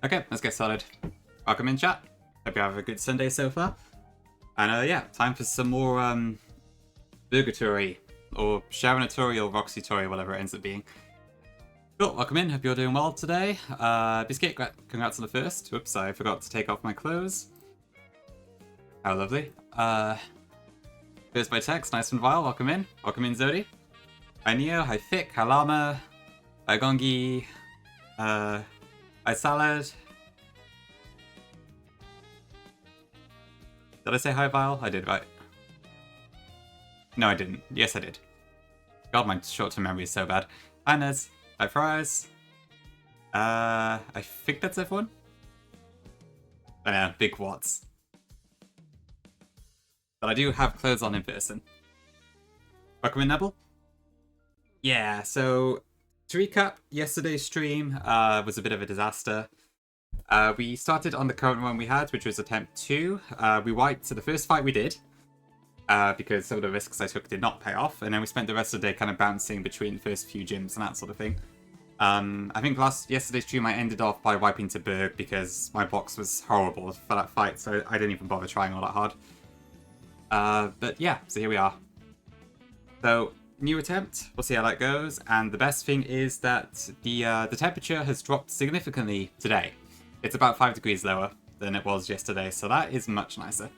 Okay, let's get started. Welcome in, chat. Hope you have a good Sunday so far. And yeah, time for some more Burgatory, or Sharonatory, or Roxytory, whatever it ends up being. Cool, welcome in. Hope you're doing well today. Biscuit, congrats on the first. Whoops, I forgot to take off my clothes. How lovely. First by text, nice and vile. Welcome in. Welcome in, Zodi. Hi Neo, hi Fick, hi Llama, hi Gongi, hi Salad. Did I say hi, Vile? I did, right? No, I didn't. Yes, I did. God, my short-term memory is so bad. Hi, Nez. Hi, Fries. I think that's everyone. I know, big watts. But I do have clothes on in person. Welcome in, Nebel. Yeah, so to recap, yesterday's stream was a bit of a disaster. We started on the current one we had, which was attempt 2. We wiped the first fight we did, because some of the risks I took did not pay off, and then we spent the rest of the day kind of bouncing between the first few gyms and that sort of thing. I think yesterday's stream I ended off by wiping to Berg because my box was horrible for that fight, so I didn't even bother trying all that hard. But yeah, so here we are. So, new attempt, we'll see how that goes, and the best thing is that the temperature has dropped significantly today. It's about 5 degrees lower than it was yesterday, so that is much nicer.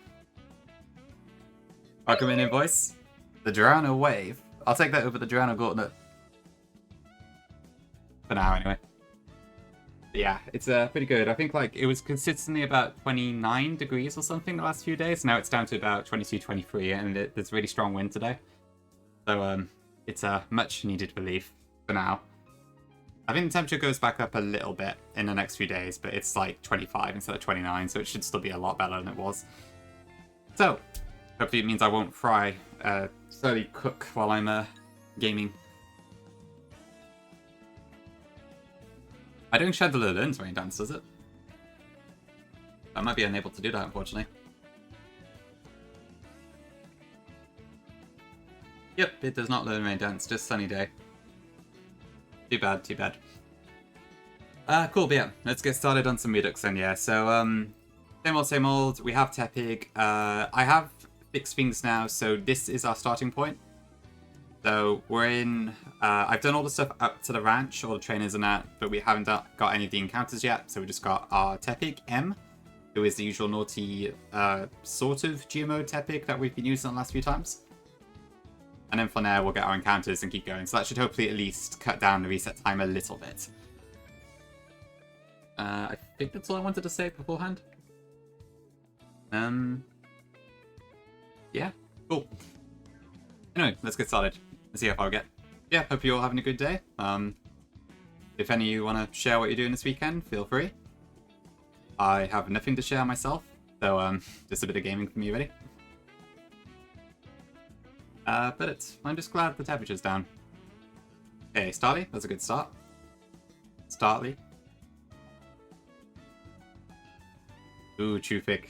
Welcome in voice. The Durano Wave. I'll take that over the Durano Gauntlet. For now, anyway. But yeah, it's pretty good. I think like it was consistently about 29 degrees or something the last few days. Now it's down to about 22, 23, and there's really strong wind today. So it's a much needed relief for now. I think the temperature goes back up a little bit in the next few days, but it's like 25 instead of 29, so it should still be a lot better than it was. So, hopefully it means I won't slowly cook while I'm gaming. I don't Chandelier learns rain dance, does it? I might be unable to do that, unfortunately. Yep, it does not learn rain dance, just sunny day. Too bad, too bad. Cool, but yeah, let's get started on some Redux then, yeah. So, same old, we have Tepig. I have fixed things now, so this is our starting point. So, we're in, I've done all the stuff up to the ranch, all the trainers and that, but we haven't got any of the encounters yet, so we just got our Tepig M, who is the usual naughty, sort of GMO Tepig that we've been using the last few times. And then from there, we'll get our encounters and keep going. So that should hopefully at least cut down the reset time a little bit. I think that's all I wanted to say beforehand. Yeah, cool. Anyway, let's get started. Let's see how far we get. Yeah, hope you're all having a good day. If any of you want to share what you're doing this weekend, feel free. I have nothing to share myself, so just a bit of gaming for me, ready? But I'm just glad the temperature's down. Okay, Starly, that's a good start. Starly. Ooh, Chufik.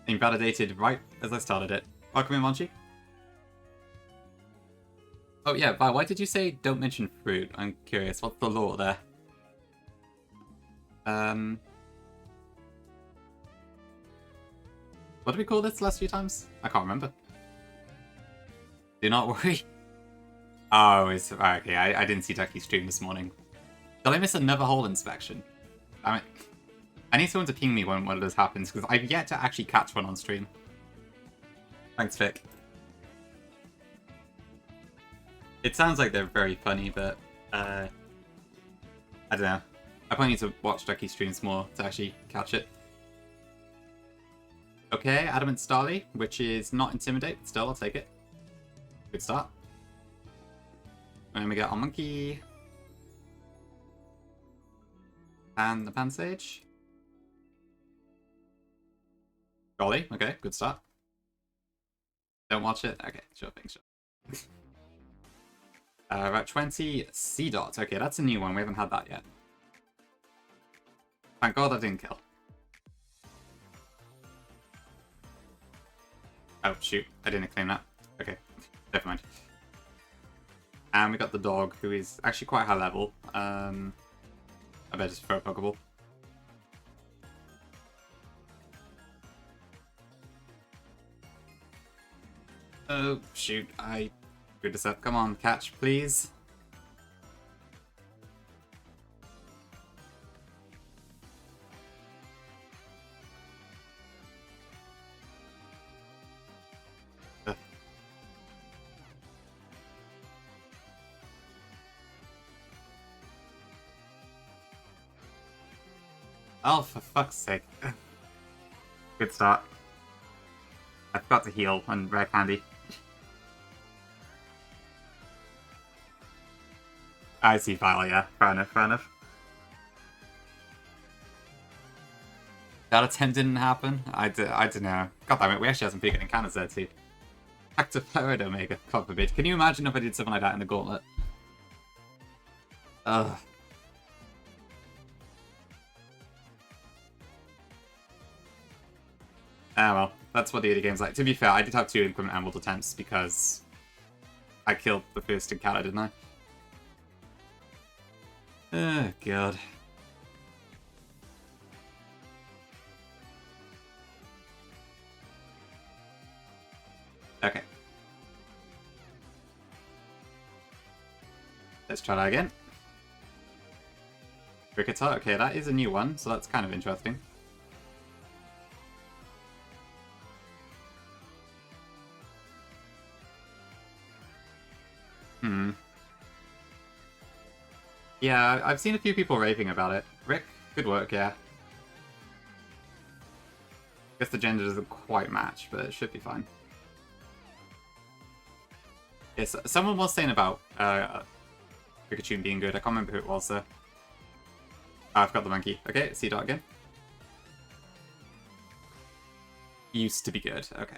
Invalidated right as I started it. Welcome in, Monchi. Oh yeah, why did you say don't mention fruit? I'm curious, what's the lore there? What did we call this the last few times? I can't remember. Do not worry. Oh, it's okay. I didn't see Ducky's stream this morning. Did I miss another hole inspection? Damn it. I need someone to ping me when one of those happens, because I've yet to actually catch one on stream. Thanks, Vic. It sounds like they're very funny, but I don't know. I probably need to watch Ducky's streams more to actually catch it. Okay, Adamant Starly, which is not Intimidate, but still, I'll take it. Good start. And then we get our monkey. And the Pansage. Golly, okay, good start. Don't watch it? Okay, sure thing, sure. Route 20, C-Dot. Okay, that's a new one, we haven't had that yet. Thank God I didn't kill. Oh, shoot, I didn't claim that. Okay. Never mind. And we got the dog, who is actually quite high level. I better just throw a Pokeball. Oh, shoot. I screwed this up. Come on, catch, please. Oh, for fuck's sake. Good start. I forgot to heal on rare candy. I see Vile, yeah. Fair enough, fair enough. That attempt didn't happen? I don't know. God damn it, we actually have some pretty good encounters there too. Active Powered Omega, God forbid. Can you imagine if I did something like that in the gauntlet? Ugh. Ah well, that's what the other game's like. To be fair, I did have 2 Equipment Emerald attempts because I killed the first encounter, didn't I? Oh god. Okay. Let's try that again. Cricketer, okay, that is a new one, so that's kind of interesting. Yeah, I've seen a few people raving about it. Rick, good work, yeah. Guess the gender doesn't quite match, but it should be fine. Yes, someone was saying about Pikachu being good. I can't remember who it was, though. Oh, I've got the monkey. Okay, C-Dot again. Used to be good. Okay.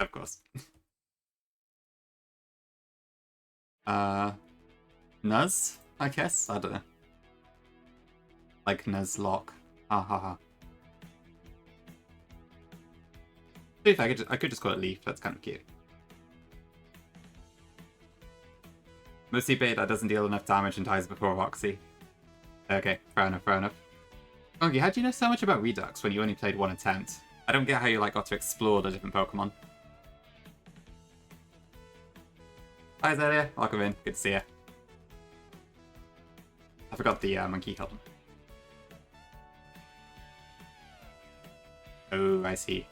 Of course. Nuz, I guess? I don't know. Like Nuzlocke. Ha ha ha. Leaf, I could just call it Leaf, that's kind of cute. Mostly bait that doesn't deal enough damage and dies before Roxy. Okay, fair enough, fair enough. Monkey, how do you know so much about Redux when you only played 1 attempt? I don't get how you got to explore the different Pokemon. Hi Zelia, welcome in, good to see you. I forgot the monkey held him. Oh, I see.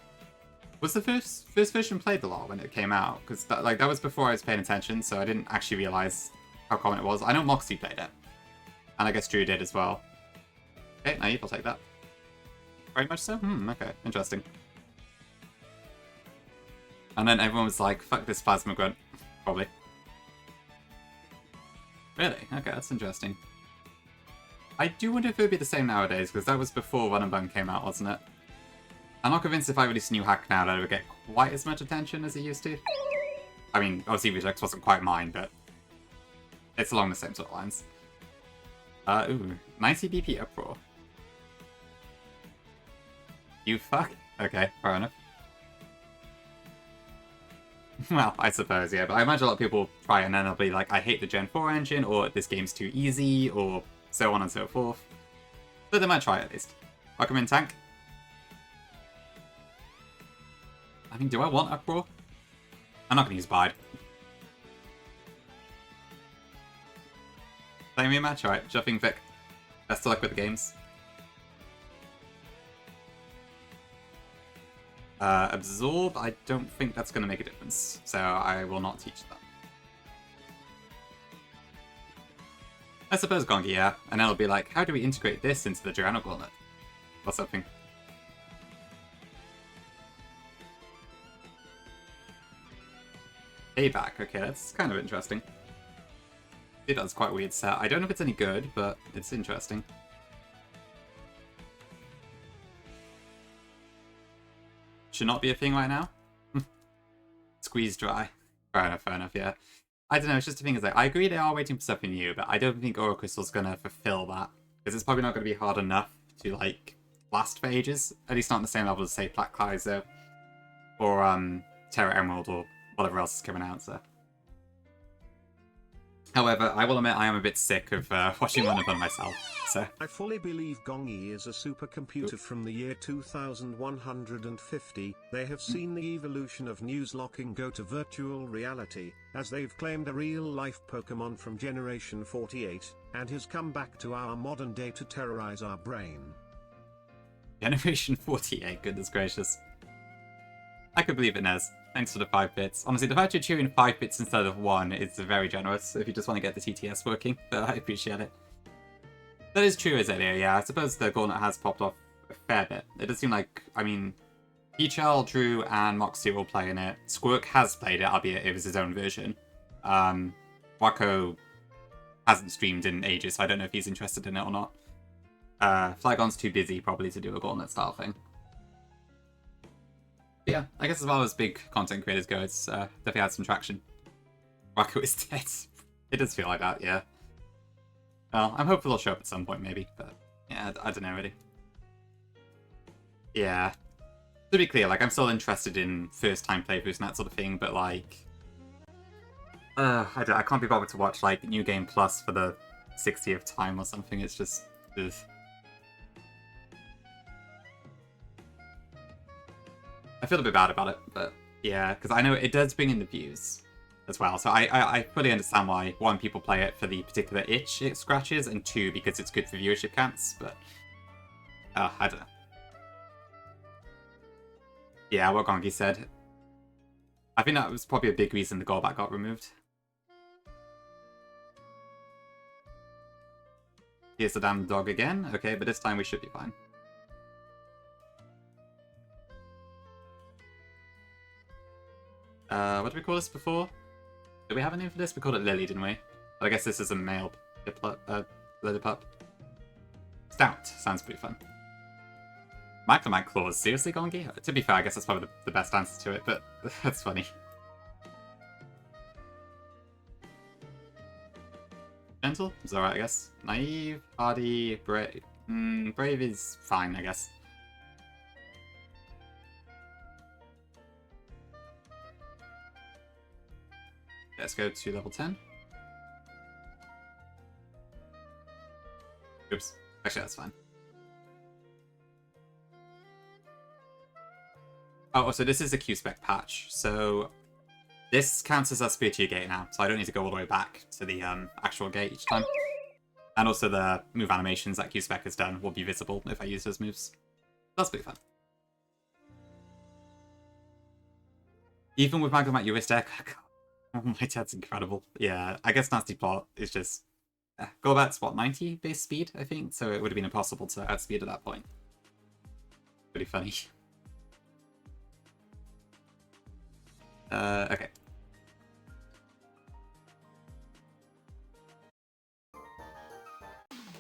Was the first version played a lot when it came out? Because that was before I was paying attention, so I didn't actually realize how common it was. I know Moxie played it, and I guess Drew did as well. Okay, naive, I'll take that. Very much so? Okay, interesting. And then everyone was like, fuck this Plasma Grunt. Probably. Really? Okay, that's interesting. I do wonder if it would be the same nowadays, because that was before Run and Bun came out, wasn't it? I'm not convinced if I released a new hack now that it would get quite as much attention as it used to. I mean, obviously Redux wasn't quite mine, but it's along the same sort of lines. Ooh, 90 BP Uproar. You fuck? Okay, fair enough. Well, I suppose, yeah, but I imagine a lot of people try and then they'll be like, I hate the Gen 4 engine, or this game's too easy, or so on and so forth. But they might try at least. Welcome in, Tank. I mean, do I want Uproar? I'm not going to use Bide. Playing me a match? Alright, Jumping Vic. Best of luck with the games. Absorb, I don't think that's going to make a difference, so I will not teach that. I suppose Gongi, yeah, and then it'll be like, how do we integrate this into the Tyranno Gauntlet? Or something. Payback, okay, that's kind of interesting. It does quite a weird set. I don't know if it's any good, but it's interesting. Should not be a thing right now. Squeeze dry. Fair enough, yeah. I don't know, it's just a thing is like, I agree they are waiting for something new, but I don't think Aura Crystal's gonna fulfill that. Because it's probably not gonna be hard enough to, like, last for ages. At least not on the same level as, say, Black Kaiser. Or, Terra Emerald, or whatever else is coming out, so. However, I will admit I am a bit sick of watching one of them myself, so... I fully believe Gongi is a supercomputer from the year 2150. They have seen the evolution of Nuzlocke go to virtual reality, as they've claimed a real-life Pokemon from Generation 48, and has come back to our modern day to terrorize our brain. Generation 48, goodness gracious. I could believe it, Nez. Thanks for the 5 bits. Honestly, the fact you're cheering 5 bits instead of 1 is very generous if you just want to get the TTS working, but I appreciate it. That is true, Azalea, yeah. I suppose the Gauntlet has popped off a fair bit. It does seem like, I mean, Peachel, Drew, and Moxie will play in it. Squirk has played it, albeit it was his own version. Wacko hasn't streamed in ages, so I don't know if he's interested in it or not. Flygon's too busy, probably, to do a Gauntlet style thing. But yeah, I guess as far as big content creators go, it's definitely had some traction. Wacko is dead. It does feel like that, yeah. Well, I'm hopeful they'll show up at some point, maybe, but yeah, I don't know, really. Yeah. To be clear, like, I'm still interested in first-time playthroughs and that sort of thing, but, like... I can't be bothered to watch, like, New Game Plus for the 60th time or something, it's just... Ugh. I feel a bit bad about it, but yeah, because I know it does bring in the views as well. So I fully understand why, 1, people play it for the particular itch it scratches, and 2, because it's good for viewership counts, but I don't know. Yeah, what Gongi said. I think that was probably a big reason the Golbat got removed. Here's the damn dog again. Okay, but this time we should be fine. What did we call this before? Did we have a name for this? We called it Lily, didn't we? But I guess this is a male leather pup. Stout. Sounds pretty fun. Micromite claws. Seriously, Gongi? To be fair, I guess that's probably the best answer to it, but that's funny. Gentle? It's alright, I guess. Naive, hardy, brave. Brave is fine, I guess. Let's go to level 10. Oops. Actually, that's fine. Oh, so this is a Q-Spec patch. So this counts as a Spear Tier gate now, so I don't need to go all the way back to the actual gate each time. And also the move animations that Q-Spec has done will be visible if I use those moves. That's pretty fun. Even with Magnemite US deck, oh, my dad's incredible. Yeah, I guess Nasty Plot is just... Golbat's, what, 90 base speed, I think? So it would have been impossible to outspeed at that point. Pretty funny. Okay.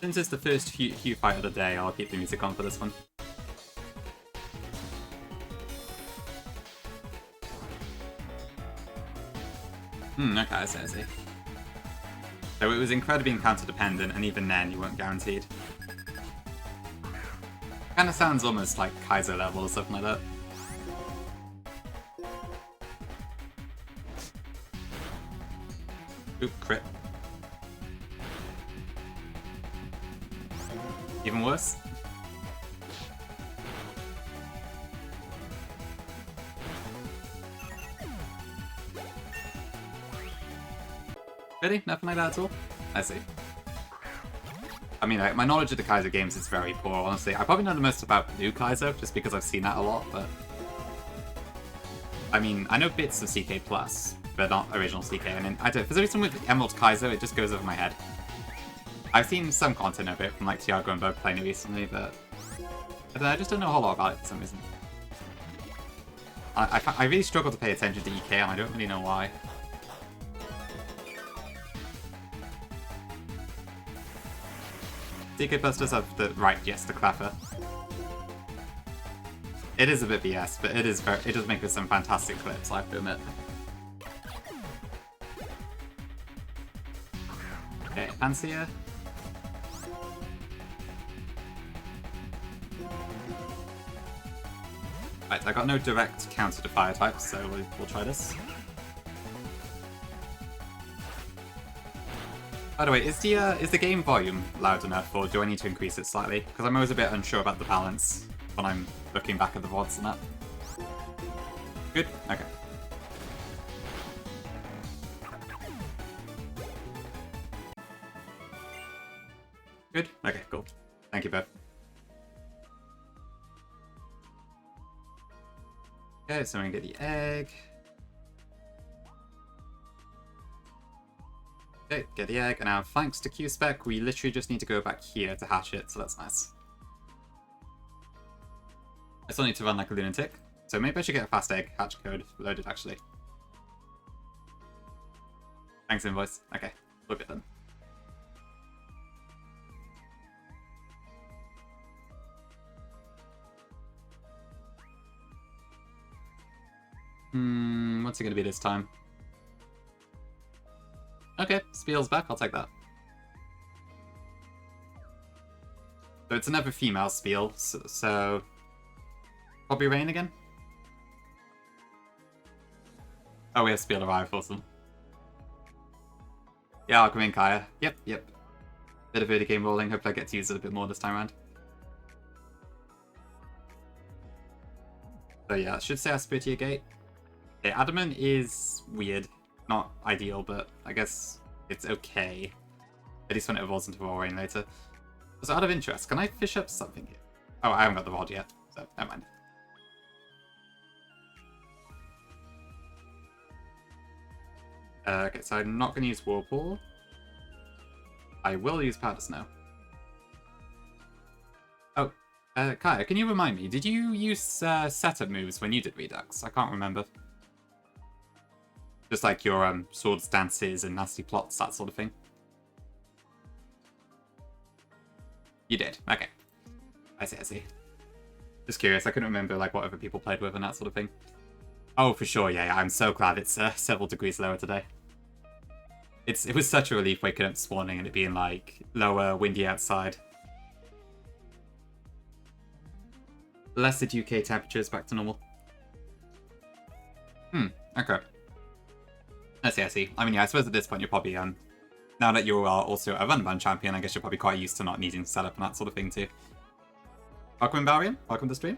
Since it's the first Hue fight of the day, I'll keep the music on for this one. Okay, I see. So it was incredibly encounter dependent, and even then you weren't guaranteed. Kinda sounds almost like Kaiser level or something like that. Oop, crit. Even worse. Really? Nothing like that at all? I see. I mean, like, my knowledge of the Kaiser games is very poor, honestly. I probably know the most about New Kaiser, just because I've seen that a lot, but... I mean, I know bits of CK+, but not original CK, and then, I don't... For some reason with Emerald Kaiser, it just goes over my head. I've seen some content of it from, like, Tiago and Berg playing it recently, but... I just don't know a whole lot about it for some reason. I really struggle to pay attention to EK, and I don't really know why. DK Plus does have the right, yes, the clapper. It is a bit BS, but it does make for some fantastic clips, I have to admit. Okay, Fancier. Right, I got no direct counter to fire types, so we'll try this. By the way, is the game volume loud enough, or do I need to increase it slightly? Because I'm always a bit unsure about the balance when I'm looking back at the VODs and that. Good? Okay. Good? Okay, cool. Thank you both. Okay, so I'm gonna get the egg. Okay, get the egg, and now thanks to QSpec, we literally just need to go back here to hatch it, so that's nice. I still need to run like a lunatic, so maybe I should get a fast egg hatch code loaded actually. Thanks, invoice. Okay, we'll get them. What's it gonna be this time? Okay, Spiel's back, I'll take that. So it's another female Spiel, so... Probably Rain again? Oh, we have Spiel arrive, awesome. Yeah, I'll come in Kaya. Yep. Bit of early game rolling, hope I get to use it a bit more this time around. So yeah, I should say I spirit your gate. Okay, Adamant is weird. Not ideal, but I guess it's okay. At least when it evolves into Raw Rain later. So out of interest, can I fish up something here? Oh, I haven't got the rod yet, so never mind. Okay, so I'm not going to use Whirlpool. I will use Powder Snow. Oh, Kaya, can you remind me, did you use setup moves when you did Redux? I can't remember. Just like your swords, dances, and nasty plots, that sort of thing. You did. Okay. I see. Just curious. I couldn't remember like what other people played with and that sort of thing. Oh, for sure. Yeah. I'm so glad it's several degrees lower today. It was such a relief waking up this morning and it being like lower, windy outside. Blessed UK temperatures back to normal. Okay. I see. I mean, yeah, I suppose at this point you're probably, now that you are also a run-band champion, I guess you're probably quite used to not needing setup and that sort of thing too. Welcome in, Barian. Welcome to the stream.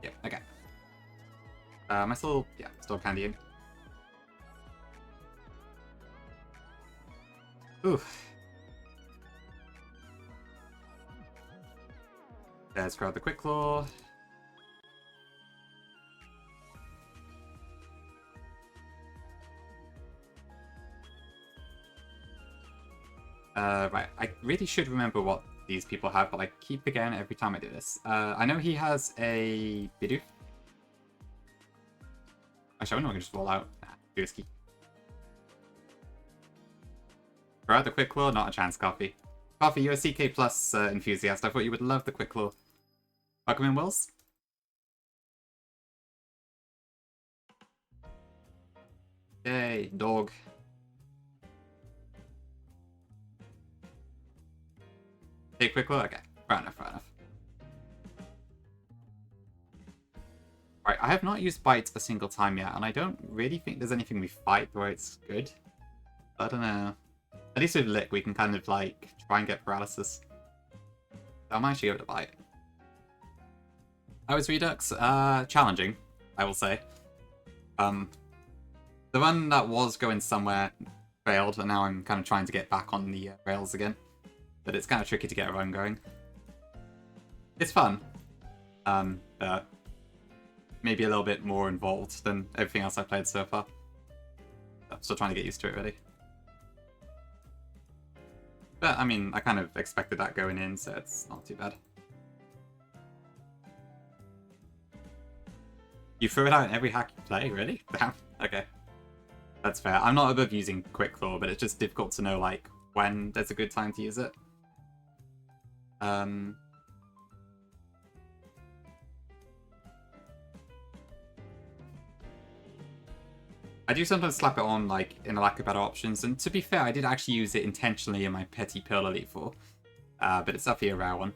Yeah, okay. Am I still, still candying? Ooh. Let's grab the Quick Claw. Right, I really should remember what these people have, but I keep forgetting every time I do this. I know he has a Bidoof. Actually, I wonder if I can just roll out. Nah, too risky. Throw out the Quick Claw, not a chance, Coffee. Coffee, you're a CK Plus enthusiast. I thought you would love the Quick Claw. Welcome in, Wills. Yay, dog. Okay, Quick Claw? Okay, fair enough. Right, I have not used Bite a single time yet, and I don't really think there's anything we fight where it's good. I don't know. At least with Lick, we can kind of, like, try and get paralysis. So I might actually go to Bite. How is Redux? Challenging, I will say. The one that was going somewhere failed, and now I'm kind of trying to get back on the rails again. But it's kind of tricky to get a run going. It's fun. But maybe a little bit more involved than everything else I've played so far. I'm still trying to get used to it, really. But, I mean, I kind of expected that going in, so it's not too bad. You throw it out in every hack you play, really? Damn. Okay. That's fair. I'm not above using Quick Claw, but it's just difficult to know, like, when there's a good time to use it. I do sometimes slap it on, like, in a lack of better options, and to be fair, I did actually use it intentionally in my Petty Pearl Elite 4, but it's definitely a rare one.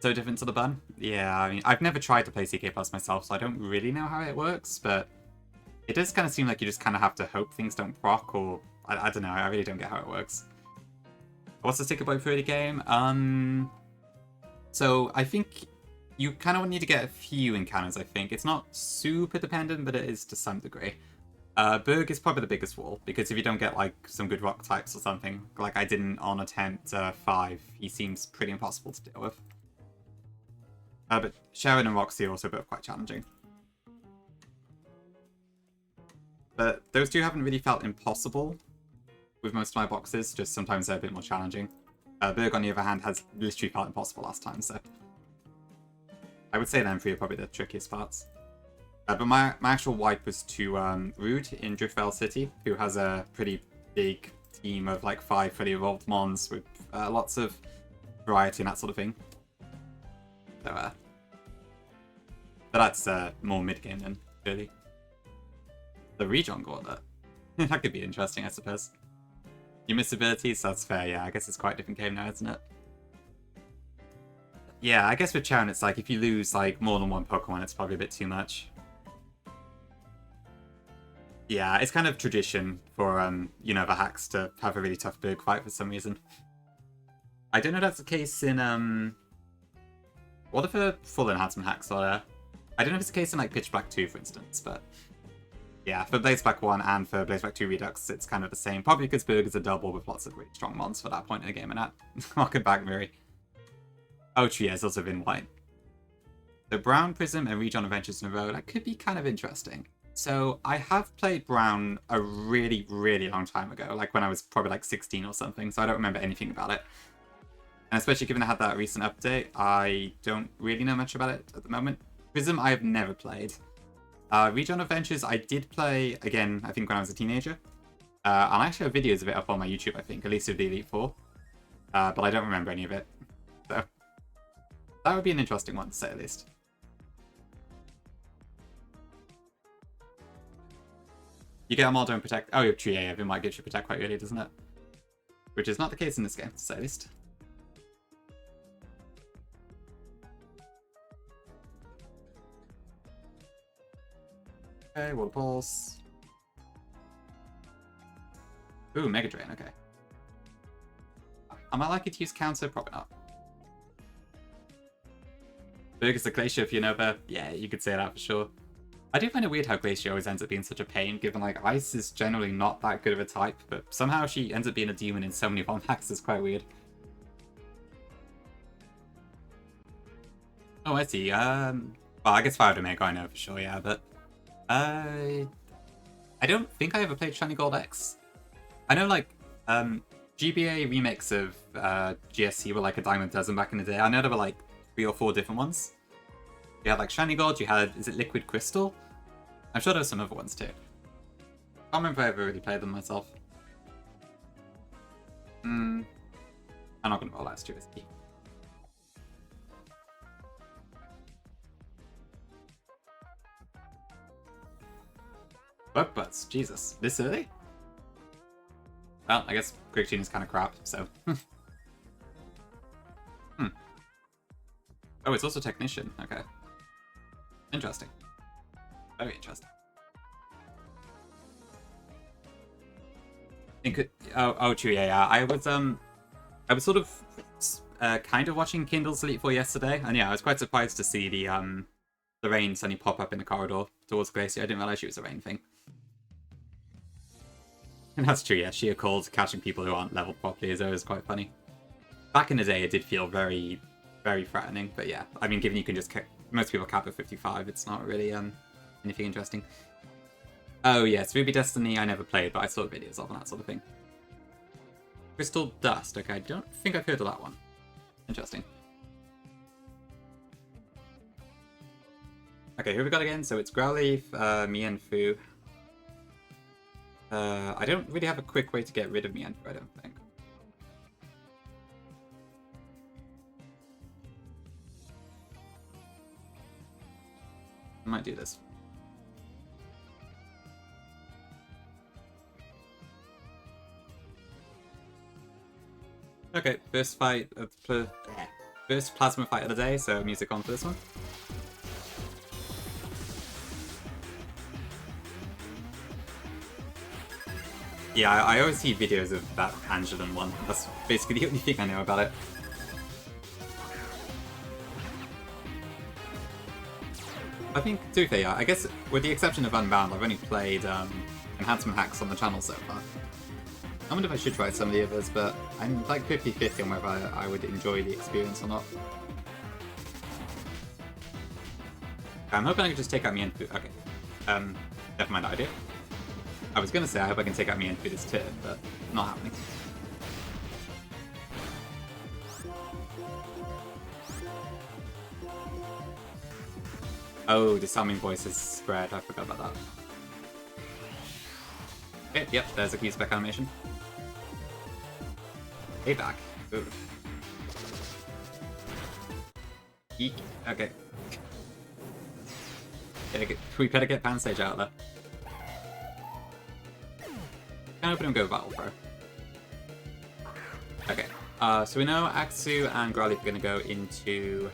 so different to the bun. Yeah, I mean, I've never tried to play CK Plus myself, so I don't really know how it works, but it does kind of seem like you just kind of have to hope things don't proc, or I don't know, I really don't get how it works. What's the ticket boy for the game? So I think you kind of need to get a few encounters, I think. It's not super dependent, but it is to some degree. Berg is probably the biggest wall, because if you don't get, like, some good rock types or something, like I didn't on attempt 5, he seems pretty impossible to deal with. But Sharon and Roxy are also both quite challenging. But those two haven't really felt impossible with most of my boxes, just sometimes they're a bit more challenging. Berg, on the other hand, has literally felt impossible last time, so I would say them three are probably the trickiest parts. But my actual wipe was to Rude in Driftfell City, who has a pretty big team of like 5 fully evolved mons with lots of variety and that sort of thing. So, but that's more mid-game then, really. The Rejong order. That could be interesting, I suppose. You miss abilities, that's fair, yeah. I guess it's quite a different game now, isn't it? Yeah, I guess with Charon, it's like if you lose like more than one Pokemon, it's probably a bit too much. Yeah, it's kind of tradition for, you know, the hacks to have a really tough Berg fight for some reason. I don't know if that's the case in, what other full enhancement hacks are there? I don't know if it's the case in, like, Pitch Black 2, for instance, but yeah, for Blaze Black 1 and for Blaze Black 2 Redux, it's kind of the same. Probably because Berg is a double with lots of really strong mons for that point in the game, and that... Welcome back, Miri. Oh, true, yeah, it's also been white. So Brown, Prism, and Rejon Adventures in a row, that could be kind of interesting. So I have played Brown a really, really long time ago, like when I was probably like 16 or something, so I don't remember anything about it. And especially given I had that recent update, I don't really know much about it at the moment. Prism, I have never played. Rejon Adventures, I did play, again, I think when I was a teenager. And I actually have videos of it up on my YouTube, I think, at least of the Elite Four. But I don't remember any of it. So that would be an interesting one, to say at least. You get a Moldo and Protect. Oh, true, yeah, it might give you Protect quite early, doesn't it? Which is not the case in this game, to say at least. Okay, Water Pulse. Ooh, Mega Drain, okay. Am I likely to use Counter? Probably not. Berg is the Glacier for Unova. Yeah, you could say that for sure. I do find it weird how Glacier always ends up being such a pain, given like Ice is generally not that good of a type, but somehow she ends up being a demon in so many bomb hacks. It's quite weird. Oh, I see. Well, I guess Fire Omega I know for sure, yeah, but I don't think I ever played Shiny Gold X. I know like GBA remakes of GSC were like a dime a dozen back in the day. I know there were like 3 or 4 different ones. You had like Shiny Gold, you had, is it Liquid Crystal? I'm sure there were some other ones too. I can't remember if I ever really played them myself. I'm not going to roll that, it's too risky. Bug Butts, Jesus. This early? Well, I guess Quick Tune is kind of crap, so. Oh, it's also Technician, okay. Interesting. Very interesting. Oh, true, yeah. I was sort of kind of watching Kindle's Elite Four yesterday, and yeah, I was quite surprised to see the rain suddenly pop up in the corridor towards Glacier. I didn't realize she was a rain thing. And that's true, yeah. Sheer Cold catching people who aren't leveled properly is always quite funny. Back in the day, it did feel very, very threatening, but yeah. I mean, given you can just most people cap at 55, it's not really anything interesting. Oh yes, Ruby Destiny I never played, but I saw videos of and that sort of thing. Crystal Dust, okay, I don't think I've heard of that one. Interesting. Okay, who have we got again? So it's Growlithe, Mienfoo. I don't really have a quick way to get rid of Mienfoo, I don't think. I might do this. Okay, first fight of First plasma fight of the day, so music on for this one. Yeah, I always see videos of that Angelan one. That's basically the only thing I know about it. I think, to be fair, yeah, I guess with the exception of Unbound, I've only played enhancement hacks on the channel so far. I wonder if I should try some of the others, but I'm like 50-50 on whether I would enjoy the experience or not. I'm hoping I can just take out my input. Okay. Never mind that idea. I was gonna say I hope I can take out my input this turn, but not happening. Oh, the summon voice is spread. I forgot about that. Okay, yep, there's a key spec animation. Payback. Ooh. Eek. Okay. We better get Pan Stage out of there. Can I open and go Battle Pro? Okay. So we know Axu and Growlithe are going to go into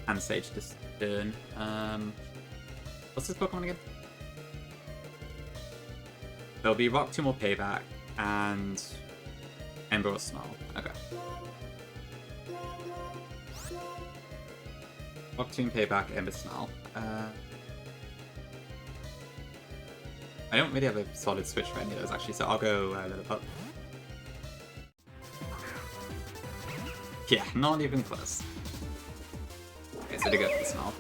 Pan Stage this turn. What's this Pokemon again? There'll be Rock Tomb or Payback and Ember or Snarl. Okay. Rock Tomb, Payback, Ember, Snarl. I don't really have a solid switch for any of those actually, so I'll go Lillipup. Yeah, not even close. Okay, so they go for the Snarl.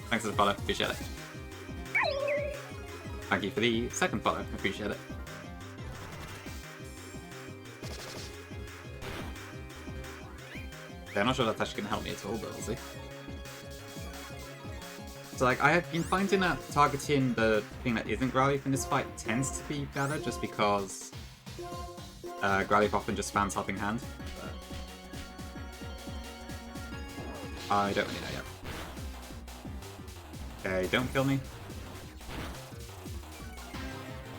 Thanks for the follow, appreciate it. Thank you for the second follow, appreciate it. Okay, I'm not sure that's actually going to help me at all, but we'll see. So like, I have been finding that targeting the thing that isn't Growlithe in this fight tends to be better, just because Growlithe often just spams Helping Hand. But I don't really know yet. Okay, don't kill me.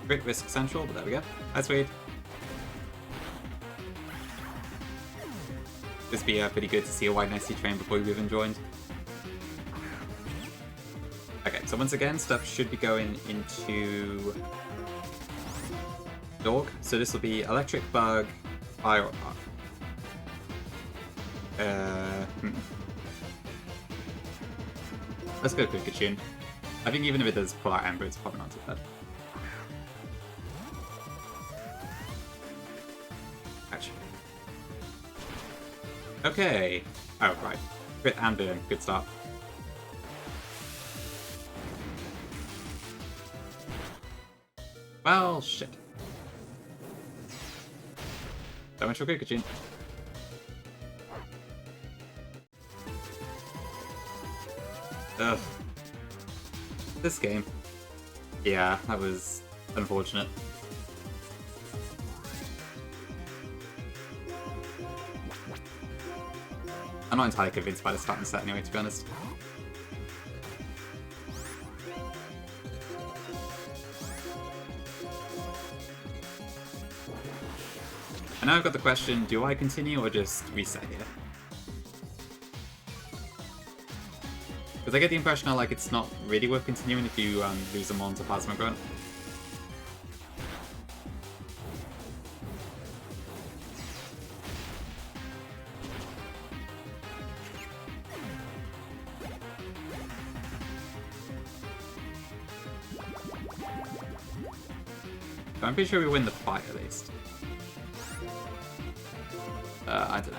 Crit risk central, but there we go. Hi, Swede. This be pretty good to see a white Nessie train before we even joined. Okay, so once again, stuff should be going into Dog. So this will be Electric Bug, Fire or Let's go Pikachu. I think even if it does pull out Ember, it's probably not too bad. Actually. Okay. Oh, right. Crit and burn. Good start. Well, shit. So much for Pikachu. Ugh. This game. Yeah, that was unfortunate. I'm not entirely convinced by the starting set anyway, to be honest. And now I've got the question, do I continue or just reset here? Because I get the impression like it's not really worth continuing if you lose them on to Plasma Grunt. I'm pretty sure we win the fight at least. I don't know.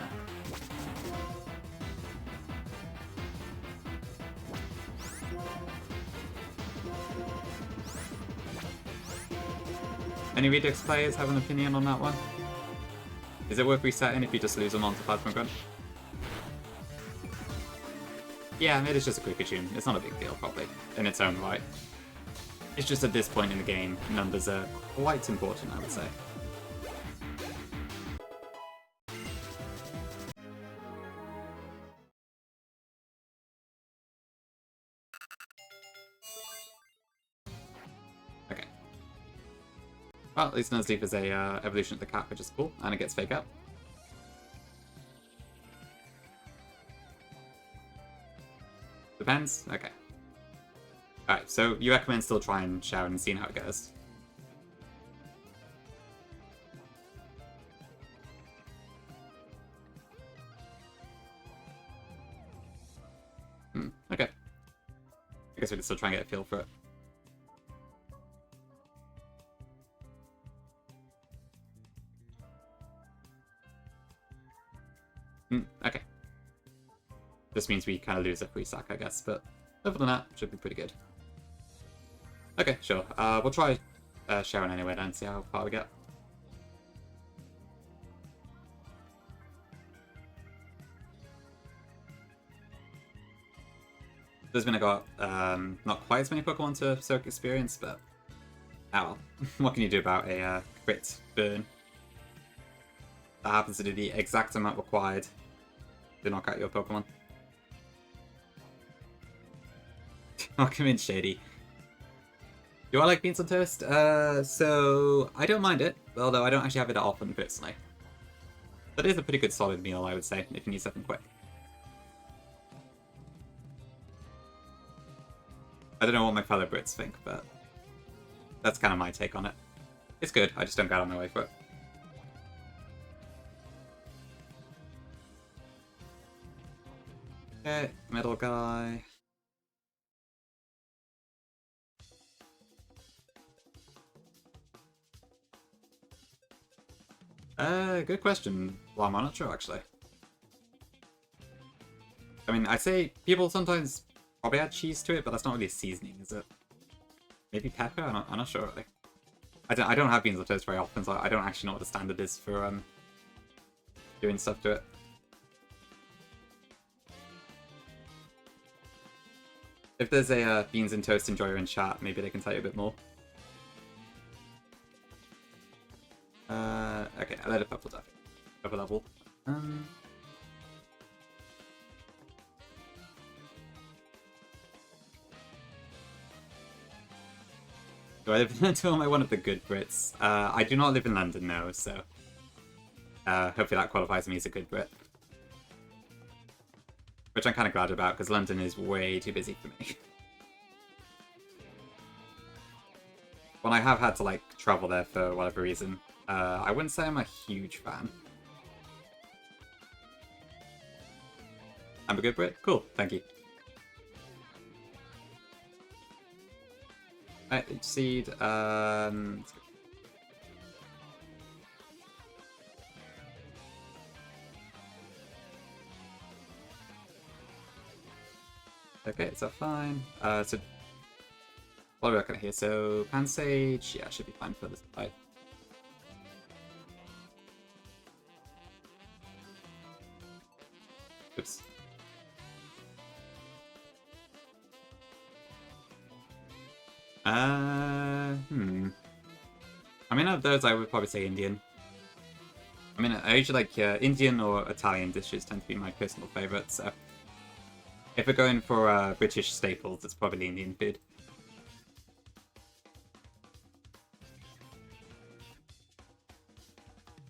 Any Redux players have an opinion on that one? Is it worth resetting if you just lose them onto Plasma Grunt? Yeah, it is just a quick tune. It's not a big deal, probably, in its own right. It's just at this point in the game, numbers are quite important, I would say. Okay. Well, at least Nuzlocke is a evolution of the cat, which is cool, and it gets fake out. Depends? Okay. Alright, so you recommend still trying Sharon and seeing how it goes? Okay. I guess we can still try and get a feel for it. Okay. This means we kind of lose a free sack, I guess, but other than that, should be pretty good. Okay, sure. We'll try Sharon anyway then, see how far we get. There's been got not quite as many Pokemon to soak experience, but well. What can you do about a crit burn? That happens to do the exact amount required to knock out your Pokemon. Knock him in, Shady. Do I like beans on toast? So I don't mind it, although I don't actually have it that often personally. That is a pretty good solid meal, I would say, if you need something quick. I don't know what my fellow Brits think, but that's kind of my take on it. It's good, I just don't get out of my way for it. Okay, metal guy. Good question. Well, I'm not sure, actually. I mean, I'd say people sometimes probably add cheese to it, but that's not really a seasoning, is it? Maybe pepper? I'm not sure, really. I don't have beans on toast very often, so I don't actually know what the standard is for doing stuff to it. If there's a beans and toast enjoyer in chat, maybe they can tell you a bit more. Okay, I let it purple duck. Purple level. Do I live in London or am I one of the good Brits? I do not live in London, no, so hopefully that qualifies me as a good Brit. Which I'm kind of glad about, because London is way too busy for me. When I have had to, like, travel there for whatever reason, I wouldn't say I'm a huge fan. I'm a good Brit? Cool, thank you. Alright, seed, okay, so fine. So what are we looking at here? So Pansage, yeah, should be fine for this fight. Oops. I mean, of those, I would probably say Indian. I mean, I usually like Indian or Italian dishes tend to be my personal favourite, so if we're going for British staples, it's probably Indian food.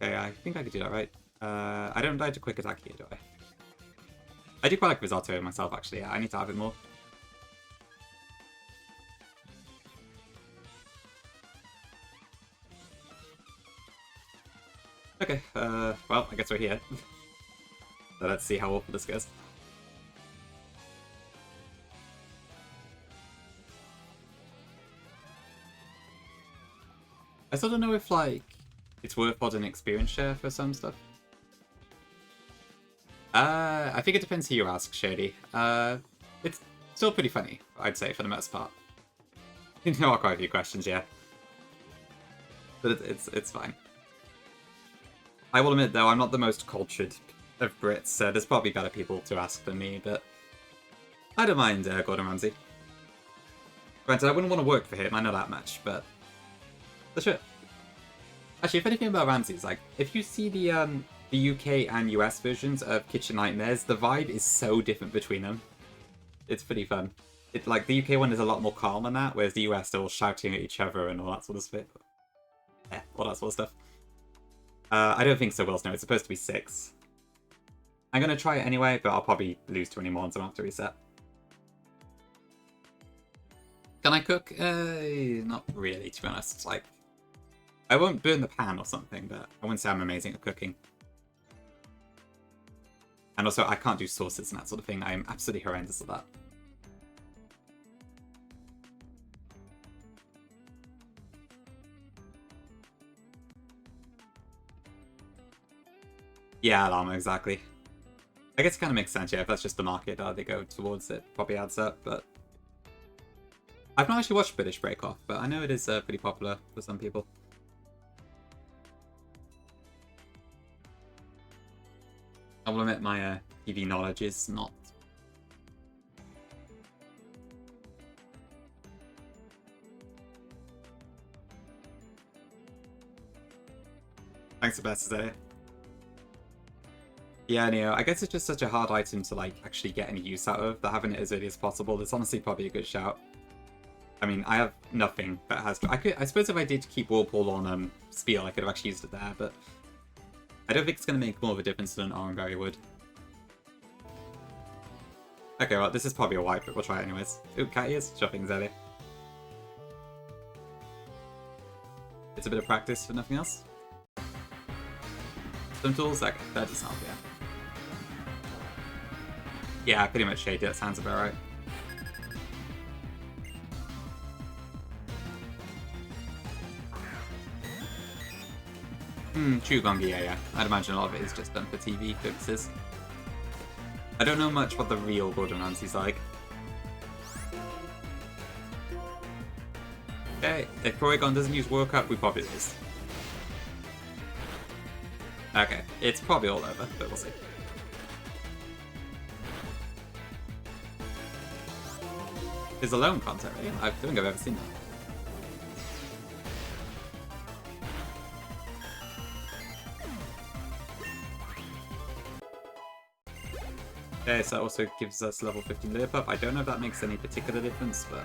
Okay, I think I could do that right. I don't die to quick attack here, do I? I do quite like risotto myself, actually. Yeah, I need to have it more. Okay, well, I guess we're here. So let's see how awful this goes. I still don't know if, like, it's worth an experience share for some stuff. I think it depends who you ask, Shady. It's still pretty funny, I'd say, for the most part. There are quite a few questions, yeah. But it's fine. I will admit, though, I'm not the most cultured of Brits, so there's probably better people to ask than me, but I don't mind Gordon Ramsay. Granted, I wouldn't want to work for him, I know that much, but for sure. Actually, if anything about Ramsay's, like, if you see the UK and US versions of Kitchen Nightmares, the vibe is so different between them. It's pretty fun. It's like, the UK one is a lot more calm than that, whereas the US, they're all shouting at each other and all that sort of stuff. Yeah, all that sort of stuff. I don't think so, Will Snow. It's supposed to be 6. I'm going to try it anyway, but I'll probably lose 20 more, so I'll have to reset. Can I cook? Not really, to be honest. Like, I won't burn the pan or something, but I wouldn't say I'm amazing at cooking. And also, I can't do sauces and that sort of thing. I'm absolutely horrendous at that. Yeah, llama, exactly. I guess it kind of makes sense, yeah, if that's just the market they go towards, it probably adds up, but... I've not actually watched British Break Off, but I know it is pretty popular for some people. I will admit my TV knowledge is not... Thanks for best today. Yeah, Neo, I guess it's just such a hard item to like actually get any use out of, that having it as early as possible is honestly probably a good shout. I mean, I have nothing that has... I suppose if I did keep Whirlpool on Spiel, I could have actually used it there, but... I don't think it's going to make more of a difference than Oranberry would. Okay, well, this is probably a wipe, but we'll try it anyways. Ooh, cat ears, shopping Zelly. It's a bit of practice for nothing else. Some tools? Okay, that does help, yeah. Yeah, I pretty much shaded it, that sounds about right. Chugongi, yeah. I'd imagine a lot of it is just done for TV purposes. I don't know much what the real Gordon Ramsay's like. Okay, if Porygon doesn't use World Cup, we probably lose. Okay, it's probably all over, but we'll see. Is Alone content really? I don't think I've ever seen that. Okay, so that also gives us level 15 Lillipup. I don't know if that makes any particular difference, but...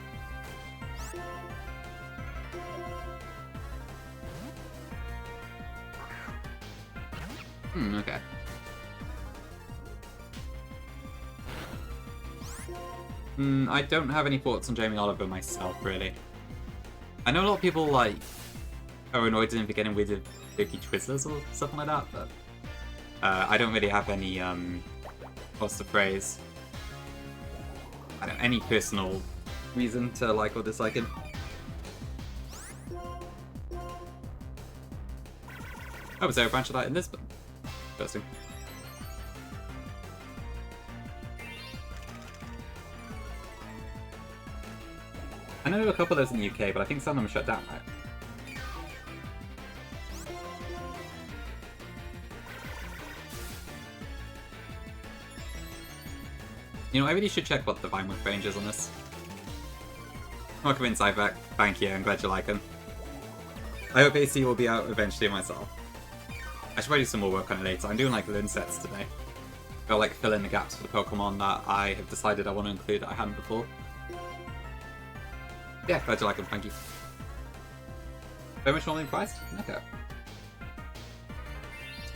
okay. I don't have any thoughts on Jamie Oliver myself, really. I know a lot of people, like, are annoyed at him for getting rid of Vicky Twizzlers or something like that, but... I don't really have any, what's the phrase? I don't know, any personal reason to like or dislike him. Oh, was there a branch of that in this one? Interesting. I know a couple of those in the UK, but I think some of them are shut down, right? You know, I really should check what the Vinewood range is on this. Welcome in, Cyberback. Thank you, I'm glad you like him. I hope AC will be out eventually myself. I should probably do some more work on it later. I'm doing like learn sets today. I'll like fill in the gaps for the Pokemon that I have decided I want to include that I hadn't before. Yeah, glad you like him, thank you. Very much normally priced? Okay.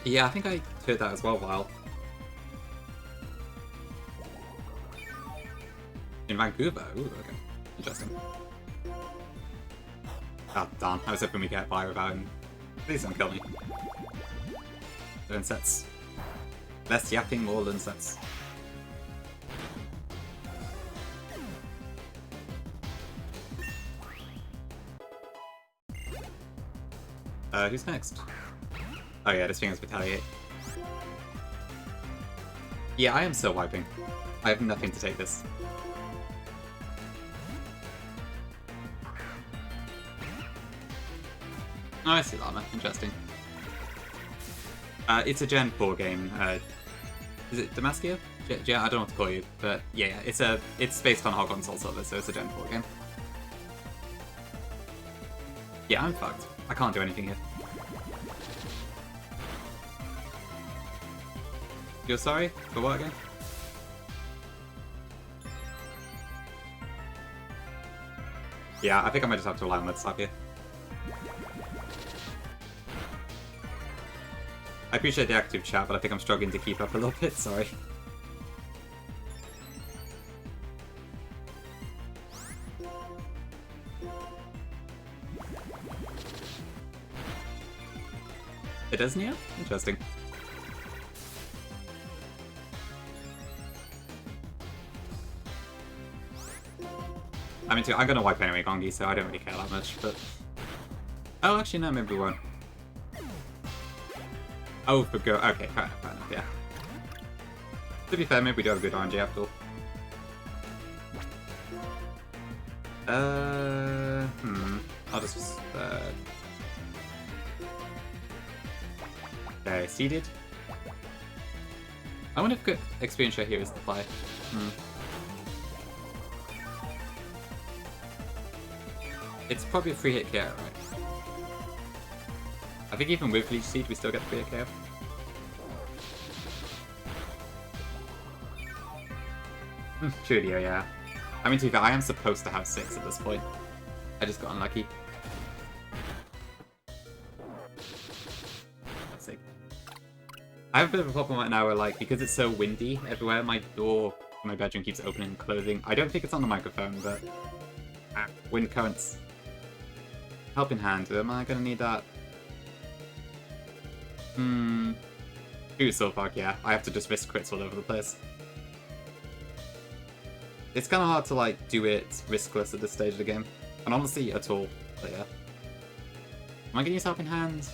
Yeah, I think I heard that as well, Lyle. In Vancouver? Ooh, okay. Interesting. Oh, darn. I was hoping we get by without him. Please don't kill me. Learn sets. Less yapping, more learn sets. Who's next? Oh yeah, this thing is Retaliate. Yeah, I am still wiping. I have nothing to take this. Oh, I see Llama. Interesting. It's a Gen 4 game. Is it Damaskia? Yeah, I don't know what to call you, but yeah, it's based on Hog on Soul Silver, so it's a Gen 4 game. Yeah, I'm fucked. I can't do anything here. You're sorry? For what again? Yeah, I think I might just have to rely on that slap here. I appreciate the active chat, but I think I'm struggling to keep up a little bit, sorry. It does, Neo? Interesting. I mean, I'm gonna wipe anyway, Gongi, so I don't really care that much, but... Oh, actually, no, maybe we won't. Oh, for go... Okay, fair enough, yeah. To be fair, maybe we do have a good RNG after all. I'll just... Okay, seeded. I wonder if good experience share here is the play. It's probably a free hit KO, right? I think even with Leech Seed, we still get the free hit KO. Studio, yeah. I mean, to be fair, I am supposed to have 6 at this point. I just got unlucky. Let's see. I have a bit of a problem right now where, like, because it's so windy everywhere, my door in my bedroom keeps opening and closing. I don't think it's on the microphone, but... wind currents. Helping hand. Am I gonna need that? Ooh, so far, yeah. I have to just risk crits all over the place. It's kind of hard to, like, do it riskless at this stage of the game. And honestly, at all. But yeah. Am I gonna use Helping Hand?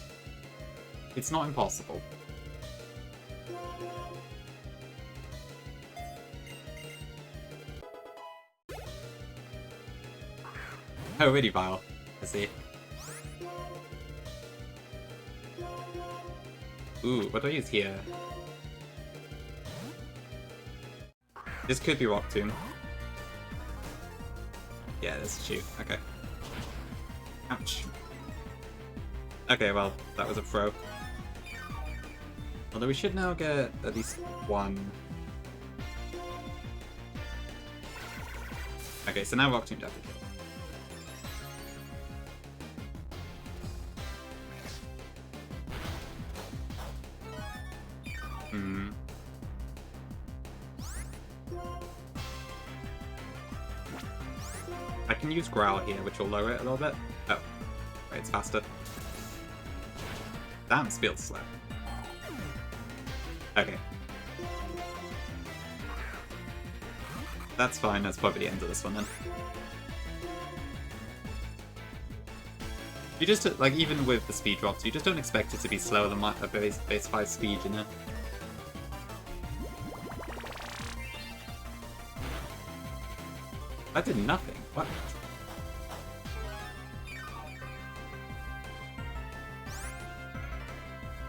It's not impossible. Oh, really vile. I see. Ooh, what do I use here? This could be Rock Tomb. Yeah, this is shoot. Okay. Ouch. Okay, well, that was a throw. Although we should now get at least one. Okay, so now Rock Tomb definitely kill. I can use Growl here, which will lower it a little bit. Oh, wait, it's faster. Damn, it feels slow. Okay. That's fine, that's probably the end of this one then. You just, like, even with the speed drops, you just don't expect it to be slower than a base 5 speed, you know? That did nothing. What?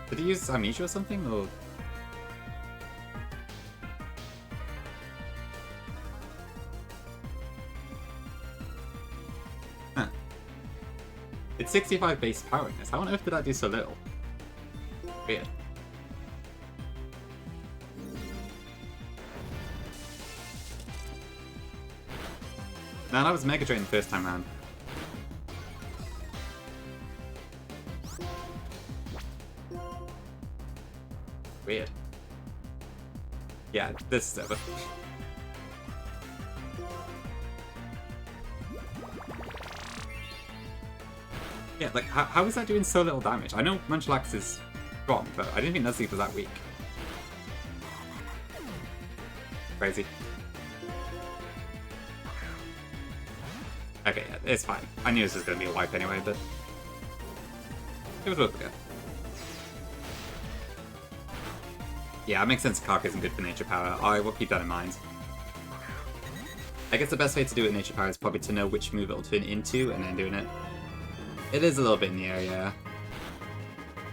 Did he use Amnesia or something, or...? Huh. It's 65 base power in this. How on earth did that do so little? Weird. No, that was Mega Drain the first time around. Weird. Yeah, this is over. Yeah, like, how is that doing so little damage? I know Munchlax is strong, but I didn't think Nuzlocke was that weak. Crazy. Okay, yeah, it's fine. I knew this was going to be a wipe anyway, but... it was worth a go. Yeah, it makes sense Kark isn't good for Nature Power. I will keep that in mind. I guess the best way to do it with Nature Power is probably to know which move it'll turn into and then doing it. It is a little bit in the air, yeah.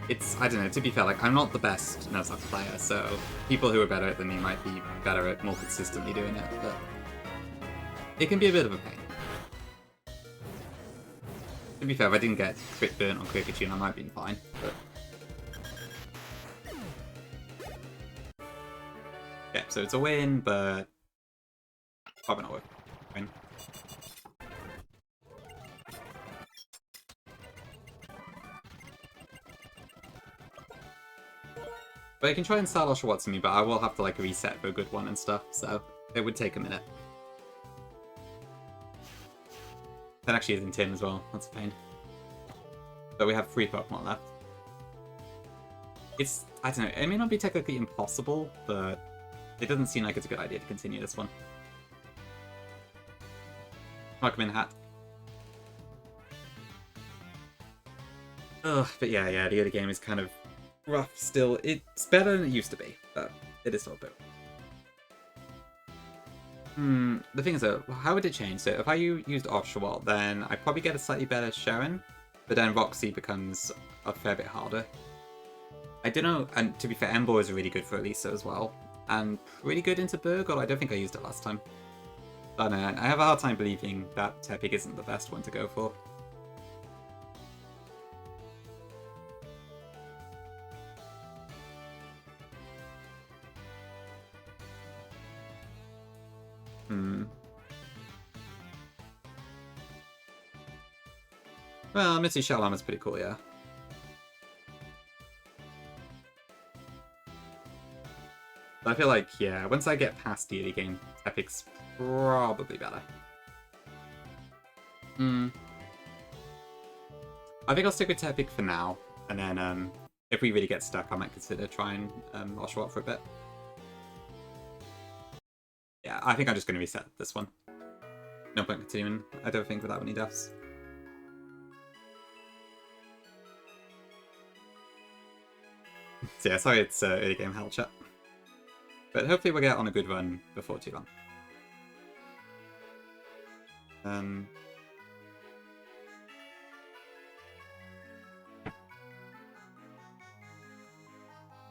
It's, I don't know, to be fair, like, I'm not the best Nuzlocke player, so people who are better than me might be better at more consistently doing it, but... it can be a bit of a pain. To be fair, if I didn't get crit burnt on Kricketune, I might have been fine, but... yeah, so it's a win, but... probably not worth a win. But I can try and Salosh Watsumi, but I will have to, like, reset for a good one and stuff, so it would take a minute. That actually is in tin as well, that's a pain. But we have 3 Pokemon left. I don't know, it may not be technically impossible, but it doesn't seem like it's a good idea to continue this one. Welcome in, Hat. Ugh, but yeah, the other game is kind of rough still. It's better than it used to be, but it is still a bit. The thing is though, how would it change? So if I used Oshawott, then I probably get a slightly better Sharon, but then Roxy becomes a fair bit harder. I don't know, and to be fair, Embor is really good for Elisa as well, and pretty good into Berg, although I don't think I used it last time. I don't know, I have a hard time believing that Tepig isn't the best one to go for. Well, Mitzi Shalom is pretty cool, yeah. But I feel like, yeah, once I get past the early game, Tepig's probably better. I think I'll stick with Tepig for now, and then if we really get stuck, I might consider trying Oshawott for a bit. Yeah, I think I'm just going to reset this one. No point continuing, I don't think, without any deaths. So yeah, sorry it's early game hell chat. But hopefully we'll get on a good run before too long.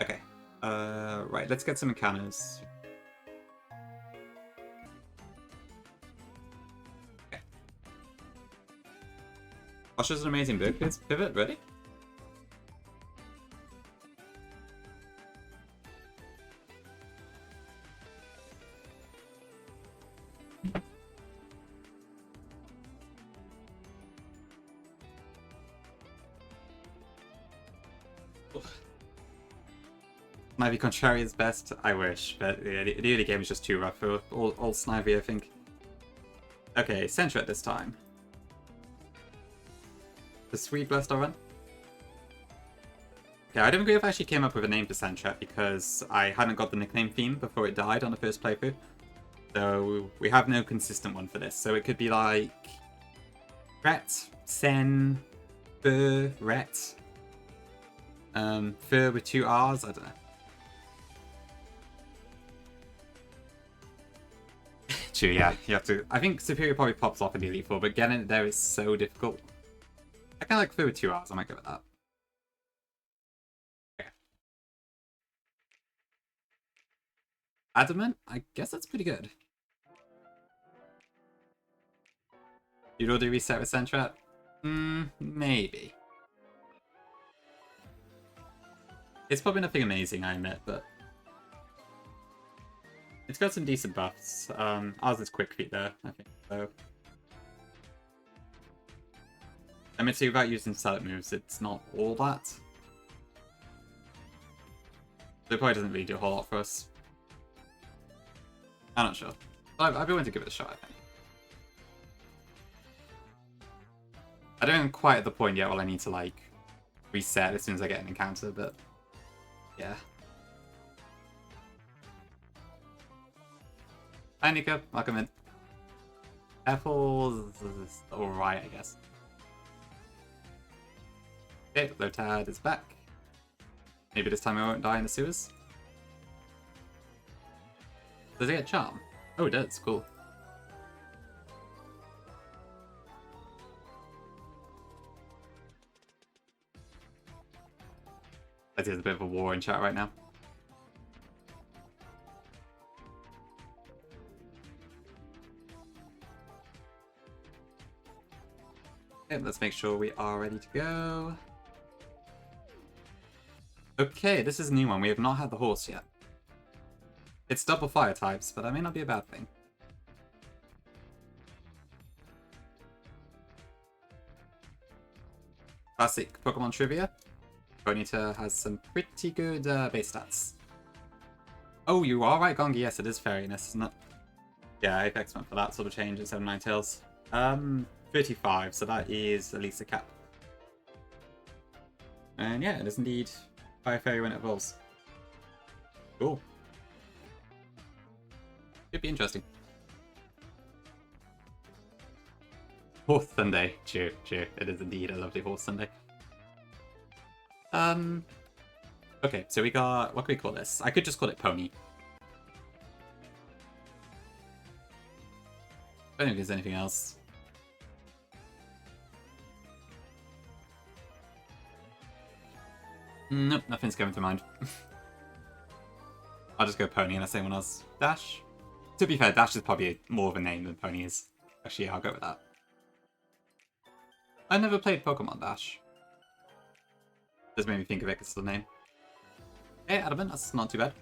Okay. Right, let's get some encounters. Okay. Osha's an amazing book. It's pivot, ready? Snivy Contrary is best, I wish, but yeah, the early game is just too rough for all Snivy, I think. Okay, Sentret this time. The Sweet Blessed run. Okay, I don't think I've actually came up with a name for Sentret because I hadn't got the nickname theme before it died on the first playthrough. So we have no consistent one for this. So it could be like Ret, Sen, Fur, Ret. Fur with 2 R's, I don't know. True, yeah, you have to. I think Superior probably pops off in the Elite Four, but getting it there is so difficult. I kind of like Fur with 2 R's, I might go with that. Okay. Adamant? I guess that's pretty good. You'd already reset with Sentret? Maybe. It's probably nothing amazing, I admit, but it's got some decent buffs. Ours is quick feet there, I think, so. I mean, so without using select moves, it's not all that. So it probably doesn't really do a whole lot for us. I'm not sure. I'd be willing to give it a shot, I think. I don't think quite at the point yet where I need to, like, reset as soon as I get an encounter, but yeah. Hi, Nico. Welcome in. Apple's alright, I guess. Okay, Lotad is back. Maybe this time I won't die in the sewers. Does it get charm? Oh, it does. Cool. I see there's a bit of a war in chat right now. Okay, let's make sure we are ready to go. Okay, this is a new one. We have not had the horse yet. It's double fire types, but that may not be a bad thing. Classic Pokemon trivia. Bonita has some pretty good base stats. Oh, you are right, Gongi. Yes, it is Fairiness, isn't it? Yeah, Apex went for that sort of change in 7 Ninetales. 35, so that is at least a cap. And yeah, it is indeed Fire Fairy when it evolves. Cool. Could be interesting. Horse Sunday. True. It is indeed a lovely Horse Sunday. Okay, so we got... What can we call this? I could just call it Pony. I don't think there's anything else. Nope, nothing's coming to mind. I'll just go Pony unless anyone else. Dash? To be fair, Dash is probably more of a name than Pony is. Actually, yeah, I'll go with that. I never played Pokemon Dash. Just made me think of it because it's the name. Hey, Adamant, that's not too bad.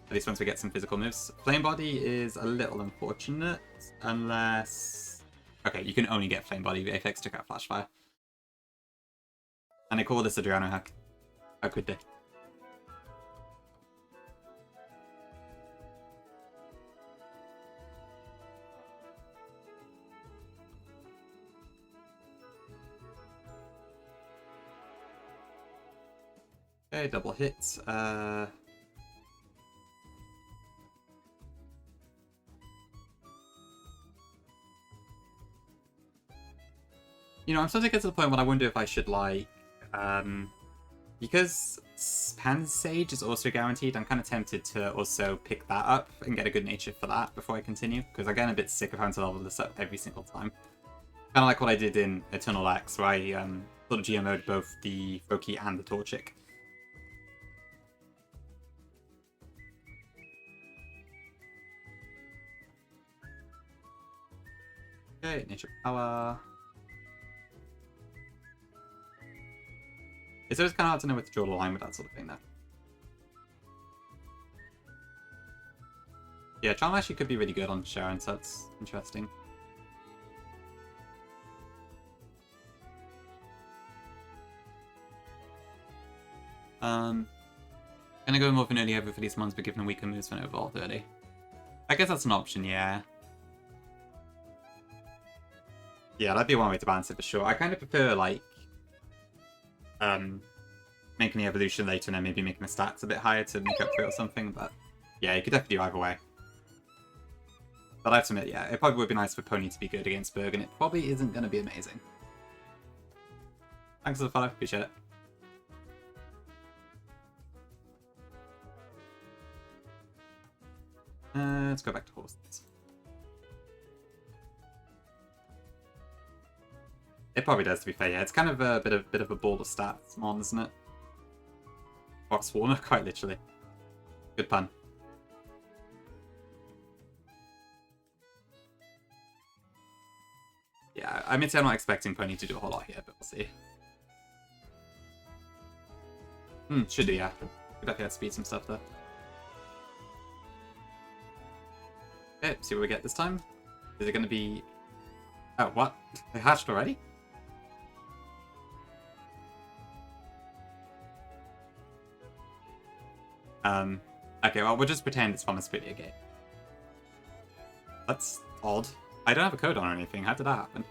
At least once we get some physical moves. Flame Body is a little unfortunate, unless... Okay, you can only get Flame Body if Apex took out Flash Fire. And they call this Adriano hack. How could they? Okay, double hit. You know, I'm starting to get to the point when I wonder if I should, like, because Pan Sage is also guaranteed, I'm kind of tempted to also pick that up and get a good nature for that before I continue, because I'm getting a bit sick of having to level this up every single time. Kind of like what I did in Eternal X, where I sort of GMO'd both the Froakie and the Torchic. Okay, nature power. It's always kind of hard to know where to draw the line with that sort of thing, though. Yeah, Charm actually could be really good on Sharon, so that's interesting. Gonna go more of an early over for these mons, but given a weaker moves when it evolved early. I guess that's an option, yeah. Yeah, that'd be one way to balance it for sure. I kind of prefer, like, making the evolution later and then maybe making the stats a bit higher to make up for it or something, but yeah, you could definitely do either way. But I have to admit, yeah, it probably would be nice for Pony to be good against Berg, and it probably isn't going to be amazing. Thanks for the follow, appreciate it. Let's go back to horses. It probably does, to be fair, yeah. It's kind of a bit of a ball of stats on, isn't it? Fox Warner, quite literally. Good pun. Yeah, I mean, I'm not expecting Pony to do a whole lot here, but we'll see. Should do, yeah. Could definitely have to speed some stuff there. Okay, see what we get this time. Is it going to be... Oh, what? They hatched already? Okay, well, we'll just pretend it's from a Spidia Gate. That's odd. I don't have a code on or anything. How did that happen?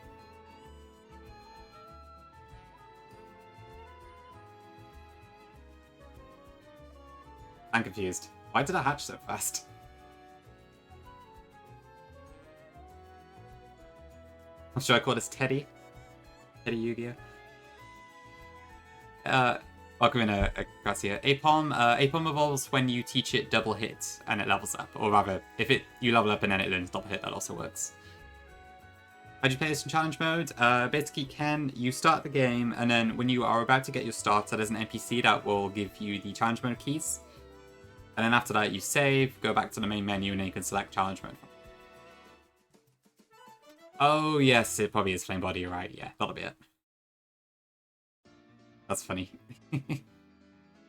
I'm confused. Why did I hatch so fast? Should I call this Teddy? Teddy Yu-Gi-Oh? Welcome in, Gracia. Apom evolves when you teach it double hit and it levels up. Or rather, if you level up and then it learns double hit, that also works. How do you play this in challenge mode? Basically, you start the game, and then when you are about to get your starter, there's an NPC that will give you the challenge mode keys. And then after that, you save, go back to the main menu, and then you can select challenge mode. Oh, yes, it probably is Flame Body, you're right. Yeah, that'll be it. That's funny.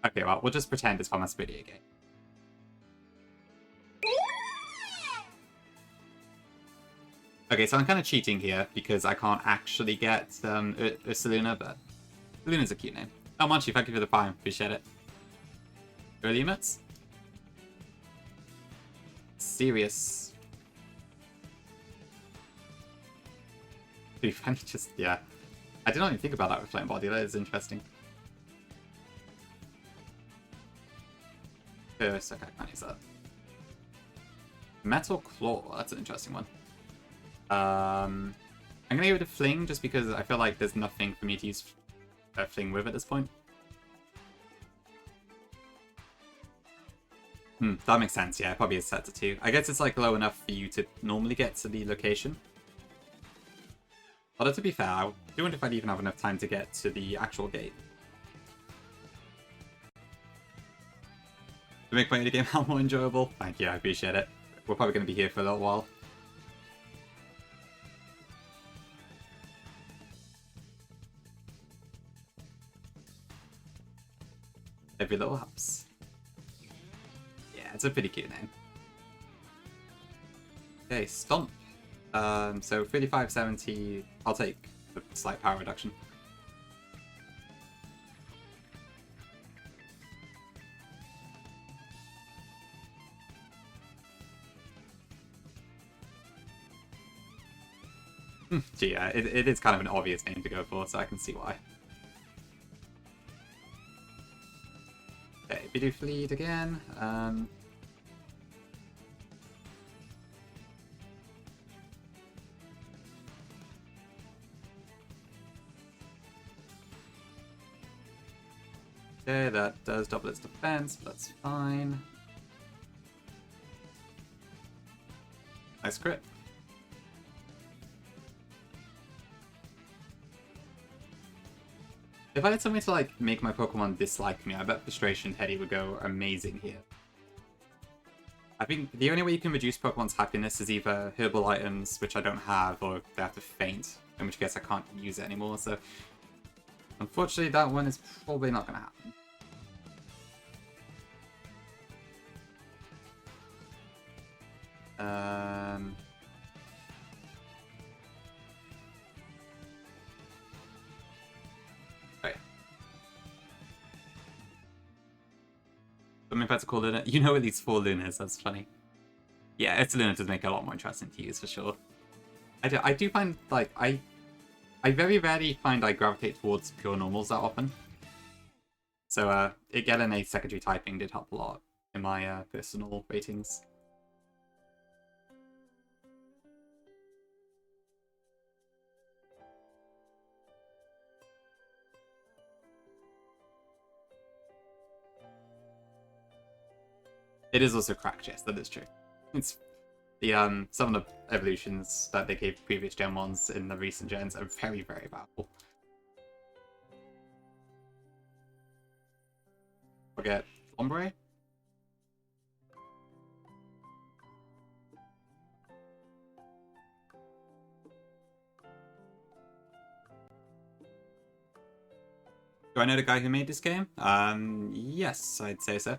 Okay, well, we'll just pretend it's from a Spidia Gate. Okay, so I'm kind of cheating here because I can't actually get Ursaluna, but Luna's a cute name. Oh, Munchie, thank you for the prime. Appreciate it. Early emotes? Serious. Pretty funny, just, yeah. I did not even think about that with Flame Body, that is interesting. Curse. Okay, I can't use that. Metal Claw. That's an interesting one. I'm gonna go with a Fling just because I feel like there's nothing for me to use a Fling with at this point. That makes sense. Yeah, probably is set to 2. I guess it's like low enough for you to normally get to the location. Although to be fair, I do wonder if I'd even have enough time to get to the actual gate. To make playing the game more enjoyable. Thank you, I appreciate it. We're probably going to be here for a little while. Every little helps. Yeah, it's a pretty cute name. Okay, Stomp. So 3570, I'll take the slight power reduction. Gee, yeah, it is kind of an obvious name to go for, so I can see why. Okay, we do Fleet again. Okay, that does double its defense, but that's fine. Nice crit. If I had something to like make my Pokemon dislike me, I bet Frustration Teddy would go amazing here. I think the only way you can reduce Pokemon's happiness is either herbal items, which I don't have, or they have to faint, in which case I can't use it anymore, so unfortunately that one is probably not going to happen. I'm about to call Luna. You know at least 4 Lunas, that's funny. Yeah, it's Luna does make it a lot more interesting to use for sure. I do find, like, I very rarely find I gravitate towards pure normals that often. So, it getting a secondary typing did help a lot in my personal ratings. It is also cracked, yes, that is true. It's the some of the evolutions that they gave previous Gen 1s in the recent gens are very, very powerful. Forget Ombre? Do I know the guy who made this game? Yes, I'd say so.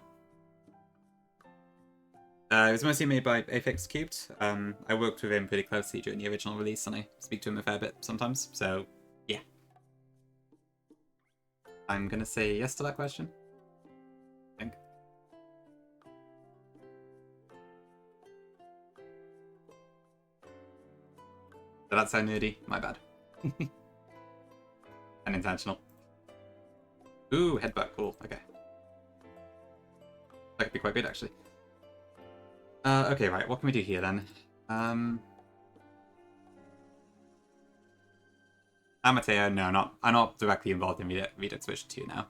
It was mostly made by Aphex Cubed. I worked with him pretty closely during the original release, and I speak to him a fair bit sometimes, so yeah. I'm gonna say yes to that question. I think. Did that sound nerdy? My bad. Unintentional. Ooh, headbutt, cool, okay. That could be quite good, actually. Okay, right, what can we do here, then? Amateo, no, I'm not directly involved in Redux version 2 now.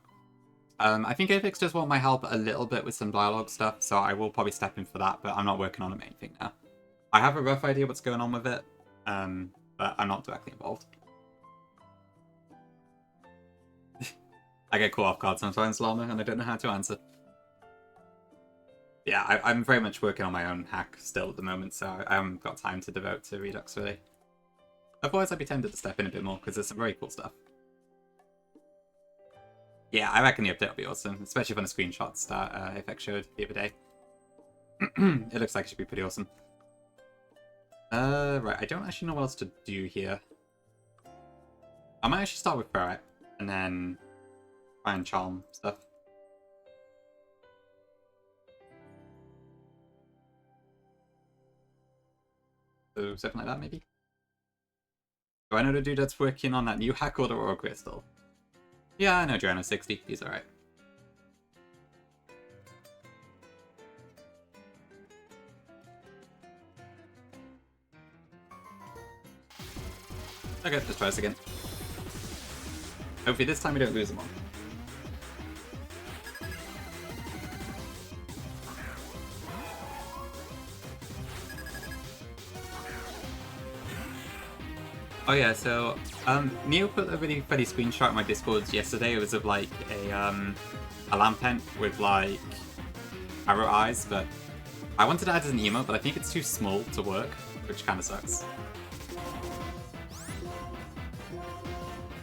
I think Aphex just want my help a little bit with some dialogue stuff, so I will probably step in for that, but I'm not working on the main thing now. I have a rough idea what's going on with it, but I'm not directly involved. I get caught off guard sometimes, Llama, and I don't know how to answer. Yeah, I'm very much working on my own hack still at the moment, so I haven't got time to devote to Redux, really. Otherwise, I'd be tempted to step in a bit more, because there's some very cool stuff. Yeah, I reckon the update will be awesome, especially from the screenshots that Aphex showed the other day. It looks like it should be pretty awesome. Right, I don't actually know what else to do here. I might actually start with Ferret, and then try and charm stuff. So something like that, maybe? Do I know the dude that's working on that new hack or the Royal Crystal? Yeah, I know Joanna 60. He's alright. Okay, let's try this again. Hopefully this time we don't lose them all. Oh yeah, so Neo put a really funny screenshot in my Discord yesterday. It was of like a lampent with like arrow eyes, but I wanted to add as an emote, but I think it's too small to work, which kind of sucks.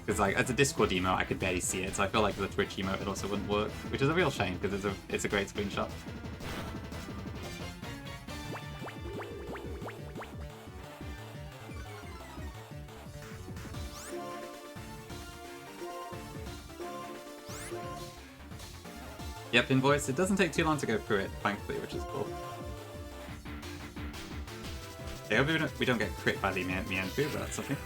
Because like as a Discord emote, I could barely see it, so I feel like the Twitch emote it also wouldn't work, which is a real shame because it's a great screenshot. Yep, invoice. It doesn't take too long to go through it, thankfully, which is cool. I hope we don't get crit by the Mianfu, but that's okay.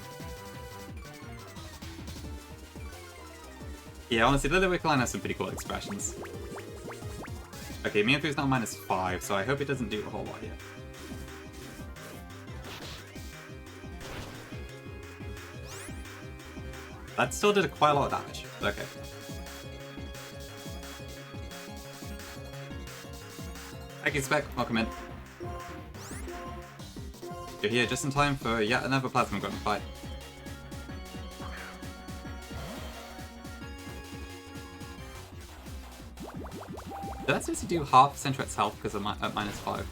Yeah, honestly, Lily Line has some pretty cool expressions. Okay, Mianfu's now -5, so I hope it doesn't do a whole lot yet. That still did quite a lot of damage. Okay. Thank you, Spec. Welcome in. You're here just in time for yet another Plasma Grunt fight. Did that seriously do half Sentret's health because I'm at -5?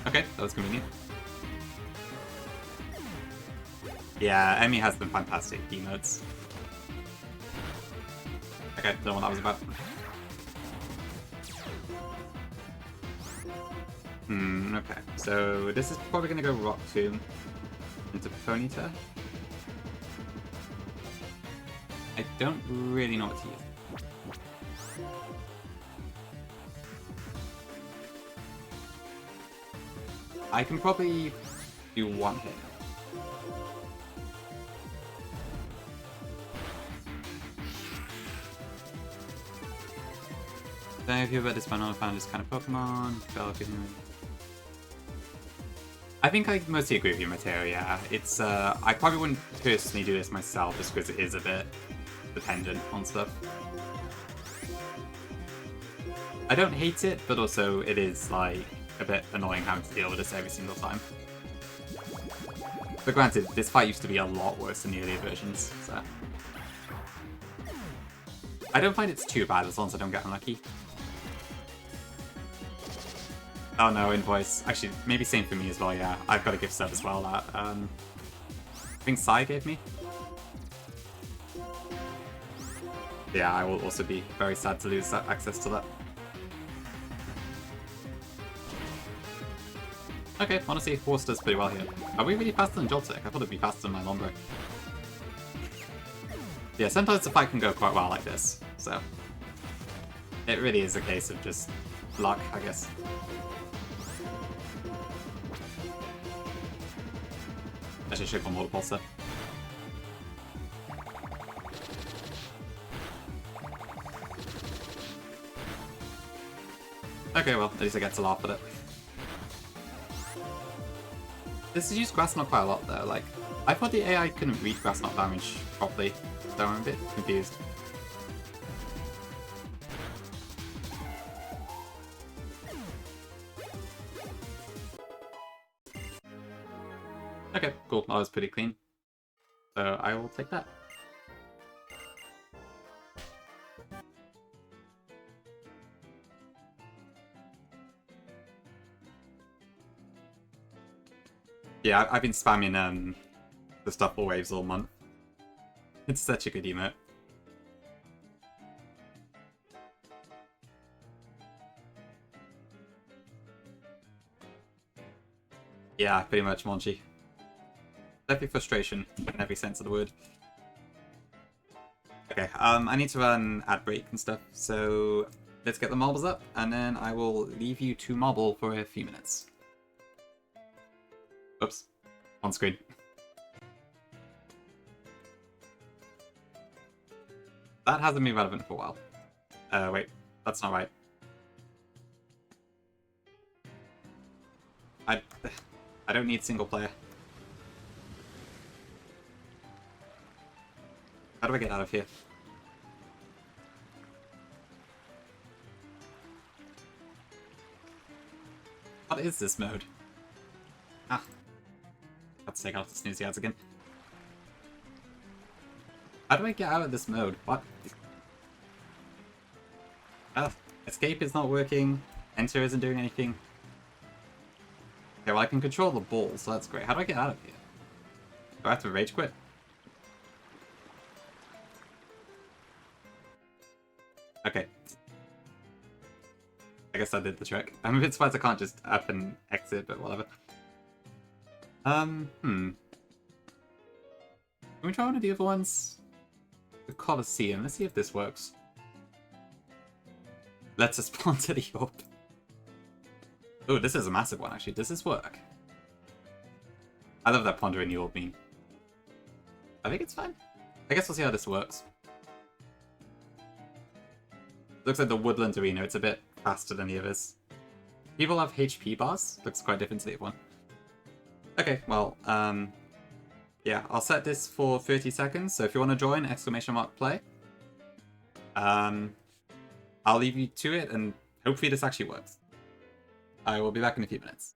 Okay, that was convenient. Yeah, Emmy has been fantastic emotes. Okay, don't know what that was about. Okay. So this is probably gonna go Rock Tomb into Ponyta. I don't really know what to use. I can probably do one hit. Don't know if you've ever this one found this kind of Pokemon. I think I mostly agree with you, Mateo, yeah. It's, I probably wouldn't personally do this myself just because it is a bit dependent on stuff. I don't hate it, but also it is, like, a bit annoying having to deal with this every single time. But granted, this fight used to be a lot worse than the earlier versions, so... I don't find it's too bad as long as I don't get unlucky. Oh no, invoice. Actually, maybe same for me as well, yeah. I've got to give sub as well that. I think Sai gave me. Yeah, I will also be very sad to lose that access to that. Okay, honestly, Horse does pretty well here. Are we really faster than Joltik? I thought it'd be faster than my Lombro. Yeah, sometimes the fight can go quite well like this, so... It really is a case of just luck, I guess. I should ship on Water Pulsar. Okay, well, at least I get to laugh at it. This is used Grass Knot quite a lot though, like, I thought the AI couldn't read Grass Knot damage properly, so I'm a bit confused. Okay, cool, that was pretty clean. So I will take that. Yeah, I've been spamming the Stuffle Waves all month. It's such a good emote. Yeah, pretty much, Monchi. Definitely frustration in every sense of the word. Okay, I need to run ad break and stuff, so let's get the marbles up, and then I will leave you to marble for a few minutes. Oops. On screen. That hasn't been relevant for a while. Wait. That's not right. I don't need single player. How do I get out of here? What is this mode? Ah. Let's take off the snoozy ads again. How do I get out of this mode? What? Escape is not working. Enter isn't doing anything. Okay, well I can control the ball, so that's great. How do I get out of here? Do I have to rage quit? Okay. I guess I did the trick. I'm a bit surprised I can't just up and exit, but whatever. Can we try one of the other ones? The Colosseum. Let's see if this works. Let's us spawn to the orb. Oh, this is a massive one, actually. Does this work? I love that pondering the orb meme. I think it's fine. I guess we'll see how this works. Looks like the Woodland Arena. It's a bit faster than the others. People have HP bars. Looks quite different to the other one. Okay, well, yeah, I'll set this for 30 seconds. So if you want to join, !play. I'll leave you to it, and hopefully this actually works. I will be back in a few minutes.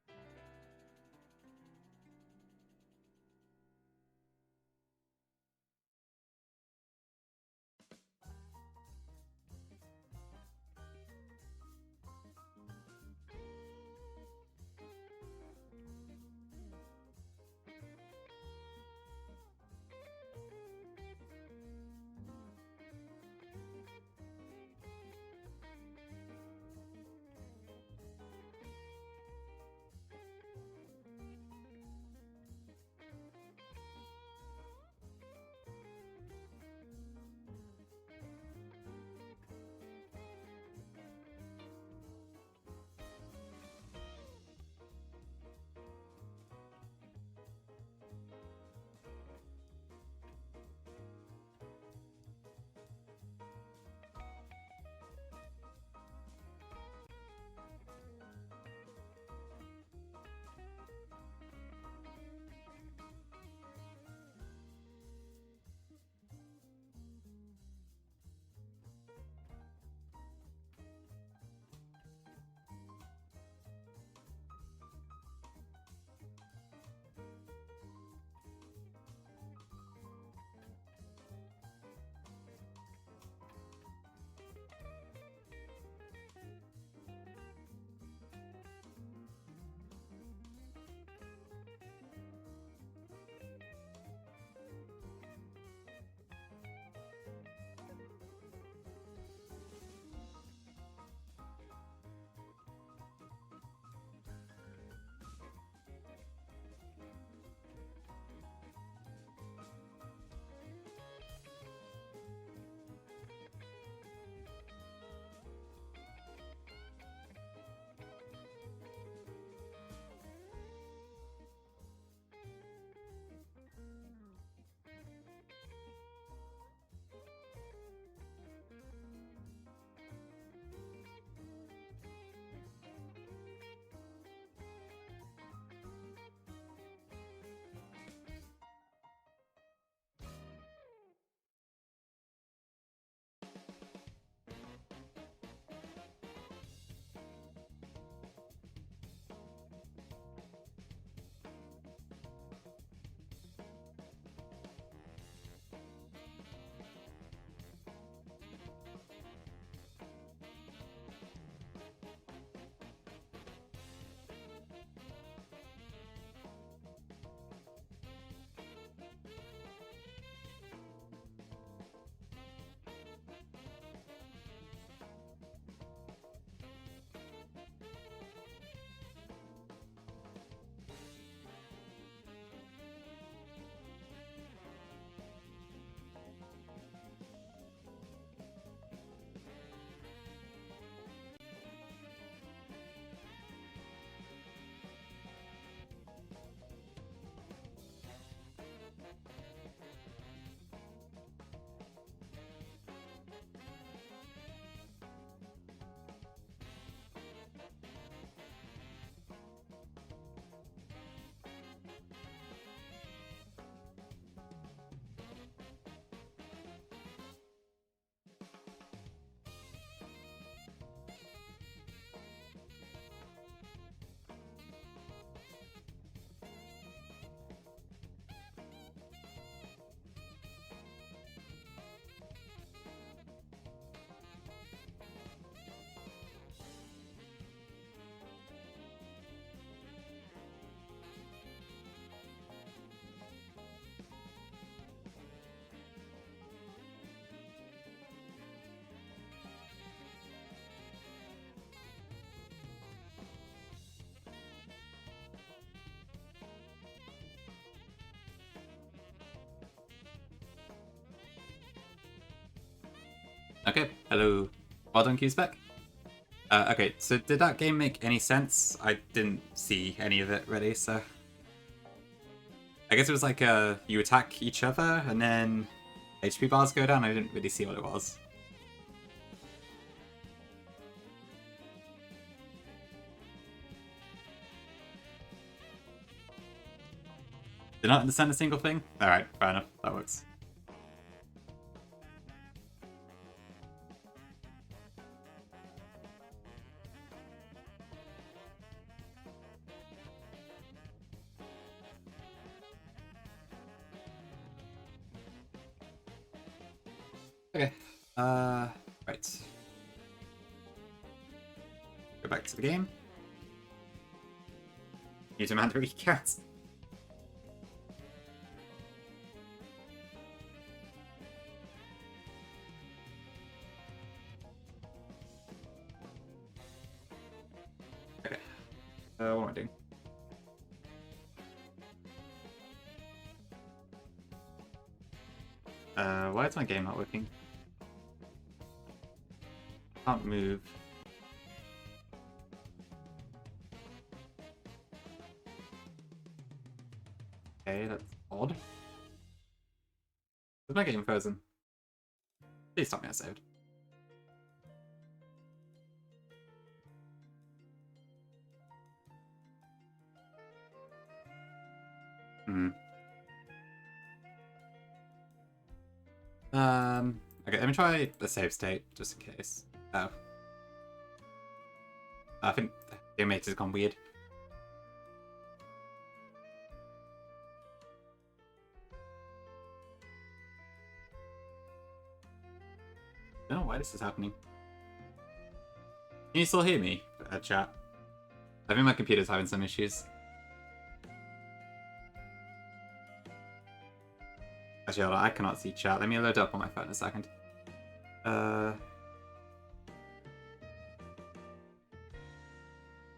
Okay, hello. Well done, Qspec. Okay, so did that game make any sense? I didn't see any of it really, so... I guess it was like you attack each other and then HP bars go down. I didn't really see what it was. Did not understand a single thing? Alright, fair enough. That works. Okay. Right. Go back to the game. Use a man to recast. Okay. What am I doing? Why is my game not working? Can't move. Okay, that's odd. Is my game frozen? Please tell me I saved. Okay, let me try the save state, just in case. Oh. I think the image has gone weird. I don't know why this is happening. Can you still hear me, chat? I think my computer's having some issues. Actually, hold on, I cannot see chat. Let me load up on my phone a second.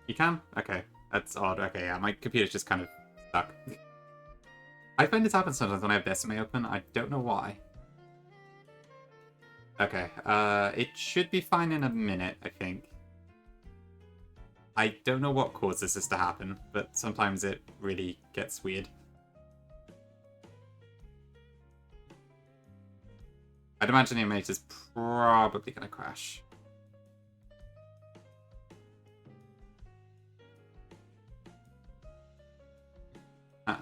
You can? Okay. That's odd. Okay, yeah, my computer's just kind of stuck. I find this happens sometimes when I have Decimate open. I don't know why. Okay, it should be fine in a minute, I think. I don't know what causes this to happen, but sometimes it really gets weird. I'd imagine the image is probably going to crash. Ah,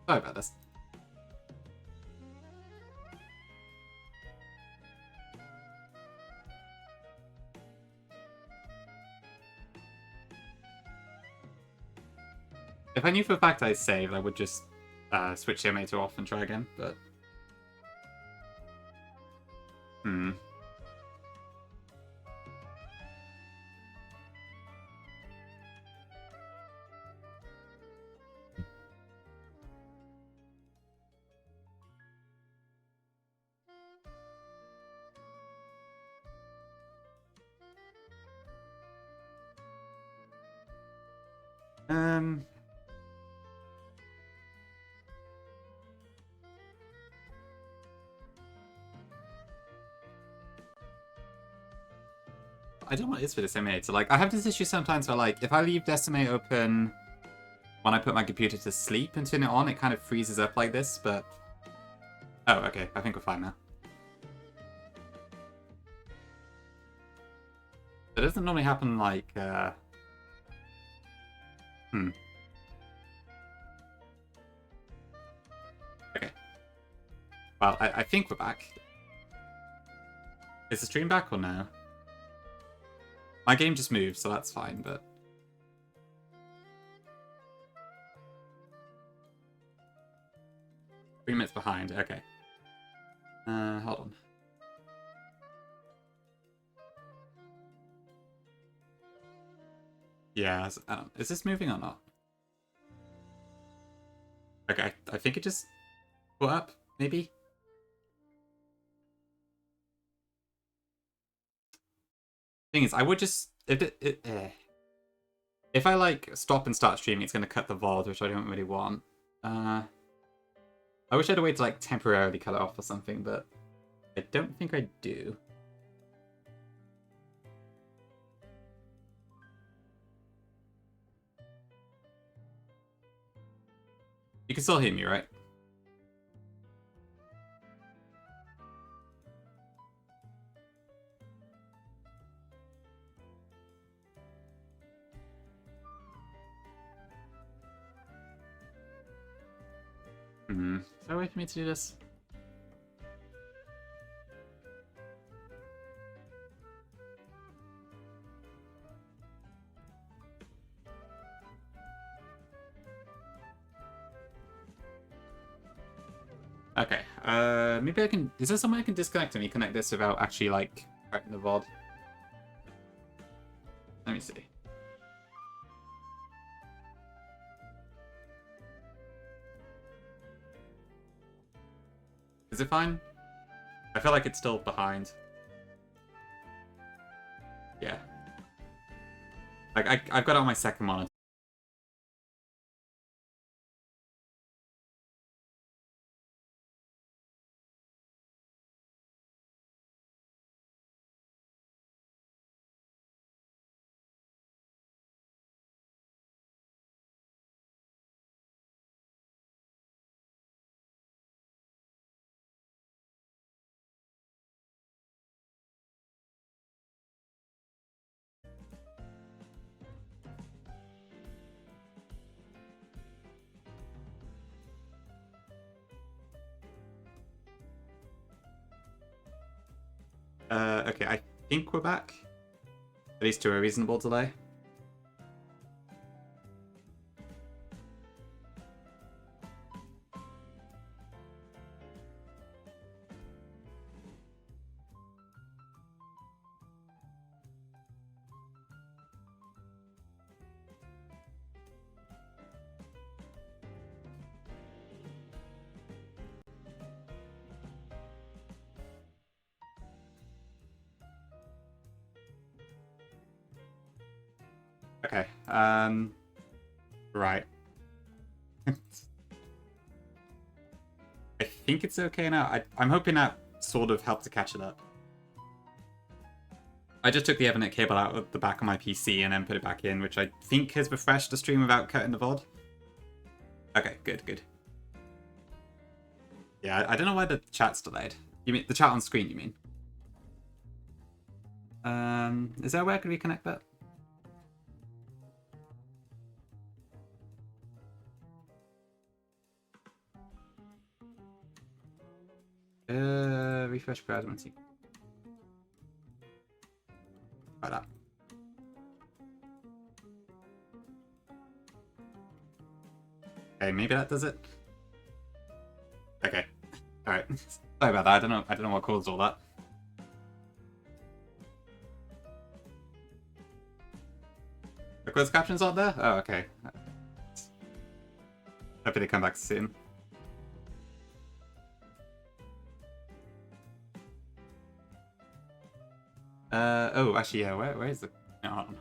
sorry about this. If I knew for a fact I saved, I would just switch the animator off and try again, but... I don't know what it is for this animator. Like, I have this issue sometimes where, like, if I leave Decimate open when I put my computer to sleep and turn it on, it kind of freezes up like this, but... Oh, okay. I think we're fine now. It doesn't normally happen, like, Okay. Well, I think we're back. Is the stream back or no? My game just moved, so that's fine, but... 3 minutes behind, okay. Hold on. Yeah, is this moving or not? Okay, I think it just put up, maybe? Thing is, I would just... If I, like, stop and start streaming, it's going to cut the VOD, which I don't really want. I wish I had a way to, like, temporarily cut it off or something, but I don't think I do. You can still hear me, right? Is there a way for me to do this? Okay, maybe I can... Is there some way I can disconnect and reconnect this without actually, like, wrecking the VOD? Let me see. Is it fine? I feel like it's still behind. Yeah. Like, I've got it on my second monitor. Okay, I think we're back. At least to a reasonable delay. Okay, right. I think it's okay now. I'm hoping that sort of helped to catch it up. I just took the Ethernet cable out of the back of my PC and then put it back in, which I think has refreshed the stream without cutting the VOD. Okay, good, good. Yeah, I don't know why the chat's delayed. You mean the chat on screen, you mean? Is there a way I could reconnect that? Refresh browser and see. Try that. Okay, maybe that does it. Okay. Alright. Sorry about that. I don't know what caused all that. The closed captions aren't there? Oh, okay. Hopefully they come back soon. Oh, actually, yeah, where is the... No, hold on.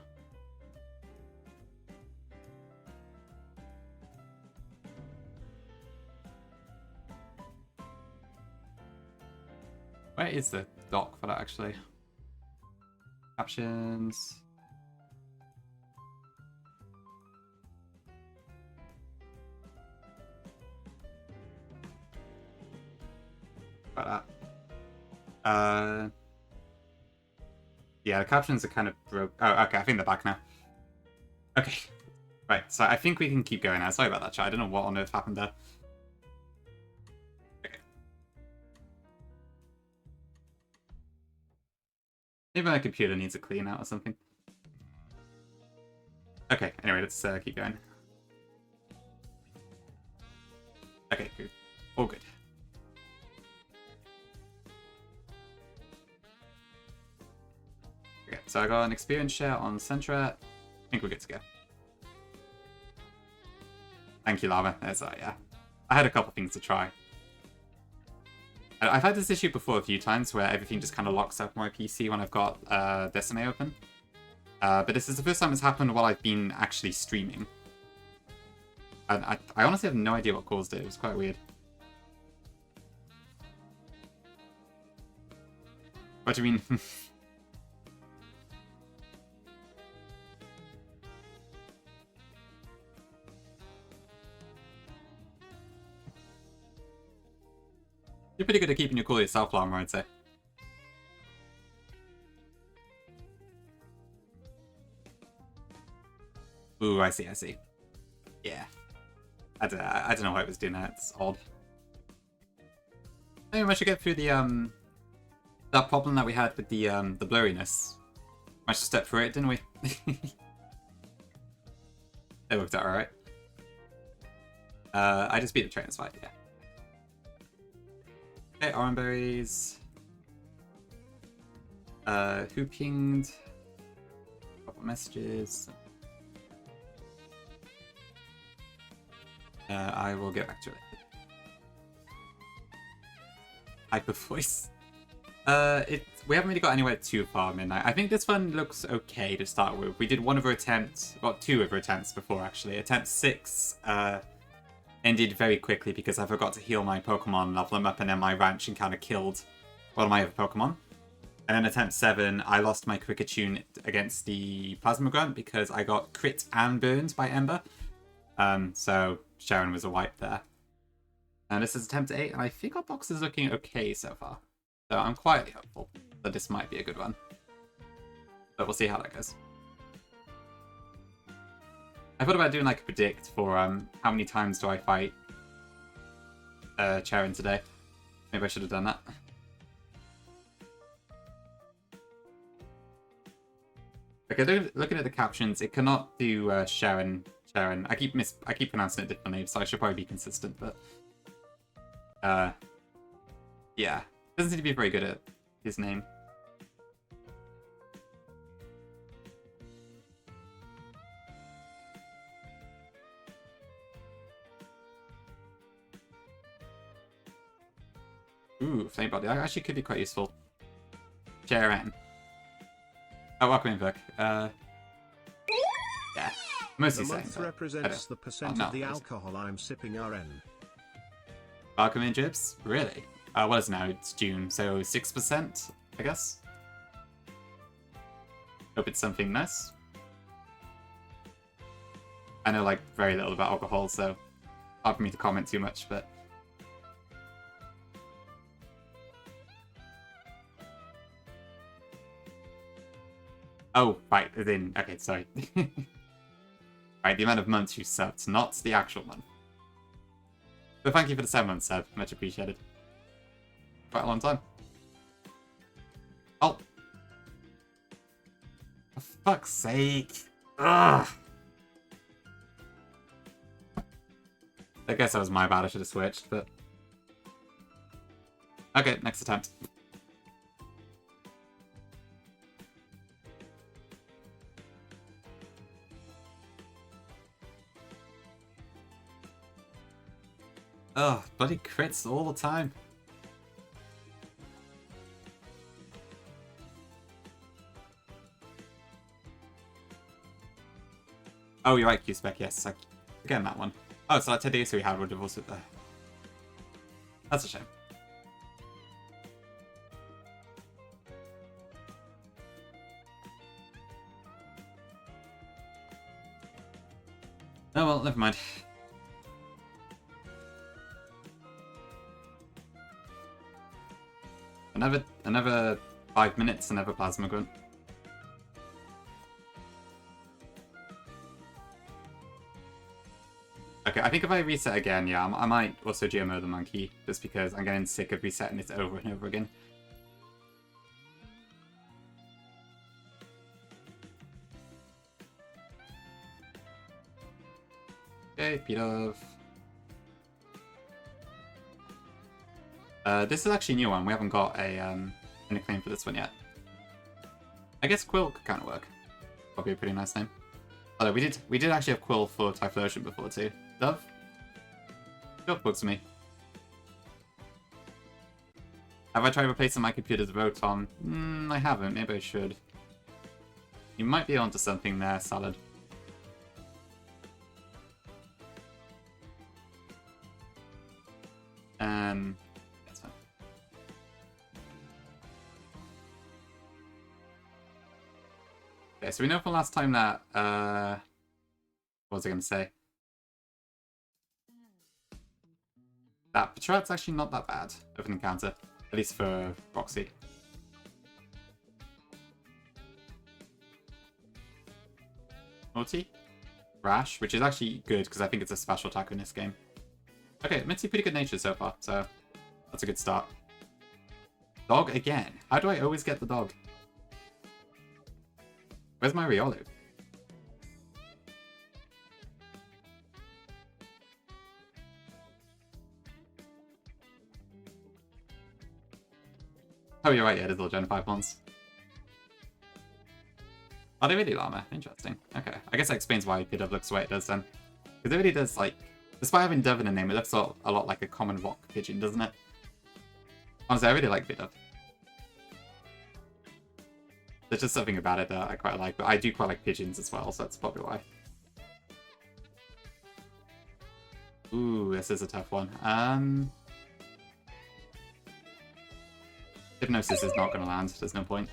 Where is the doc for that, actually? Captions... About that. Yeah, the captions are kind of broke. Oh, okay, I think they're back now. Okay. Right, so I think we can keep going now. Sorry about that, chat. I don't know what on earth happened there. Okay. Maybe my computer needs a clean out or something. Okay, anyway, let's keep going. Okay, good. All good. Okay, so I got an experience share on Centra. I think we're good to go. Thank you, Lava. There's yeah. I had a couple things to try. I've had this issue before a few times where everything just kind of locks up on my PC when I've got Destiny open. But this is the first time it's happened while I've been actually streaming. And I honestly have no idea what caused it. It was quite weird. What do you mean? You're pretty good at keeping your cool yourself, Llama, I'd say. Ooh, I see. Yeah. I don't know why it was doing that. It's odd. Maybe we should get through the that problem that we had with the blurriness. Managed to step through it, didn't we? It worked out alright. I just beat the trainer's fight, yeah. Okay, orange berries. Who pinged? Couple messages. I will get back to it. Hyper voice. We haven't really got anywhere too far midnight. I think this one looks okay to start with. We did one other attempt, well, two other attempts before actually. Attempt 6 ended very quickly because I forgot to heal my Pokemon, level them up, and then my ranch encounter killed one of my other Pokemon. And then attempt 7, I lost my Cricketune against the Plasma Grunt because I got crit and burned by Ember. So Sharon was a wipe there. And this is attempt 8, and I think our box is looking okay so far. So I'm quietly hopeful that this might be a good one. But we'll see how that goes. I thought about doing like a predict for how many times do I fight Sharon today. Maybe I should have done that. Okay, looking at the captions, it cannot do Sharon. I keep pronouncing it differently, so I should probably be consistent. But yeah, doesn't seem to be very good at his name. Ooh, Flame Body. That actually could be quite useful. Sharon. Oh, welcome in, Vic. Yeah. Mostly the month represents the percent of the alcohol I'm sipping RN. Welcome in, Jibs. Really? What is it now? It's June, so 6%, I guess? Hope it's something nice. I know, like, very little about alcohol, so hard for me to comment too much, but... Oh, right, then, okay, sorry. Right, the amount of months you subbed, not the actual month. But thank you for the 7 months sub, much appreciated. Quite a long time. Oh! For fuck's sake! Ugh! I guess that was my bad, I should have switched, but... Okay, next attempt. Ugh, bloody crits all the time. Oh, you're right, Q-Spec, yes. Again, that one. Oh, so that Teddious we had would have also... That's a shame. Oh well, never mind. Another 5 minutes, another Plasma Grunt. Okay, I think if I reset again, yeah, I might also GMO the monkey, just because I'm getting sick of resetting it over and over again. Okay, Pidove. This is actually a new one. We haven't got a nickname for this one yet. I guess Quill could kind of work. Probably a pretty nice name. Although we did actually have Quill for Typhlosion before too. Dove? Dove bugs me. Have I tried replacing my computer's Rotom? I haven't. Maybe I should. You might be onto something there, Salad. That's fine. Okay, so we know from last time that, what was I going to say? That Patrat's actually not that bad of an encounter, at least for Roxy. Multi? Rash, which is actually good because I think it's a special attack in this game. Okay, Mitzi pretty good natured so far, so that's a good start. Dog again. How do I always get the dog? Where's my Riolu? Oh, you're right, yeah, there's little Gen 5 ones. Are they really llama? Interesting. Okay, I guess that explains why Bidove looks the way it does then. Because it really does, like, despite having Dove in the name, it looks a lot like a common rock pigeon, doesn't it? Honestly, I really like Bidove. There's just something about it that I quite like, but I do quite like pigeons as well, so that's probably why. Ooh, this is a tough one. Hypnosis is not going to land, there's no point.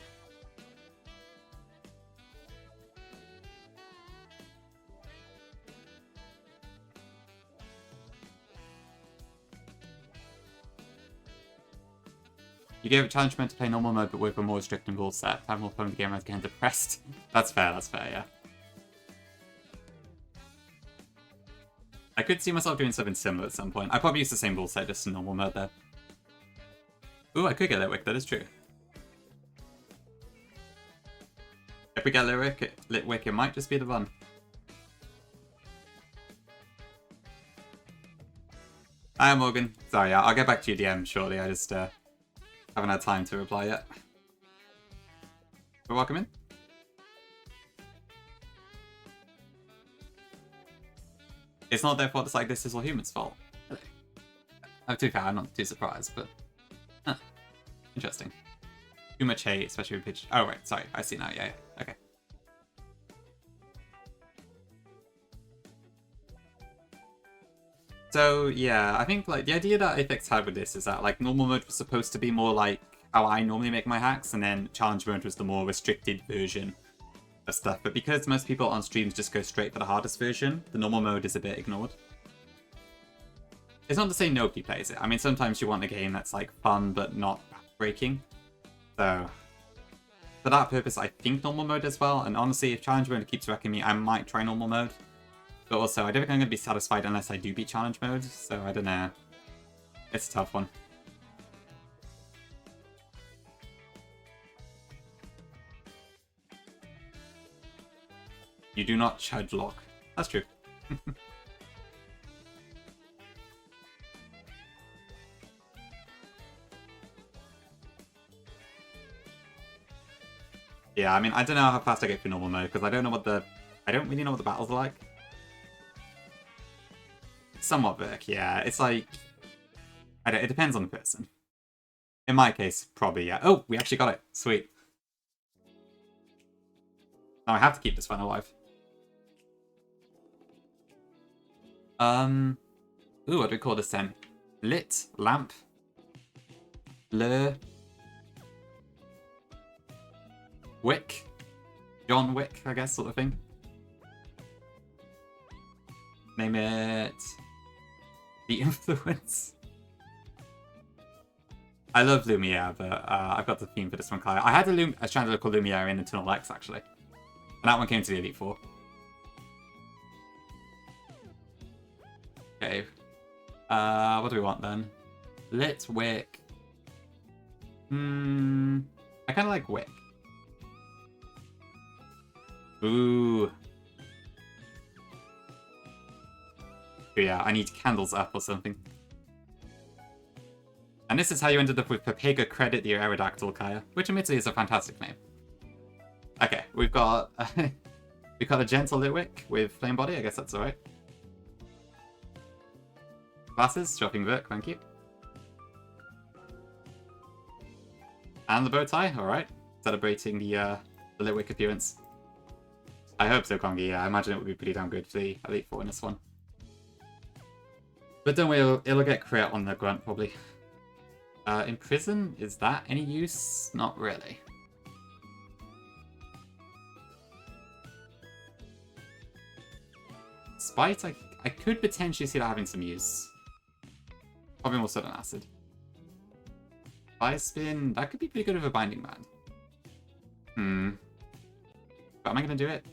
You gave it challenge mode to play normal mode, but with a more restricting rule set. Time will phone the game as getting depressed. That's fair, yeah. I could see myself doing something similar at some point. I probably use the same rule set, just in normal mode there. Ooh, I could get Litwick, that is true. If we get Litwick, it might just be the run. Hi, Morgan. Sorry, I'll get back to you DM shortly. I just haven't had time to reply yet. But welcome in. It's not their fault, it's like this is all humans' fault. Oh, too fair, I'm not too surprised, but... Huh. Interesting. Too much hate, especially with pitch. Oh, right, sorry, I see now, yeah, okay. So, yeah, I think, like, the idea that Apex had with this is that, like, normal mode was supposed to be more like how I normally make my hacks, and then challenge mode was the more restricted version of stuff. But because most people on streams just go straight for the hardest version, the normal mode is a bit ignored. It's not to say nobody plays it. I mean, sometimes you want a game that's, like, fun but not breaking. So, for that purpose, I think normal mode as well. And honestly, if challenge mode keeps wrecking me, I might try normal mode. But also, I don't think I'm going to be satisfied unless I do beat challenge mode, so I don't know. It's a tough one. You do not chudge lock. That's true. Yeah, I mean, I don't know how fast I get through normal mode, because I don't really know what the battles are like. Somewhat Vic, yeah. It's like... it depends on the person. In my case, probably, yeah. Oh, we actually got it. Sweet. Now I have to keep this one alive. Ooh, what do we call this then? Lit? Lamp? Lure? Wick? John Wick, I guess, sort of thing. Name it... The Influence. I love Lumiere, but I've got the theme for this one, Kyle. I had a chandelier called Lumiere in Eternal X, actually. And that one came to the Elite Four. Okay. What do we want then? Lit, Wick. I kind of like Wick. Ooh. Yeah, I need candles up or something. And this is how you ended up with Pepega Credit the Aerodactyl, Kaya, which admittedly is a fantastic name. Okay, we've got a gentle Litwick with Flame Body, I guess that's alright. Glasses, dropping Vic, thank you. And the bow tie, alright. Celebrating the Litwick appearance. I hope so, Kongi, yeah, I imagine it would be pretty damn good for the Elite Four in this one. But don't worry, it'll get crit on the grunt, probably. Imprison? Is that any use? Not really. Spite? I could potentially see that having some use. Probably more so than acid. Fire spin, that could be pretty good with a binding man. But am I going to do it?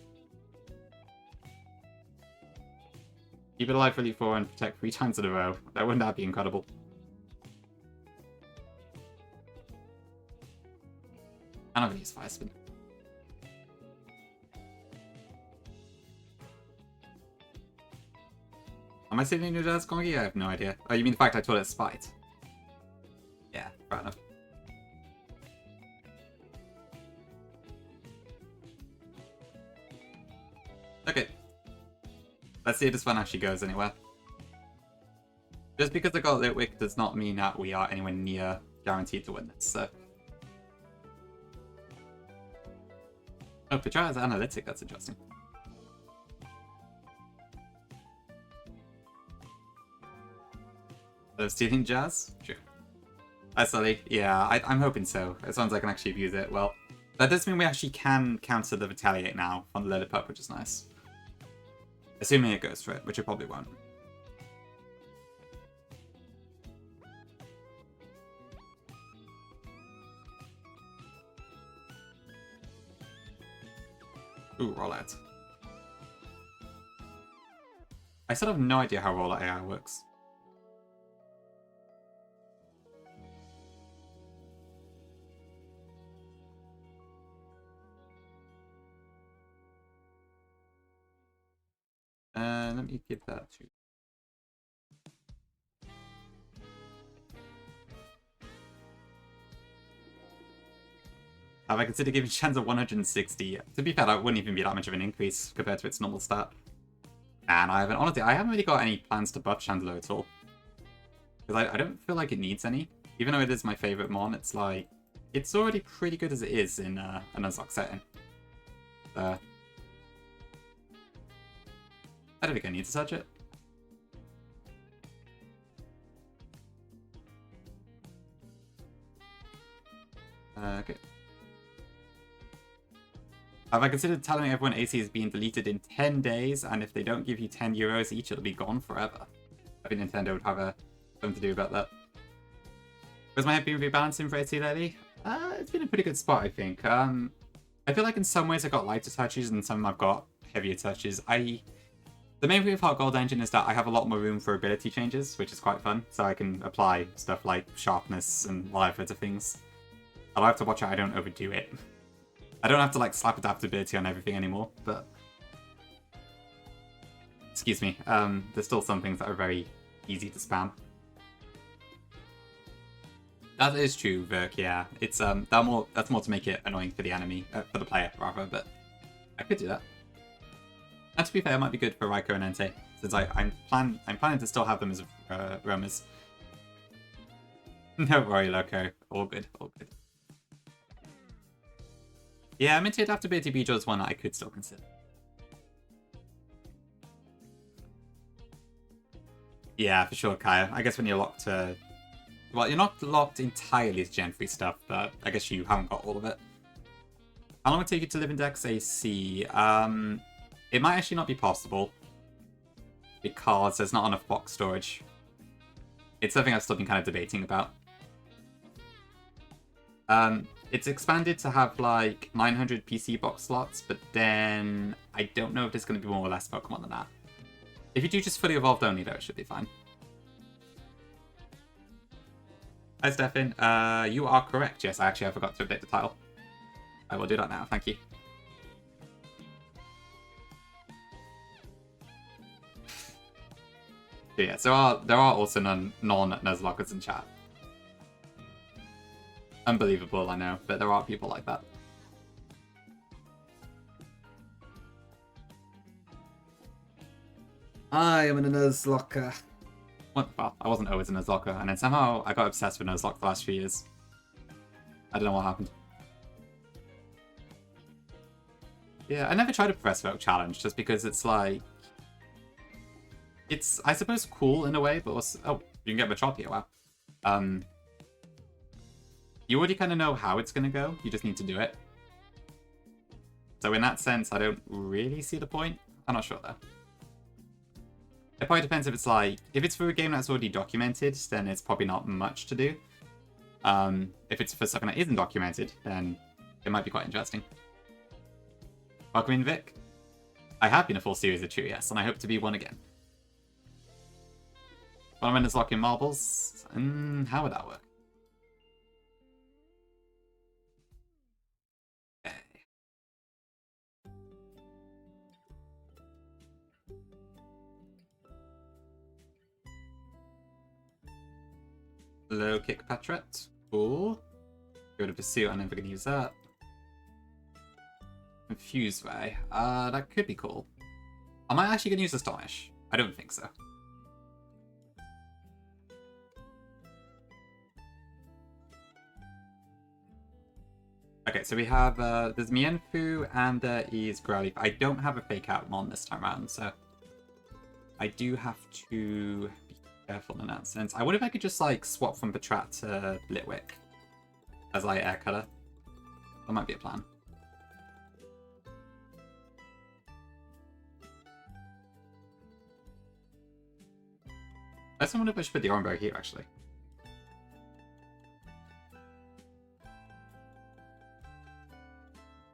Keep it alive for Elite 4 and protect 3 times in a row. Wouldn't that be incredible? I'm not going to use Fire Spin. Am I saving new Jazz Kongi? I have no idea. Oh, you mean the fact I told it Spite? Yeah, fair enough. Okay. Let's see if this one actually goes anywhere. Just because I got Litwick does not mean that we are anywhere near guaranteed to win this, so... Oh, Petra has Analytic, that's interesting. So, stealing Jazz? Sure. Hi, Sully. Yeah, I'm hoping so. As long as I can actually abuse it. Well, that does mean we actually can counter the Retaliate now from the Lilliput, which is nice. Assuming it goes for it, which it probably won't. Ooh, rollout. I still have no idea how rollout AI works. Let me give that to... Have I considered giving Shanza 160? To be fair, that wouldn't even be that much of an increase compared to its normal stat. And I haven't, honestly, I haven't really got any plans to buff Chandler at all. Because I don't feel like it needs any. Even though it is my favorite mon, it's like, it's already pretty good as it is in a Nuzlocke setting. I don't think I need to touch it. Okay. Have I considered telling everyone AC is being deleted in 10 days, and if they don't give you 10 euros each, it'll be gone forever? I think Nintendo would have something to do about that. Was my head been rebalancing for AC lately? It's been a pretty good spot, I think. I feel like in some ways I've got lighter touches, and some I've got heavier touches. The main thing with Heart Gold Engine is that I have a lot more room for ability changes, which is quite fun. So I can apply stuff like sharpness and whatever to things. I'll have to watch out I don't overdo it. I don't have to like slap adaptability on everything anymore, but... Excuse me, there's still some things that are very easy to spam. That is true, Verk, yeah. It's that's more to make it annoying for the enemy, for the player, rather, but I could do that. And to be fair, it might be good for Raiko and Entei, since I'm planning to still have them as roamers. Don't worry, Loco. All good, all good. Yeah, Minty Adaptability Beetle is one that I could still consider. Yeah, for sure, Kaya. I guess when you're locked to... Well, you're not locked entirely to Gen 3 stuff, but I guess you haven't got all of it. How long would it take you to live in Dex AC? It might actually not be possible, because there's not enough box storage. It's something I've still been kind of debating about. It's expanded to have like 900 PC box slots, but then I don't know if there's going to be more or less Pokemon than that. If you do just fully evolved only, though, it should be fine. Hi, Stefan. You are correct. Yes, I actually forgot to update the title. I will do that now. Thank you. Yeah, so there are also non-Nuzlockers in chat. Unbelievable, I know, but there are people like that. I am a Nuzlocker. What? Well, I wasn't always a Nuzlocker, and then somehow I got obsessed with Nuzlocke the last few years. I don't know what happened. Yeah, I never tried a Professor Oak challenge, just because it's like... It's, I suppose, cool in a way, but also... Oh, you can get Machop, wow. You already kind of know how it's going to go, you just need to do it. So in that sense, I don't really see the point. I'm not sure, though. It probably depends if it's like, if it's for a game that's already documented, then it's probably not much to do. If it's for something that isn't documented, then it might be quite interesting. Welcome in, Vic. I have been a full series of True, yes, and I hope to be one again. When I'm in Nuzlocke in marbles, how would that work? Okay. Low kick Patret. Cool. Go to Pursuit, I'm never going to use that. Confused Ray. That could be cool. Am I actually going to use Astonish? I don't think so. Okay, so we have, there's Mienfu and there is Growlithe. I don't have a fake out Mon this time around, so I do have to be careful in that sense. I wonder if I could just, like, swap from Patrat to Litwick as, like, Air Cutter. That might be a plan. I just wonder if I should put the Oranberry here, actually.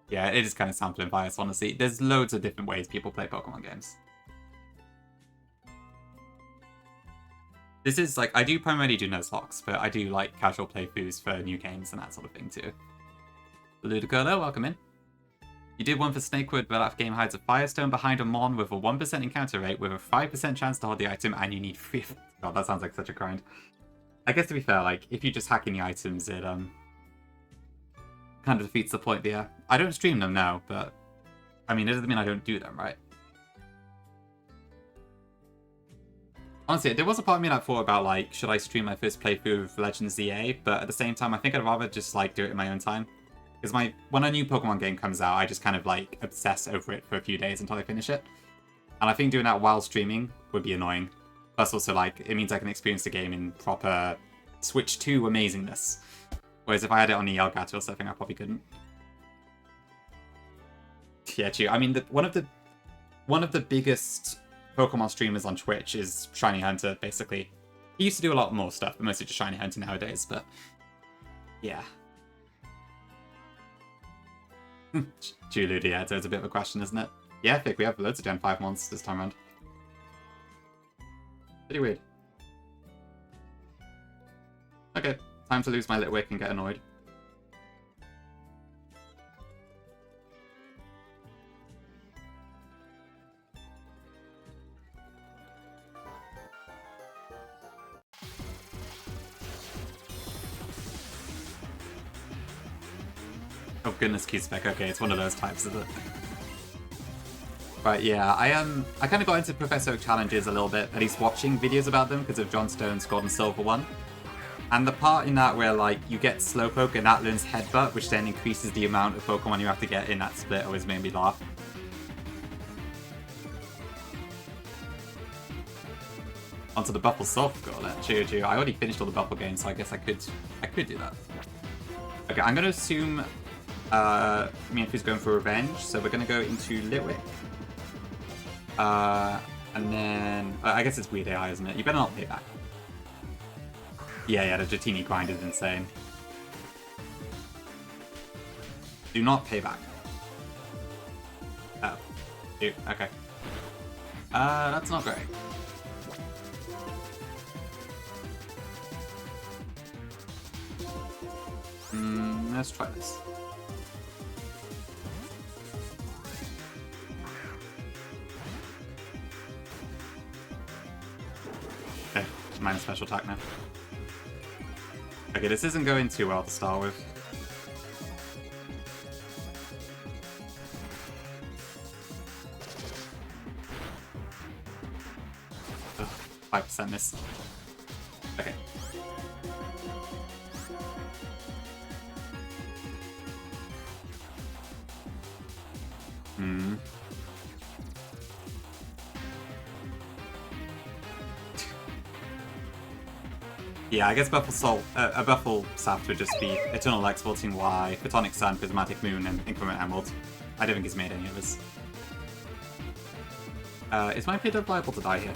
Yeah, it is kind of sampling bias, honestly. There's loads of different ways people play Pokemon games. This is, like, I do primarily do Nuzlocks, but I do, like, casual playthroughs for new games and that sort of thing, too. Ludicolo, welcome in. You did one for Snakewood, but that game hides a Firestone behind a Mon with a 1% encounter rate with a 5% chance to hold the item, and you need 3... God, that sounds like such a grind. I guess to be fair, like, if you just hack in the items, it, kind of defeats the point there. I don't stream them now, but I mean, it doesn't mean I don't do them, right? Honestly, there was a part of me that thought about, like, should I stream my first playthrough of Legends ZA, but at the same time, I think I'd rather just, like, do it in my own time. Because when a new Pokemon game comes out, I just kind of, like, obsess over it for a few days until I finish it. And I think doing that while streaming would be annoying. Plus also, like, it means I can experience the game in proper Switch 2 amazingness. Whereas if I had it on the Elgato or something, I probably couldn't. Yeah, true. I mean, one of the biggest Pokemon streamers on Twitch is Shiny Hunter, basically. He used to do a lot more stuff, but mostly just Shiny Hunter nowadays, but yeah. Chuluda, yeah, so it's a bit of a question, isn't it? Yeah, I think we have loads of Gen 5 monsters this time around. Pretty weird. Okay. Time to lose my Litwick and get annoyed. Oh goodness, Q-Spec. Okay, it's one of those types, is it? But yeah, I kind of got into Professor Oak challenges a little bit, at least watching videos about them because of John Stone's Gold and Silver one. And the part in that where, like, you get Slowpoke and that learns Headbutt, which then increases the amount of Pokemon you have to get in that split, always made me laugh. Onto the Buffle Soft Goal, Cheer. I already finished all the Buffle games, so I guess I could do that. Okay, I'm going to assume Mienfu's going for revenge, so we're going to go into Litwick. And then, I guess it's Weird AI, isn't it? You better not pay back. Yeah, the Dratini grind is insane. Do not pay back. Oh. Dude, okay. That's not great. Let's try this. Okay, minus special attack now. Okay, this isn't going too well to start with. Ugh, 5% miss. Okay. Yeah, I guess a Buffle Saft would just be Eternal Exporting Y, Photonic Sun, Prismatic Moon, and Increment Emerald. I don't think he's made any of this. Is my Pidove liable to die here?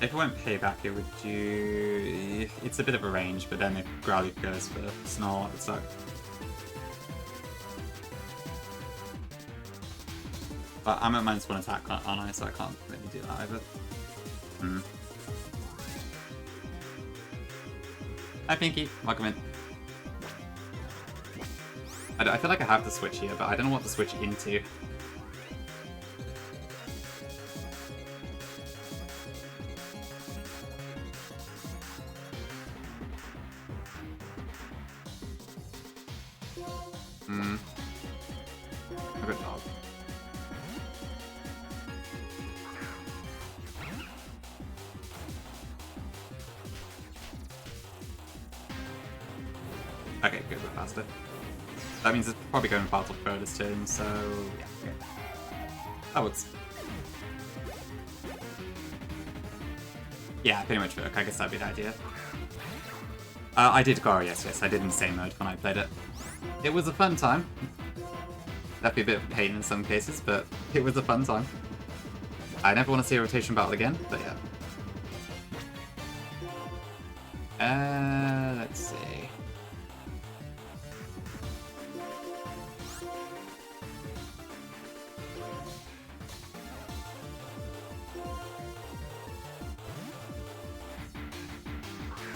If it went payback, it would do... It's a bit of a range, but then if Growlithe goes for Snarl, it would suck. But I'm at -1 attack, aren't I? So I can't really do that either. Hi Pinky, welcome in. I feel like I have to switch here, but I don't know what to switch into. A good dog. Okay, good, we're faster. That means it's probably going fast off Pro this turn, so yeah, okay. That works. Yeah, pretty much work. I guess that'd be the idea. I did Goro, yes, I did insane mode when I played it. It was a fun time. That'd be a bit of a pain in some cases, but it was a fun time. I never want to see a rotation battle again, but yeah. Let's see.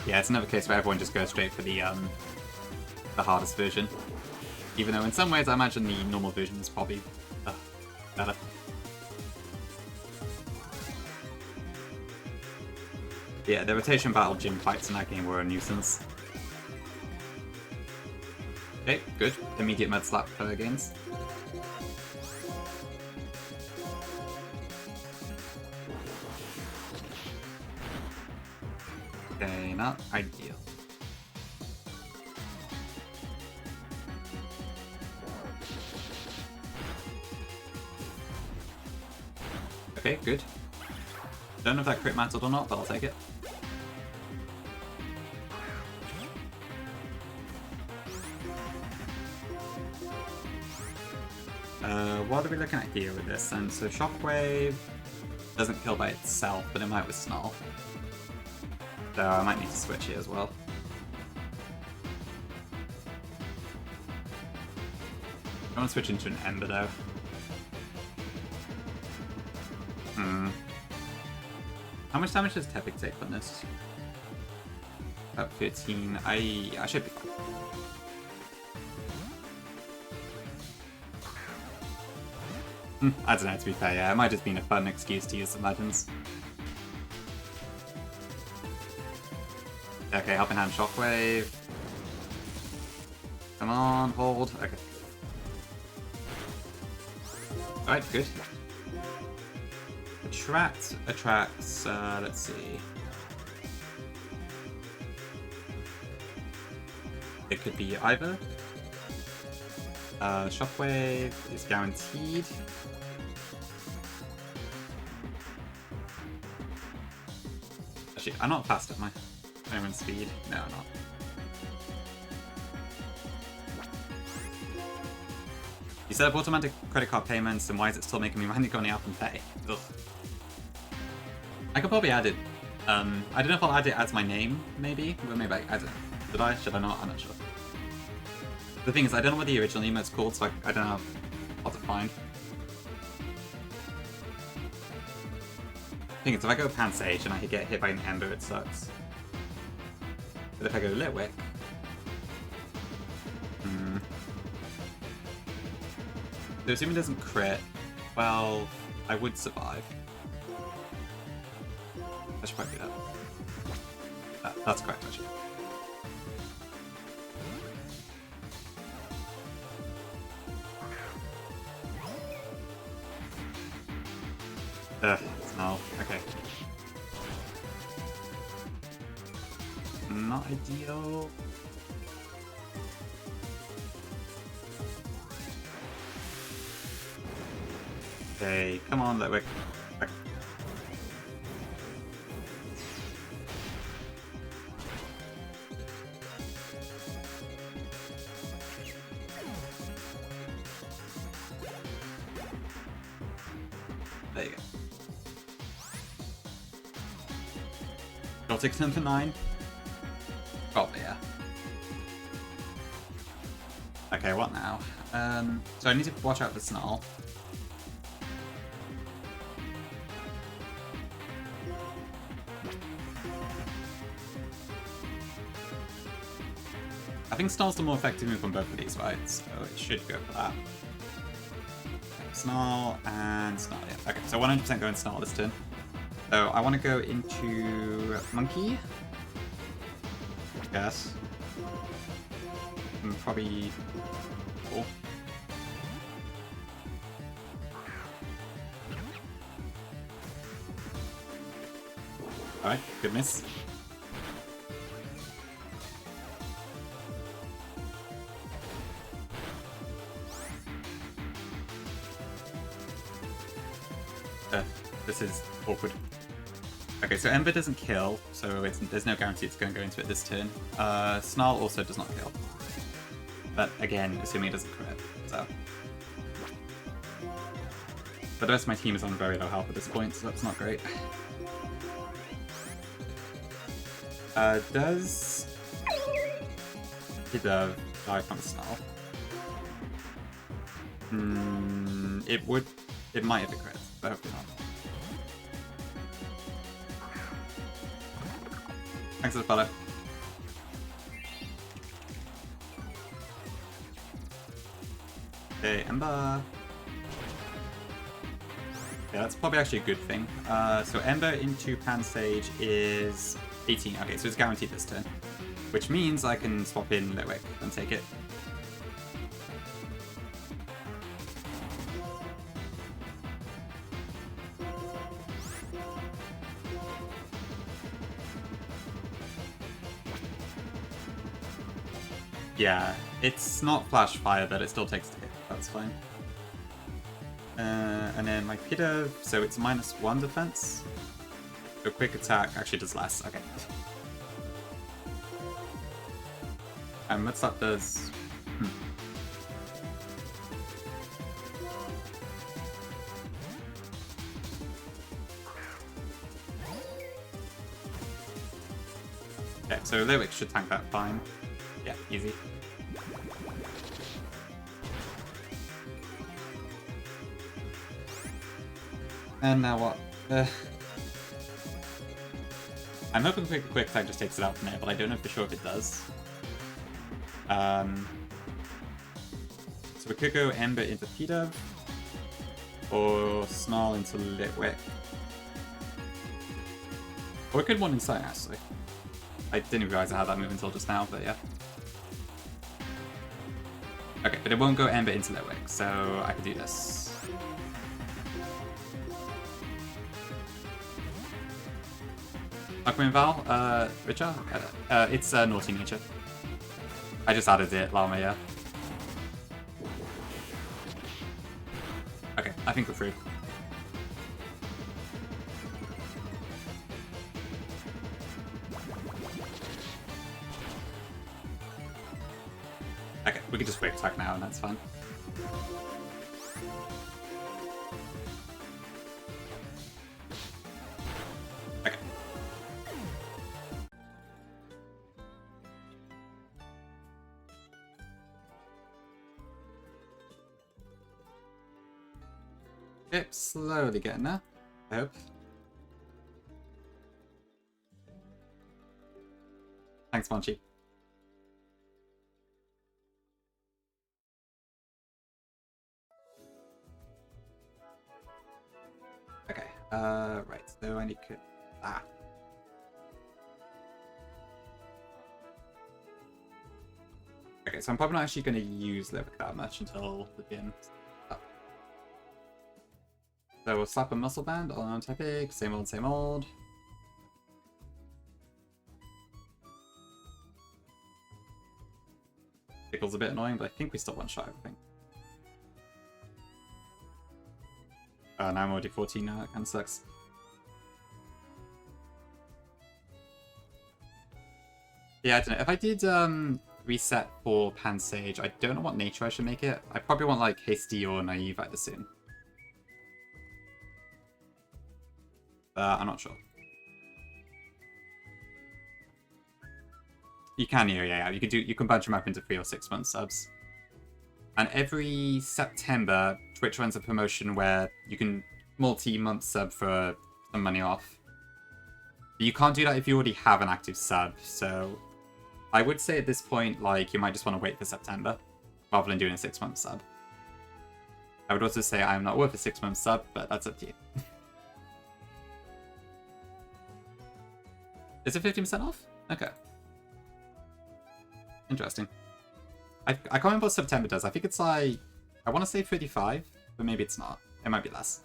Yeah, it's another case where everyone just goes straight for the hardest version. Even though in some ways I imagine the normal version is probably better. Yeah, the rotation battle gym fights in that game were a nuisance. Okay, good. Immediate med slap per gains. Okay, not ideal. Okay, good. Don't know if that crit mattered or not, but I'll take it. What are we looking at here with this then? So Shockwave doesn't kill by itself, but it might with Snarl. So I might need to switch here as well. I want to switch into an Ember though. How much damage does Tepig take on this? About 13. I should be fine. I don't know, to be fair, yeah. It might just be a fun excuse to use some legends. Okay, Helping Hand Shockwave. Come on, hold. Okay. Alright, good. Attracts, let's see. It could be either. Shockwave is guaranteed. Actually, I'm not fast at my own speed. No, I'm not. You set up automatic credit card payments, and why is it still making me manually go on the app and pay? Ugh. I could probably add it. I don't know if I'll add it as my name, maybe? Or maybe I don't know. Did I? Should I not? I'm not sure. The thing is, I don't know what the original emote's called, so I don't know what to find. The thing is, if I go Pansage and I get hit by an Ember, it sucks. But if I go Litwick... So assuming it doesn't crit, well, I would survive. I should probably do that. That's correct, actually. No. Okay. Not ideal. Okay, come on, Litwick. There you go. Celtics number 9? Probably, yeah. Okay, what now? So I need to watch out for Snarl. I think Snarl's the more effective move on both of these, right? So it should go for that. Snarl and Snarl, yeah. Okay, so 100% going Snarl this turn. So I want to go into Monkey. Yes. And probably... Oh. Alright, good miss. This is awkward. Okay, so Ember doesn't kill, so there's no guarantee it's going to go into it this turn. Snarl also does not kill. But again, assuming it doesn't crit, so... But the rest of my team is on very low health at this point, so that's not great. Does... Pidove die from Snarl? It would... It might have a crit, but hopefully not. Thanks for the follow. Okay, Ember. Yeah, that's probably actually a good thing. So Ember into Pansage is 18. Okay, so it's guaranteed this turn. Which means I can swap in Litwick and take it. Yeah, it's not Flash Fire, but it still takes the hit. That's fine. And then my Pidove, so it's -1 defense. So quick attack actually does less. Okay. And what's that does? Okay, so Litwick should tank that fine. Yeah, easy. And now what? I'm hoping quick attack just takes it out from there, but I don't know for sure if it does. So we could go Ember into Pidove, or Snarl into Litwick. Or we could one inside, actually. I didn't realize I had that move until just now, but yeah. Okay, but it won't go Ember into Litwick, so I could do this. Aquaman Val, Richard? It's Naughty Nature. I just added it, Llama, yeah. Okay, I think we're through. Okay, we can just quick attack now and that's fine. Okay. Yep, slowly getting there, I hope. Thanks, Monchi. Okay, right, so I need to... Okay, so I'm probably not actually going to use Litwick that much until the gym. So we'll slap a Muscle Band on Tepic, same old, same old. Pickle's a bit annoying, but I think we still one shot everything. Now I'm already 14 now, that kind of sucks. Yeah, I don't know. If I did reset for Pansage, I don't know what nature I should make it. I probably want like Hasty or Naive either soon. I'm not sure. You can, yeah. You can bunch them up into 3 or 6 month subs. And every September, Twitch runs a promotion where you can multi-month sub for some money off. But you can't do that if you already have an active sub, so I would say at this point, like, you might just want to wait for September rather than doing a 6-month sub. I would also say I'm not worth a 6-month sub, but that's up to you. Is it 50% off? Okay. Interesting. I can't remember what September does. I think it's like, I want to say 35, but maybe it's not. It might be less.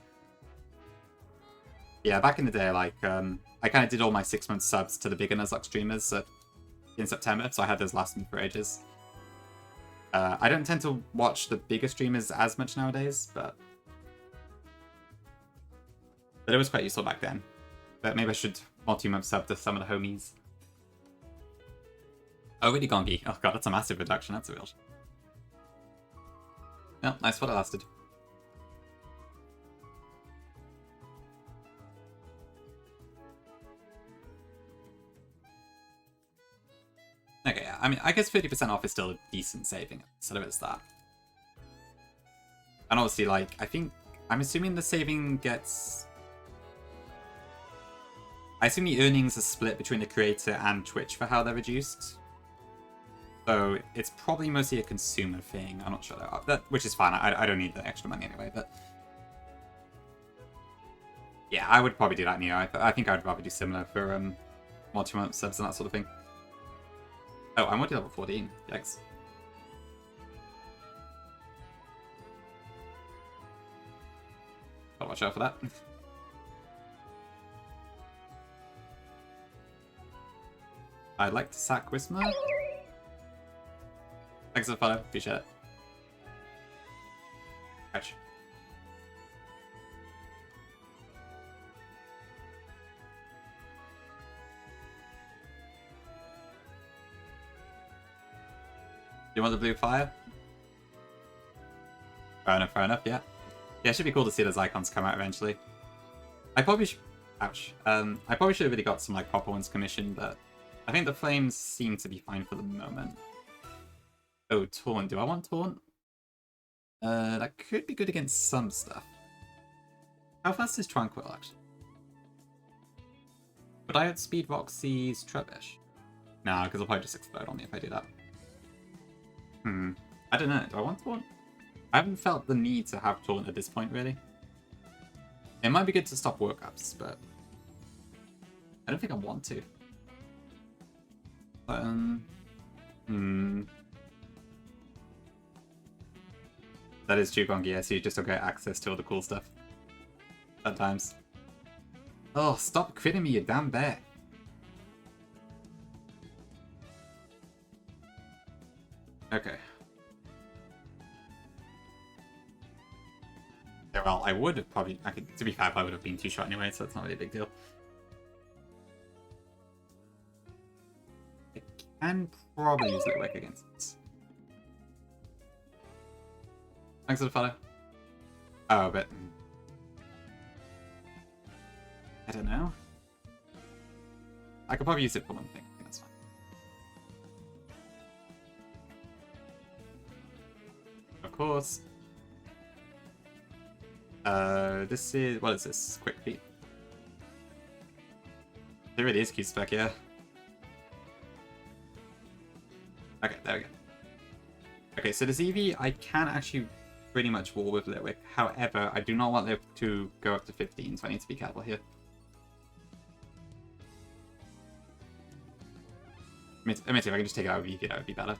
Yeah, back in the day, like, I kind of did all my 6-month subs to the bigger Nuzlocke streamers in September, so I had those last me for ages. I don't tend to watch the bigger streamers as much nowadays, but it was quite useful back then. But maybe I should multi-month sub to some of the homies. Oh, really gongy. Oh god, that's a massive reduction. That's a real. Well, nice while it lasted. Okay, yeah. I mean, I guess 50% off is still a decent saving, so it's that. And obviously, like, I'm assuming the saving gets... I assume the earnings are split between the creator and Twitch for how they're reduced. So it's probably mostly a consumer thing. I'm not sure though. Which is fine. I don't need the extra money anyway. But yeah, I would probably do that. I think I'd rather do similar for multi-month subs and that sort of thing. Oh, I'm already level 14. Yikes. Gotta watch out for that. I'd like to sack Wisma. Thanks for the follow. Appreciate it. Ouch. You want the blue fire? Fair enough, yeah. Yeah, it should be cool to see those icons come out eventually. I probably should... Ouch. I probably should have really got some, like, proper ones commissioned, but I think the flames seem to be fine for the moment. Oh, Taunt. Do I want Taunt? That could be good against some stuff. How fast is Tranquil, actually? Would I outspeed Roxy's Trebush? Nah, because I'll probably just explode on me if I do that. I don't know. Do I want Taunt? I haven't felt the need to have Taunt at this point, really. It might be good to stop workups, but I don't think I want to. That is true, Gongi, yeah, so you just don't get access to all the cool stuff. Sometimes. Oh, stop critting me, you damn bear. Okay. Yeah, well, I would have probably... to be fair, I would have been 2-shot anyway, so it's not really a big deal. I can probably use Litwick against this. Thanks for the follow. Oh, but... I don't know. I could probably use it for one thing. I think that's fine. Of course. This is... What is this? Quick feet. It really is cute spec, yeah. Okay, there we go. Okay, so this EV, I can actually pretty much wall with Litwick. However, I do not want Litwick to go up to 15, so I need to be careful here. Admit if I can just take it out of EV, that would be better.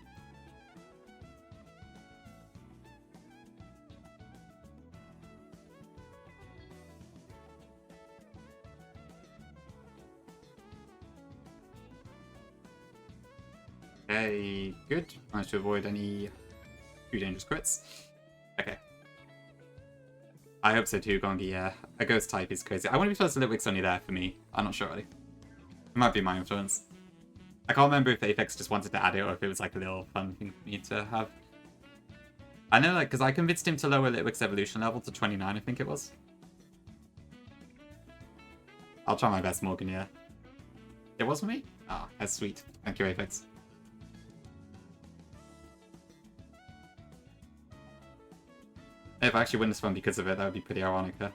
Okay, good. Managed to avoid any too dangerous crits. Okay. I hope so too, Gongi, yeah. A ghost type is crazy. I wonder if Litwick's only there for me. I'm not sure really. It might be my influence. I can't remember if Apex just wanted to add it or if it was like a little fun thing for me to have. I know, like, because I convinced him to lower Litwick's evolution level to 29, I think it was. I'll try my best, Morgan, yeah. It was for me? Ah, that's sweet. Thank you, Apex. If I actually win this one because of it, that would be pretty ironic, huh?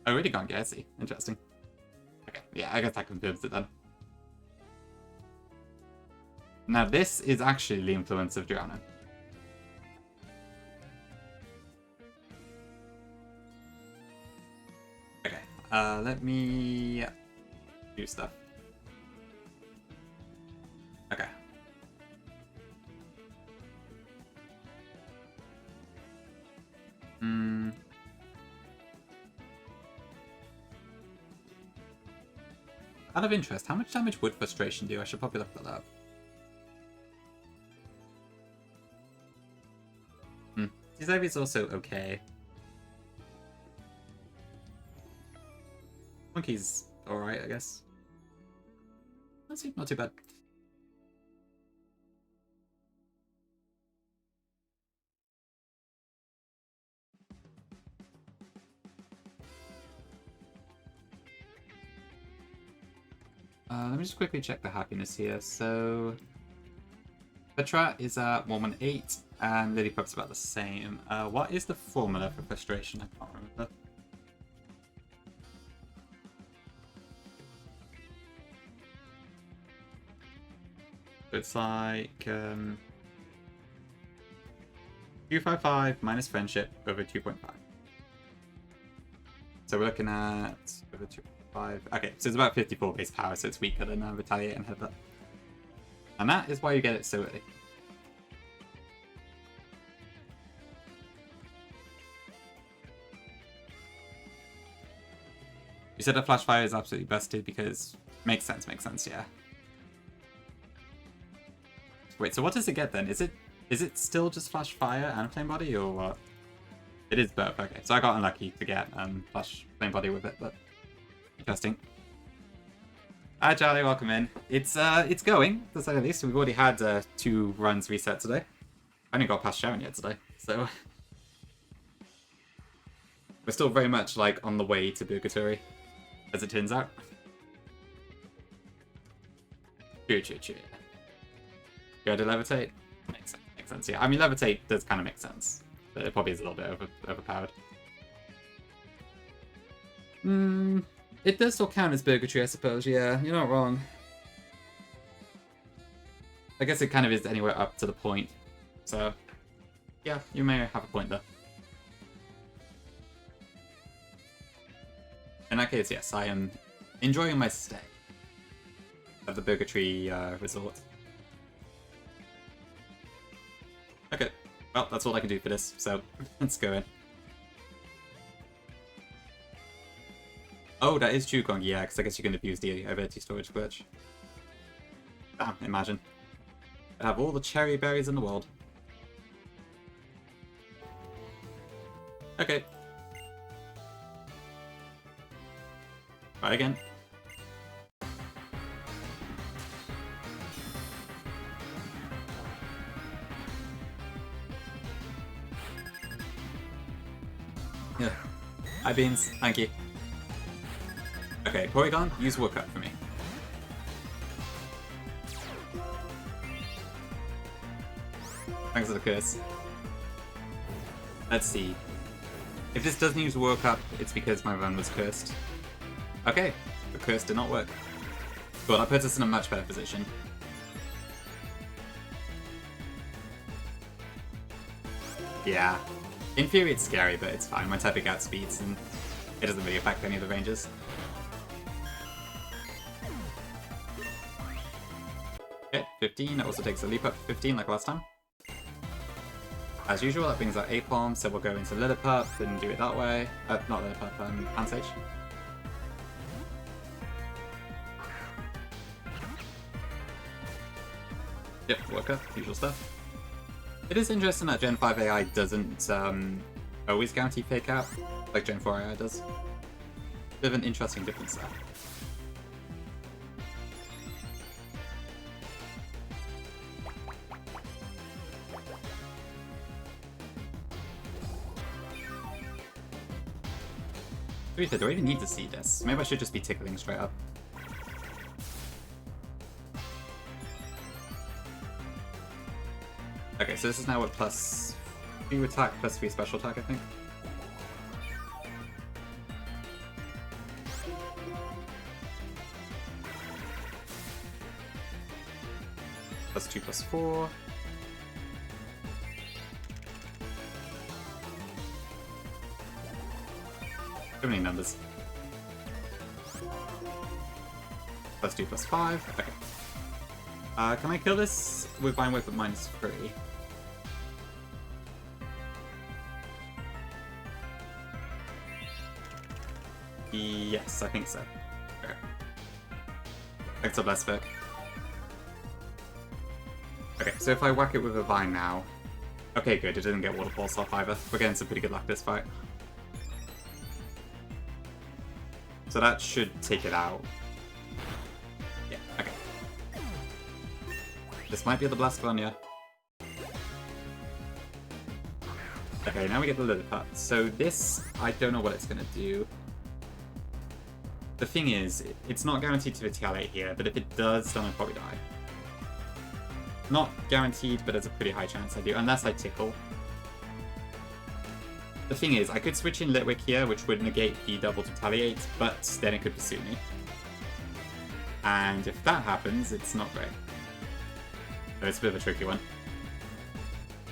I really can't get it. Interesting. Okay, yeah, I guess that confirms it then. Now this is actually the influence of Drowner. Okay, let me do stuff. Okay. Out of interest, how much damage would Frustration do? I should probably look that up. Ivy's also okay. Monkey's alright, I guess. Not too bad. Let me just quickly check the happiness here. So, Petra is at 118, and Lillipupp's about the same. What is the formula for Frustration? I can't remember. It's like 255 minus Friendship over 2.5. So we're looking at over 2.5. Okay, so it's about 54 base power, so it's weaker than Retaliate and Headbutt. And that is why you get it so early. You said the Flash Fire is absolutely busted because makes sense, yeah. Wait, so what does it get then? Is it still just Flash Fire and Flame Body, or what? It is both. Okay, so I got unlucky to get Flash Flame Body with it, but interesting. Hi Charlie, welcome in. It's going, to say the least. We've already had 2 runs reset today. I only got past Sharon yet today, so we're still very much like on the way to Purgatory, as it turns out. True. Go to Levitate? Makes sense, yeah. I mean, Levitate does kind of make sense, but it probably is a little bit overpowered. It does still count as Purgatory, I suppose, yeah. You're not wrong. I guess it kind of is anywhere up to the point. So, yeah, you may have a point there. In that case, yes, I am enjoying my stay at the Purgatory resort. Okay, well, that's all I can do for this, so let's go in. Oh, that is Chukong, yeah, because I guess you can abuse the ability storage glitch. Damn, imagine. I'd have all the cherry berries in the world. Okay. Try again. Yeah. Hi, Beans. Thank you. Okay, Porygon, use Wook Up for me. Thanks for the curse. Let's see. If this doesn't use Wook Up, it's because my run was cursed. Okay, the curse did not work. Well, that puts us in a much better position. Yeah. In theory, it's scary, but it's fine. My typing outspeeds, and it doesn't really affect any of the ranges. Okay, 15. That also takes a leap up to 15 like last time. As usual, that brings out Apom, so we'll go into Lillipup and do it that way. Not Lillipup, Pansage. Yep, work up, usual stuff. It is interesting that Gen 5 AI doesn't always guarantee fake out, like Gen 4 AI does. Bit of an interesting difference there. Do I even need to see this? Maybe I should just be tickling straight up. Okay, so this is now what, plus 2 attack, plus 3 special attack, I think. Plus 2, plus 4. Too many numbers. Plus 2, plus 5. Okay. Can I kill this with Vine Whip at -3? Yes, I think so. Okay. Thanks for bless Vic. Okay, so if I whack it with a Vine now... Okay, good, it didn't get Waterfalls off either. We're getting some pretty good luck this fight. So that should take it out. Yeah, okay. This might be the Blast one, yeah. Okay, now we get the Lilliput. So this, I don't know what it's going to do. The thing is, it's not guaranteed to retaliate here, but if it does, then I'll probably die. Not guaranteed, but there's a pretty high chance I do, unless I tickle. The thing is, I could switch in Litwick here, which would negate the double retaliate, but then it could pursue me. And if that happens, it's not great. So it's a bit of a tricky one.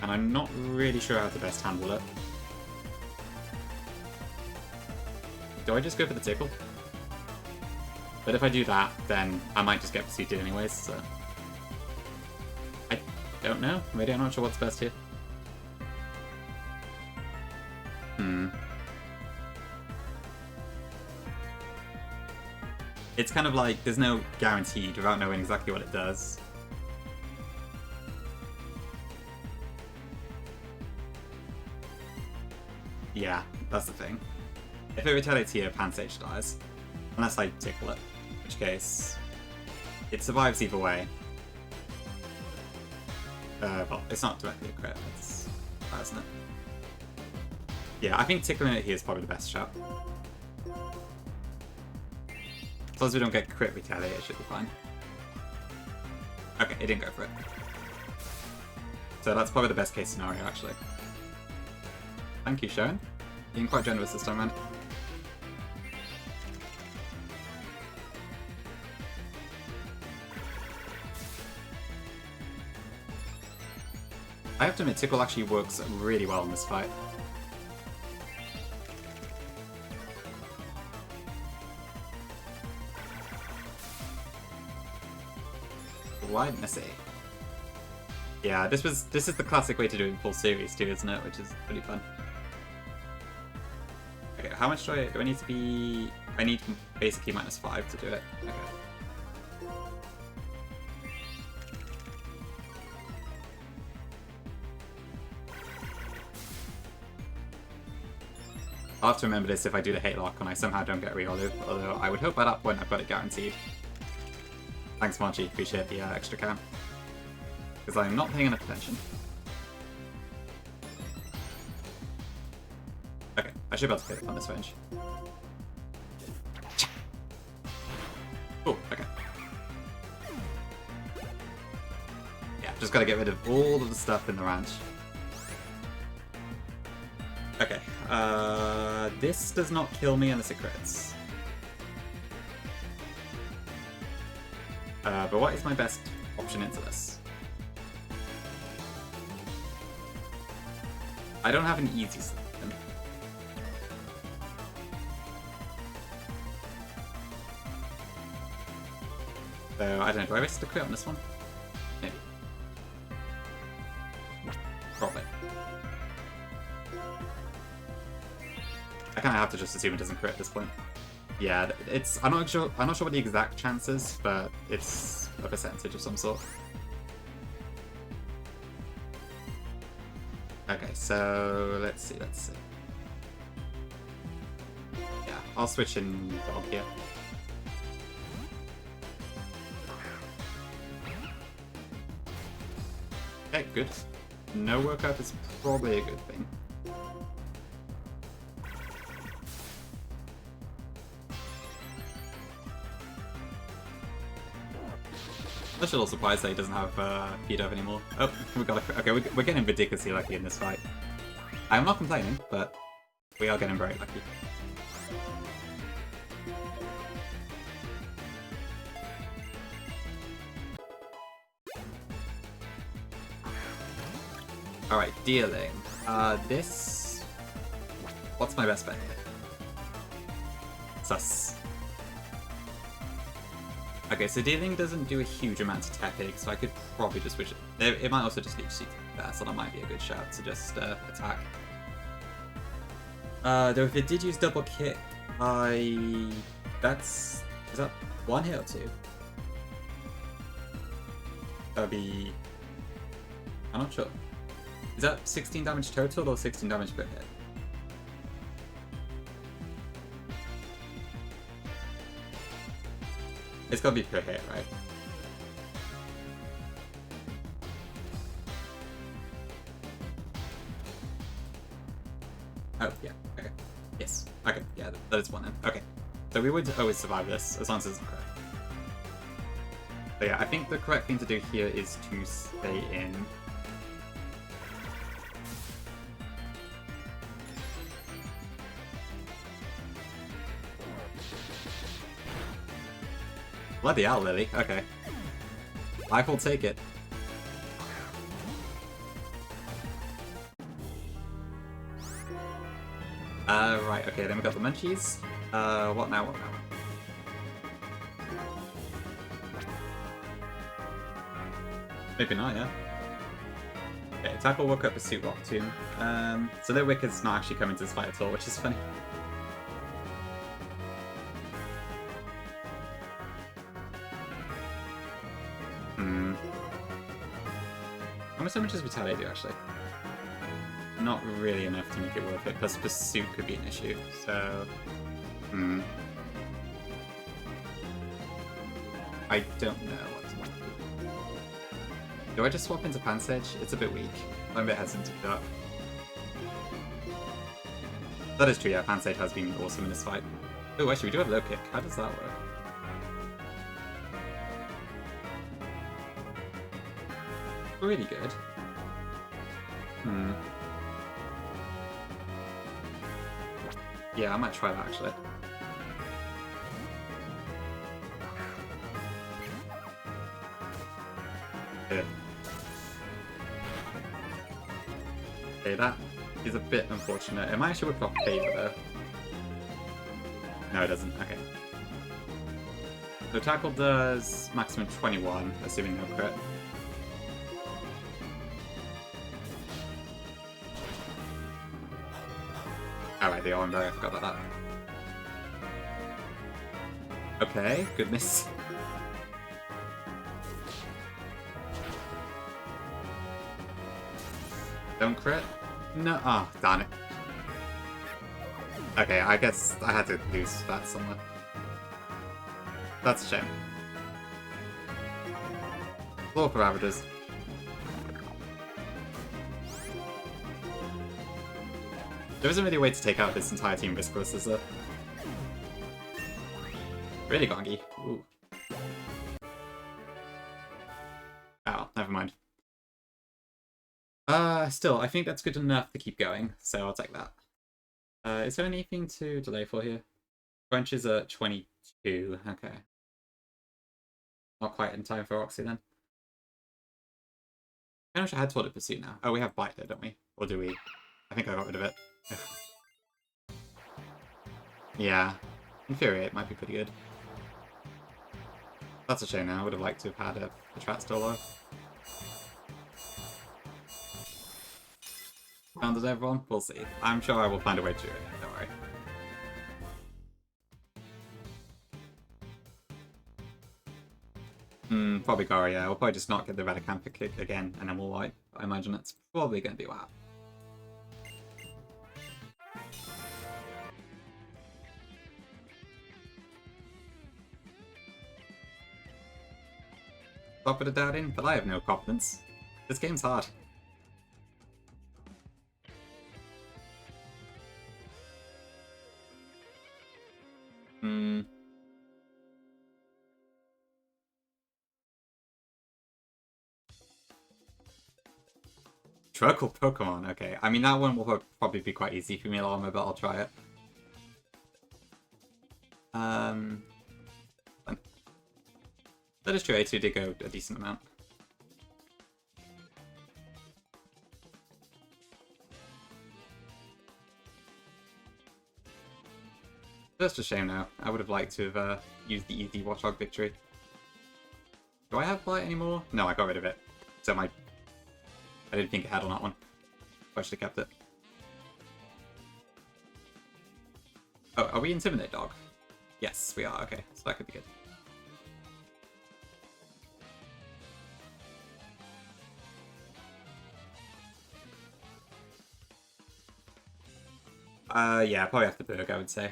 And I'm not really sure how to best handle it. Do I just go for the tickle? But if I do that, then I might just get pursued anyways, so... I don't know. Maybe I'm not sure what's best here. It's kind of like, there's no guaranteed without knowing exactly what it does. Yeah, that's the thing. If it retaliates here, Pansage dies. Unless I tickle it. In which case, it survives either way. Well, it's not directly a crit, it's that, isn't it? Yeah, I think tickling it here is probably the best shot. As long as we don't get crit retaliate, it should be fine. Okay, it didn't go for it. So that's probably the best case scenario, actually. Thank you, Sharon. Being quite generous this time around. I have to admit, Tickle actually works really well in this fight. Why didn't I say? Yeah, this is the classic way to do it in full series too, isn't it? Which is pretty fun. Okay, how much do I need to be? I need basically -5 to do it. Okay. I'll have to remember this if I do the hate lock and I somehow don't get Riolu, although I would hope at that point I've got it guaranteed. Thanks, Margie. Appreciate the extra count. Because I'm not paying enough attention. Okay, I should be able to pick up on this range. Oh, okay. Yeah, just gotta get rid of all of the stuff in the ranch. Okay, this does not kill me unless it crits. But what is my best option into this? I don't have an easy solution. So, I don't know, do I risk the crit on this one? Maybe. Probably. I kind of have to just assume it doesn't crit at this point. Yeah, it's. I'm not sure what the exact chance is, but it's a percentage of some sort. Okay, so let's see. Yeah, I'll switch in dog here. Okay, good. No workup is probably a good thing. Such a little surprise that he doesn't have feed up anymore. Oh, we got a... Okay, we're getting ridiculously lucky in this fight. I'm not complaining, but we are getting very lucky. Alright, dealing. This... What's my best bet here? Sus. Okay, so dealing doesn't do a huge amount to tapping, so I could probably just switch it. It might also just leech seed there, so that might be a good shout to just attack. Though if it did use double kick, that's... Is that one hit or two? That would be... I'm not sure. Is that 16 damage total or 16 damage per hit? It's gotta be per hit, right? Oh, yeah, okay. Yes. Okay, yeah, that is one then. Okay. So we would always survive this, as long as it's correct. But yeah, I think the correct thing to do here is to stay in. Bloody hell, Lily. Okay. I will take it. Right, okay, then we got the munchies. What now, what now? Maybe not, yeah. Okay, Tackle, Woke Up, Pursuit, Rock Tomb. So Little Wicked's not actually coming to this fight at all, which is funny. How much damage does Vitality do, actually? Not really enough to make it worth it, plus Pursuit could be an issue, so... I don't know what to do. Do I just swap into Pansage? It's a bit weak. I'm a bit hesitant to do that. That is true, yeah, Pansage has been awesome in this fight. Oh, actually, we do have low kick. How does that work? Really good. Yeah, I might try that actually. Good. Okay, that is a bit unfortunate. It might actually work off favor though. No, it doesn't. Okay. So tackle does maximum 21, assuming no crit. Alright, the Owen Berry, I forgot about that. Okay, good miss. Don't crit? No, oh, darn it. Okay, I guess I had to lose that somewhere. That's a shame. Floor parameters. There isn't really a way to take out this entire team riskless, is there? Really gongy. Ooh. Oh, never mind. Still, I think that's good enough to keep going, so I'll take that. Is there anything to delay for here? Crunch is at 22, okay. Not quite in time for Roxy then. I wish I had Toilet Pursuit now. Oh, we have Bite there, don't we? Or do we? I think I got rid of it. Yeah. Infuriate might be pretty good. That's a shame now. I would have liked to have had a Trap still though. Founders everyone? We'll see. I'm sure I will find a way to do it. Don't worry. Probably Gara, yeah. We'll probably just not get the Radicantha kick again and then we'll wipe. I imagine that's probably going to be what happens. Stop with a doubting, but I have no confidence. This game's hard. Struggle Pokemon, okay. I mean, that one will probably be quite easy for me, Llama, but I'll try it. That is true, A2 did go a decent amount. That's a shame now. I would have liked to have used the easy Watchog victory. Do I have Blight anymore? No, I got rid of it. So I didn't think it had on that one. I should have kept it. Oh, are we Intimidate Dog? Yes, we are. Okay, so that could be good. Yeah, probably have to Berg, I would say.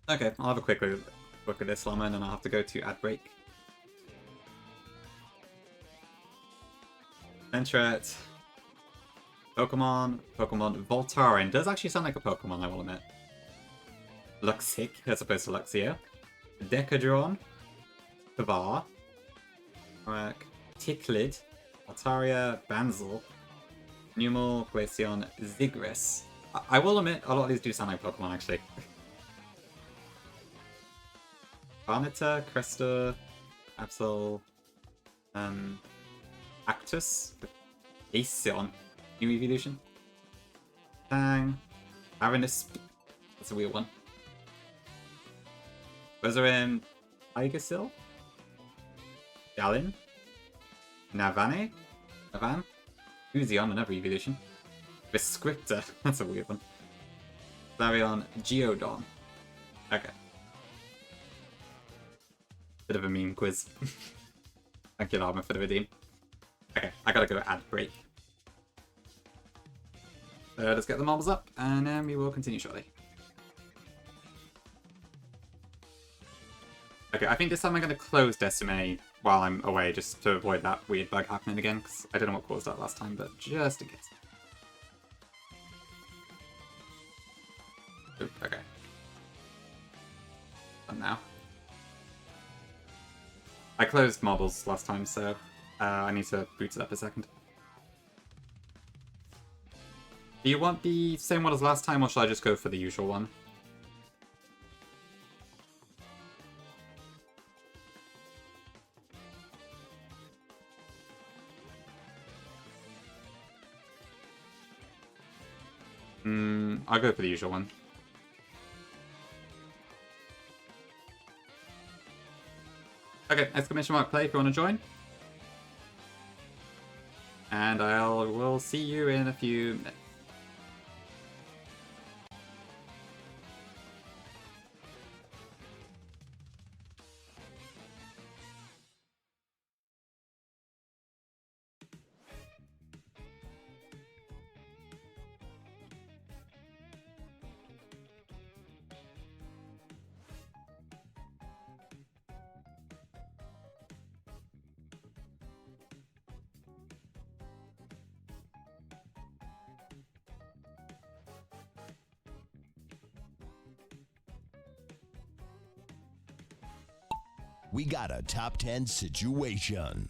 Okay, I'll have a quick look at this Llama, and then I'll have to go to ad break. Entret. Pokemon Voltaren does actually sound like a Pokemon, I will admit. Luxic, as opposed to Luxio. Decadron. Kavar. Ticklid. Altaria, Banzel. Numel, Glaceon, Zigris. I will admit, a lot of these do sound like Pokemon, actually. Barnita, Cresta, Absol, Actus, Aeon, New Evolution, Tang, Aranus, that's a weird one. Rezarin, Tigersil, Galin, Navan, Uzion, another evolution, Vescriptor, that's a weird one. Flareon, Geodon. Okay. Bit of a meme quiz. Thank you, Llama, for the redeem. Okay, I gotta go ad break. Let's get the marbles up, and then we will continue shortly. Okay, I think this time I'm gonna close Decimate while I'm away, just to avoid that weird bug happening again, because I don't know what caused that last time, but just in case. Oop, okay. Done now. I closed marbles last time, so I need to boot it up a second. Do you want the same one as last time, or should I just go for the usual one? I'll go for the usual one. Okay, exclamation mark play if you want to join. And will see you in a few minutes. We got a top 10 situation.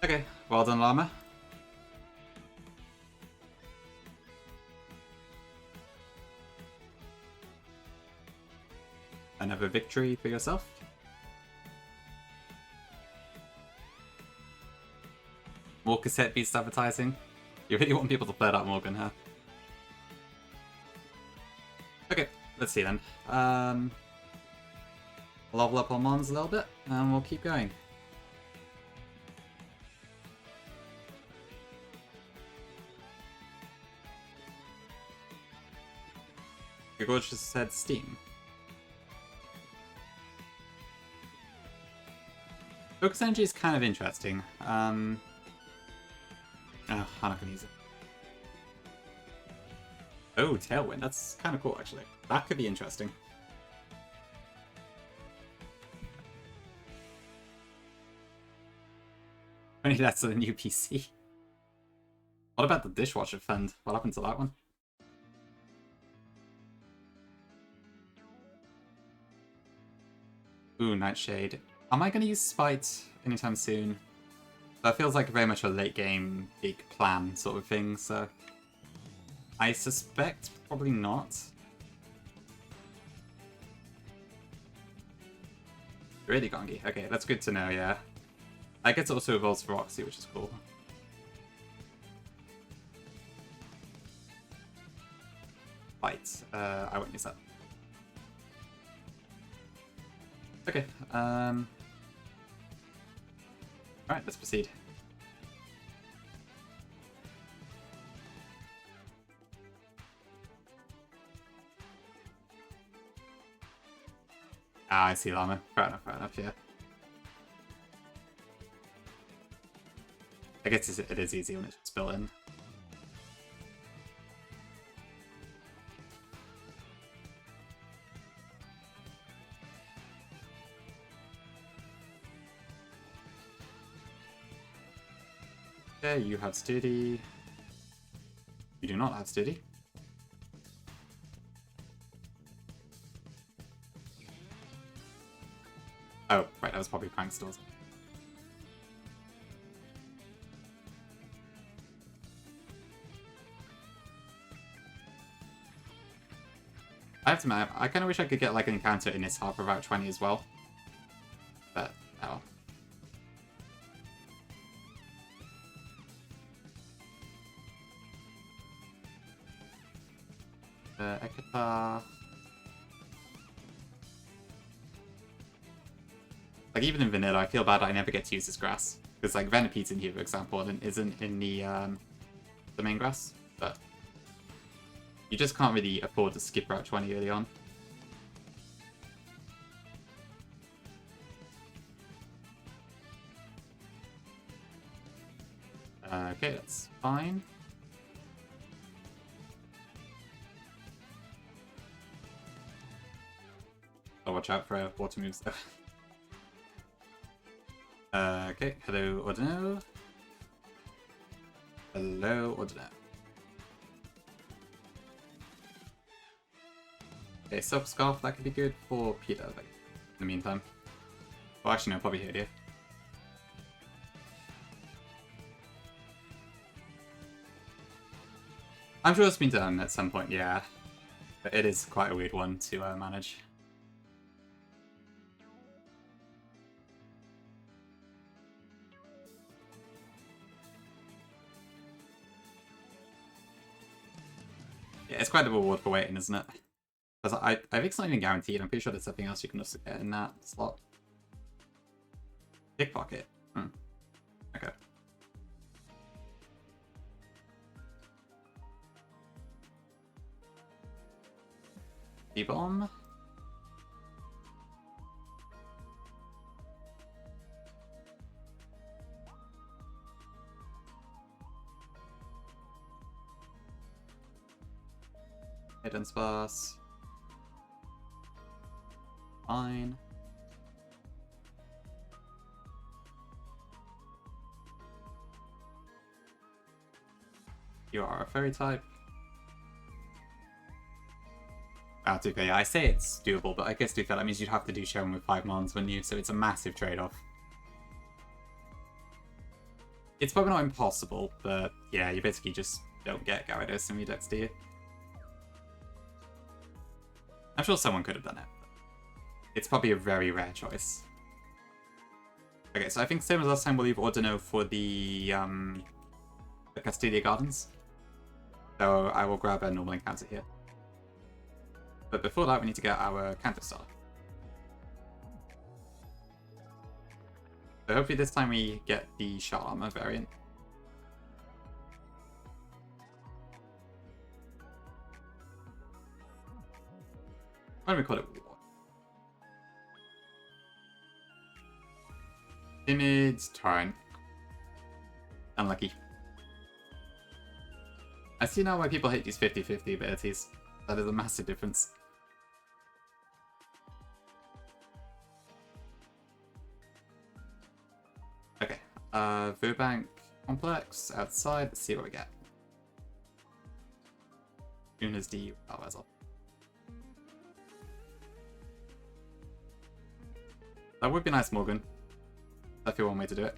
Okay, well done, Llama. Another victory for yourself. More cassette beast advertising. You really want people to play that, Morgan, huh? Okay, let's see then. Level up our mons a little bit, and we'll keep going. Google just said Steam. Focus energy is kind of interesting. Oh, I'm not gonna use it. Oh, Tailwind. That's kind of cool, actually. That could be interesting. Only that's a new PC. What about the dishwasher fund? What happened to that one? Ooh, Nightshade. Am I going to use Spite anytime soon? That feels like very much a late game, big plan sort of thing, so... I suspect probably not. Really gongy. Okay, that's good to know, yeah. I guess it also evolves for Roxy, which is cool. Fight. I won't use that. Okay, alright, let's proceed. Ah, I see Llama. Fair enough, yeah. I guess it is easy when it's just built in. Okay, you have Steady. You do not have Steady. Oh, right, that was probably Prank Stores. I have to admit, I kind of wish I could get like an encounter in this half about 20 as well. But, oh. Ekata. Like, even in vanilla, I feel bad I never get to use this grass. Because, like, Venipede's in here, for example, and isn't in the main grass. But you just can't really afford to skip Route 20 early on. Okay, that's fine. Oh, watch out for water moves though. Okay, hello Ordino. Hello Ordino. Okay, Silk Scarf, that could be good for Peter, like, in the meantime. Well, actually no, probably here. I'm sure it's been done at some point, yeah. But it is quite a weird one to manage. Yeah, it's quite a reward for waiting, isn't it? Because I think it's not even guaranteed. I'm pretty sure there's something else you can also get in that slot. Pickpocket. Okay. D-bomb. Hidden Sparse. Fine. You are a fairy type. Ah, 2k, yeah, I say it's doable, but I guess to be fair, that means you'd have to do Sharon with 5 mons, wouldn't you? So it's a massive trade-off. It's probably not impossible, but yeah, you basically just don't get Gyarados in Redux, do you? I'm sure someone could have done it. It's probably a very rare choice. Okay, so I think same as last time, we'll leave Ordino for the Castelia Gardens. So I will grab a normal encounter here. But before that, we need to get our Counter Star. So hopefully this time we get the Shot Armor variant. Why don't we call it War? Timid Torrent. Unlucky. I see now why people hate these 50-50 abilities. That is a massive difference. Okay. Verbank Complex outside. Let's see what we get. Una's D. Oh, that's all. That would be nice, Morgan. That'd be one way to do it.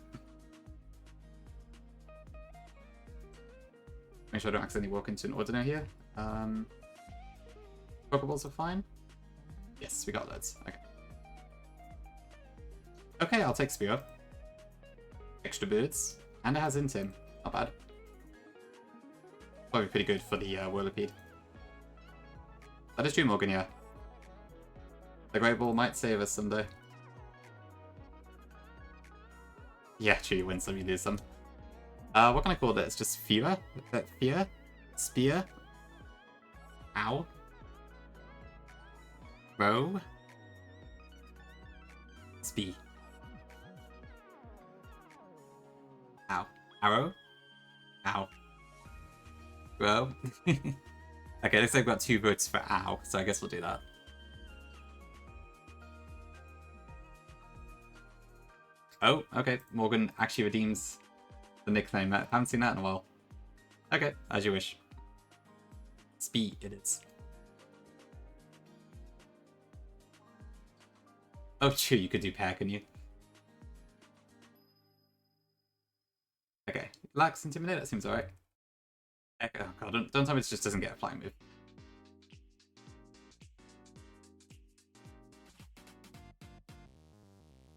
Make sure I don't accidentally walk into an Ordino here. Pokeballs are fine. Yes, we got loads. Okay. Okay, I'll take Spear. Extra birds. And it has Intim. Not bad. Probably pretty good for the Whirlipede. That is true, Morgan, yeah. The Great Ball might save us someday. Yeah, true, you win some, you lose some. What can I call this? Just Fear? Fear? Spear? Ow. Row? Spee. Ow. Arrow? Ow. Row? Okay, looks like we've got 2 votes for ow, so I guess we'll do that. Oh, okay. Morgan actually redeems the nickname. I haven't seen that in a while. Okay, as you wish. Speed it is. Oh, true, you could do pair, can you? Okay, Lax Intimidate, that seems alright. Echo, oh god, don't tell me it just doesn't get a flying move.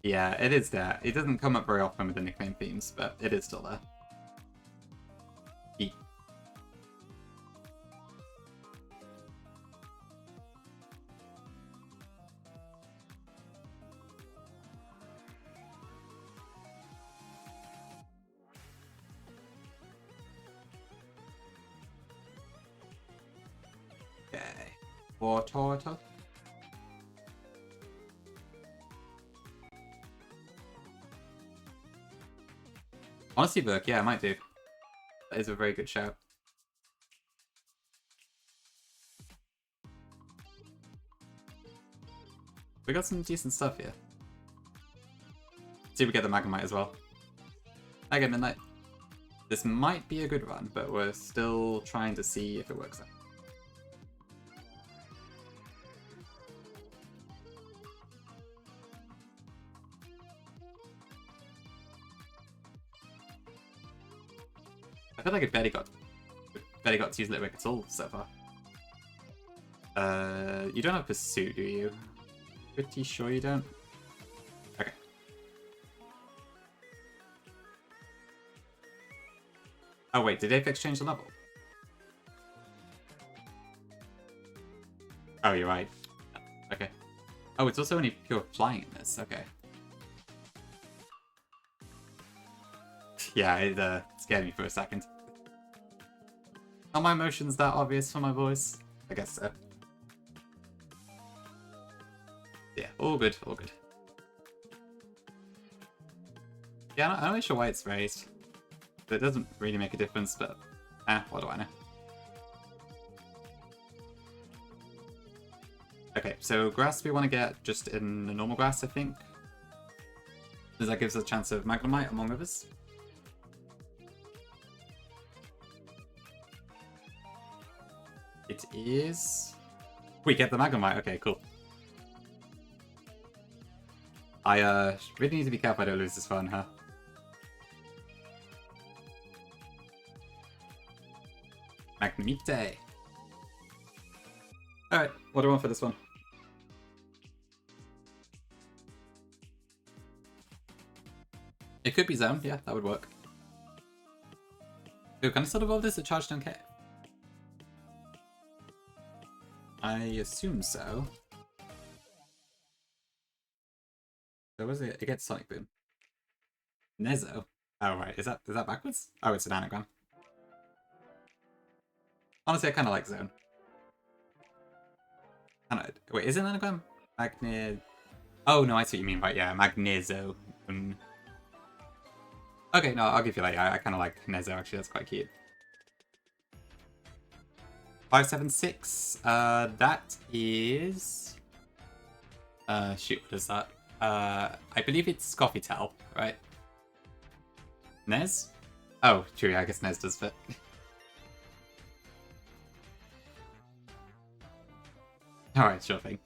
Yeah, it is there. It doesn't come up very often with the nickname themes, but it is still there. E. Okay. Water. Honestly, Burke, yeah, I might do. That is a very good shout. We got some decent stuff here. See if we get the Magnemite as well. Okay, Midnight. This might be a good run, but we're still trying to see if it works out. I feel like it barely got to use Litwick at all so far. You don't have Pursuit, do you? Pretty sure you don't. Okay. Oh wait, did Apex change the level? Oh, you're right. Okay. Oh, it's also only pure flying in this. Okay. Yeah, it scared me for a second. Are my emotions that obvious for my voice? I guess so. Yeah, all good, all good. Yeah, I'm not really sure why it's raised. It doesn't really make a difference, but what do I know? Okay, so grass we want to get just in the normal grass, I think. Because that gives us a chance of Magnemite, among others. It is... We get the Magnemite, okay, cool. I really need to be careful I don't lose this one, huh? Magnemite. Alright, what do I want for this one? It could be Zone, yeah, that would work. Ooh, can I still evolve this at Charged Cave? I assume so. So was it? It gets Sonic Boom. Nezo. Oh right, is that backwards? Oh, it's an anagram. Honestly, I kind of like Zone. Wait, is it an anagram? Oh no, I see what you mean. Right, yeah, Magnezo. Okay, no, I'll give you that. Yeah, I kind of like Nezo. Actually, that's quite cute. 576. That is. Shoot, what is that? I believe it's Coffeetel, right? Nez? Oh, true, yeah, I guess Nez does fit. Alright, sure thing.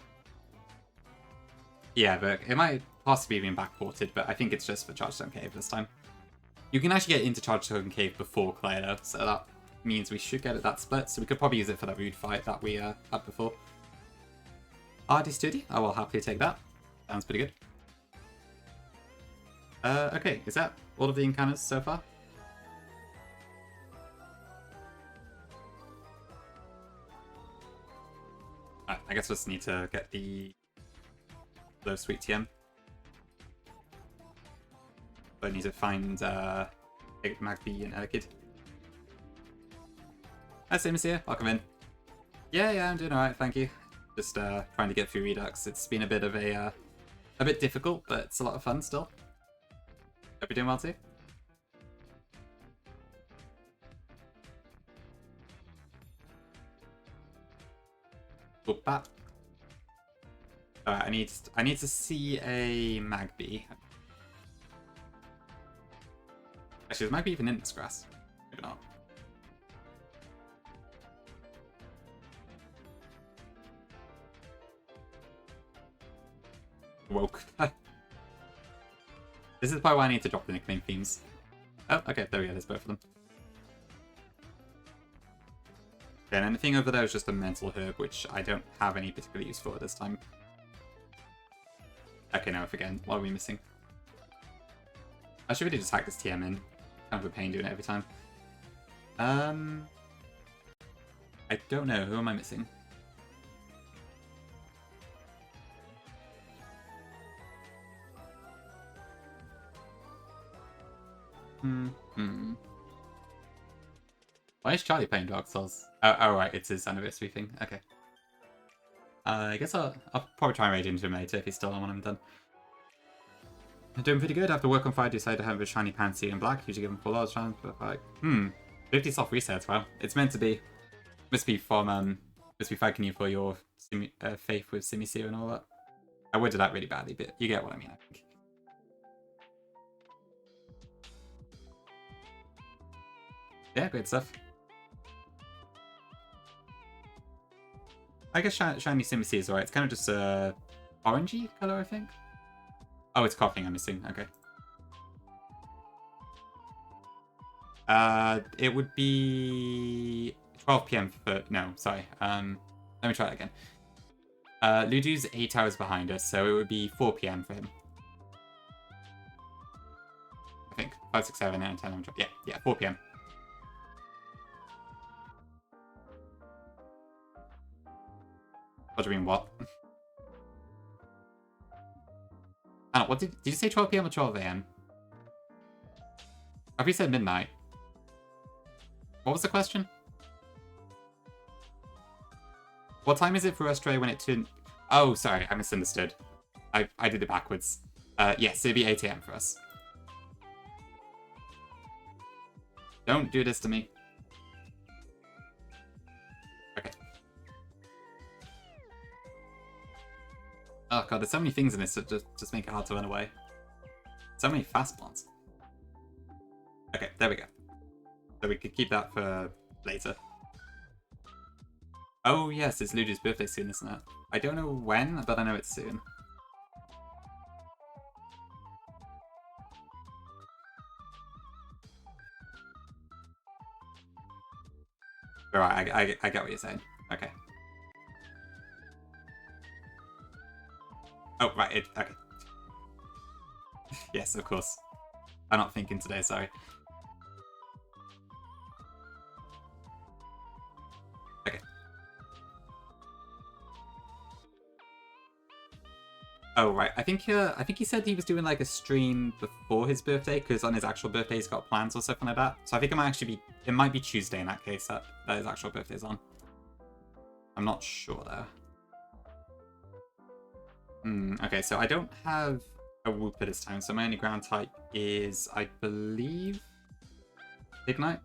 Yeah, but it might possibly be backported, but I think it's just for Chargestone Cave this time. You can actually get into Chargestone Cave before Clay, though, so that means we should get it that split, so we could probably use it for that rude fight that we had before. RD Studio? I will happily take that. Sounds pretty good. Okay, is that all of the encounters so far? Right, I guess we'll just need to get the low sweet TM. But I need to find Magby and Elekid. Hi Sims here, welcome in. Yeah, I'm doing alright, thank you. Just trying to get through Redux. It's been a bit of a bit difficult, but it's a lot of fun still. Hope you're doing well too. Boop bap. Alright, I need to see a Magby. Actually, is Magby even in this grass? Maybe not. Woke. This is probably why I need to drop the nickname themes. Oh, okay, there we go, there's both of them. Okay, and anything over there is just a mental herb, which I don't have any particular use for this time. Okay, no, again, what are we missing? I should really just hack this TM in. Kind of a pain doing it every time. I don't know, who am I missing? Why is Charlie playing Dark Souls? Oh right, it's his anniversary thing. Okay. I guess I'll probably try and raid into him later if he's still on when I'm done. I'm doing pretty good. After work on Friday, decided to have a shiny Pansy in black. Usually give him full odds, chance, but like, 50 soft resets. Well, it's meant to be. Must be thanking you for your faith with Simiseer and all that. I worded that really badly, but you get what I mean, I think. Yeah, great stuff. I guess shiny Simiseer is alright. It's kind of just a orangey color, I think. Oh, it's coughing I'm missing. Okay. It would be 12 PM for... No, sorry. Let me try that again. Ludu's 8 hours behind us, so it would be 4 PM for him. I think. 5, 6, 7, 8, 10, 11, 12. Yeah, 4 PM. What do you mean, what? What did you say 12 PM or 12 AM? Have you said midnight? What was the question? What time is it for Australia when it turned... Oh, sorry, I misunderstood. I did it backwards. Yes, it'd be 8 AM for us. Don't do this to me. Okay. Oh god, there's so many things in this that just make it hard to run away. So many fast ones. Okay, there we go. So we could keep that for later. Oh yes, it's Ludu's birthday soon, isn't it? I don't know when, but I know it's soon. Right, I get what you're saying. Okay. Oh, right, okay. Yes, of course. I'm not thinking today, sorry. Okay. Oh, right. I think he said he was doing like a stream before his birthday, because on his actual birthday he's got plans or something like that. So I think it might be Tuesday in that case that his actual birthday's on. I'm not sure though. Okay, so I don't have a Wooper this time, so my only ground type is, I believe, Ignite.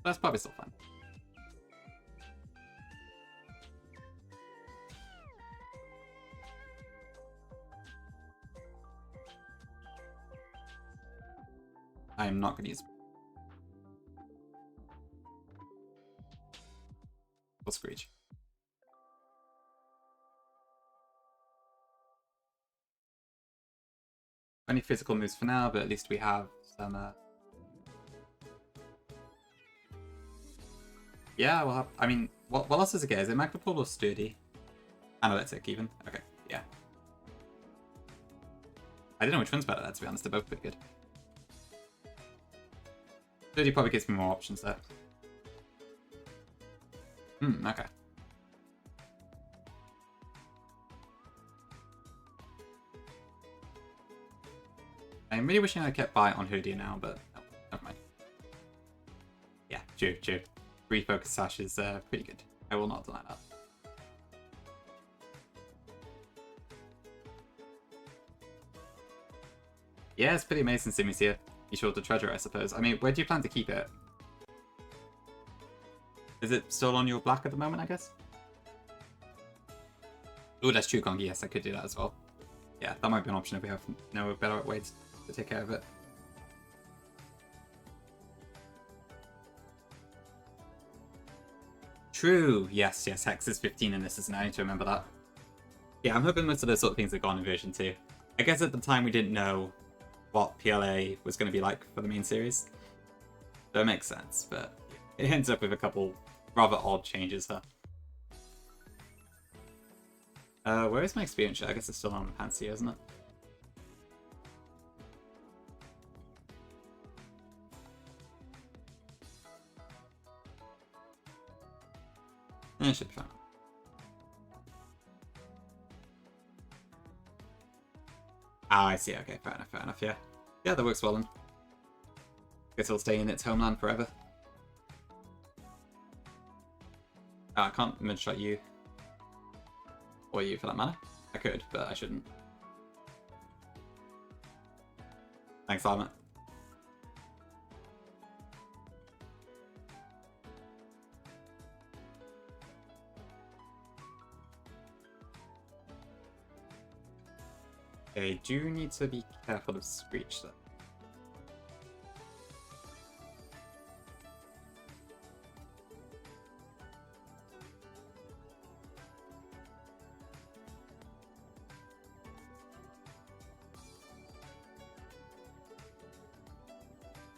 That's probably still fine. I am not going to use or Screech. Only physical moves for now, but at least we have some... Yeah, we'll have... I mean, what else does it get? Is it Magpul or Sturdy? Analytic, even? Okay, yeah. I don't know which one's better there, to be honest. They're both pretty good. Sturdy probably gives me more options there. Okay. I'm really wishing I kept Bite on Hoodie now, but no, never mind. Yeah, true. Refocus Sash is pretty good. I will not deny that. Yeah, it's pretty amazing seeing me here. You sure the treasure, I suppose. I mean, where do you plan to keep it? Is it still on your black at the moment, I guess? Oh, that's true, Kongi. Yes, I could do that as well. Yeah, that might be an option if we have no better ways to take care of it. True. Yes. Hex is 15 in this, isn't it? I need to remember that. Yeah, I'm hoping most of those sort of things are gone in version 2. I guess at the time we didn't know what PLA was going to be like for the main series. So it makes sense, but it ends up with a couple rather odd changes there. Where is my experience share? I guess it's still on Pansia, isn't it? It should be fine. Ah, I see. Okay, fair enough, yeah. Yeah, that works well then. Guess it'll stay in its homeland forever. I can't image shot you. Or you, for that matter. I could, but I shouldn't. Thanks, Armor. I do need to be careful of Screech, though.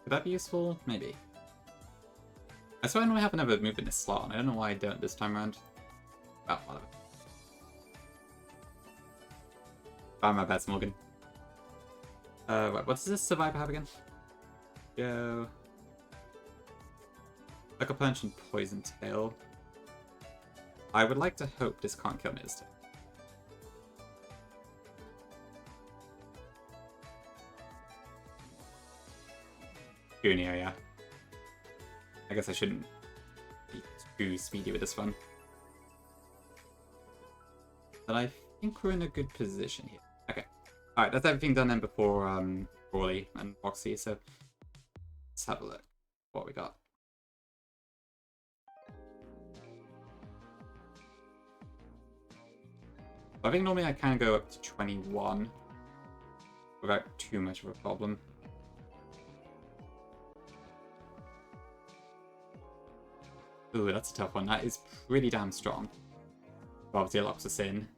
Could that be useful? Maybe. I swear I know I have another move in this slot, and I don't know why I don't this time around. Oh, whatever. Oh, my bad, Morgan. What does this survivor have again? Go. Sucker Punch and Poison Tail. I would like to hope this can't kill me this time. Junior, yeah. I guess I shouldn't be too speedy with this one. But I think we're in a good position here. Okay. Alright, that's everything done then before Crawley and Roxy, so let's have a look what we got. I think normally I can go up to 21 without too much of a problem. Ooh, that's a tough one. That is pretty damn strong. Obviously it locks us in.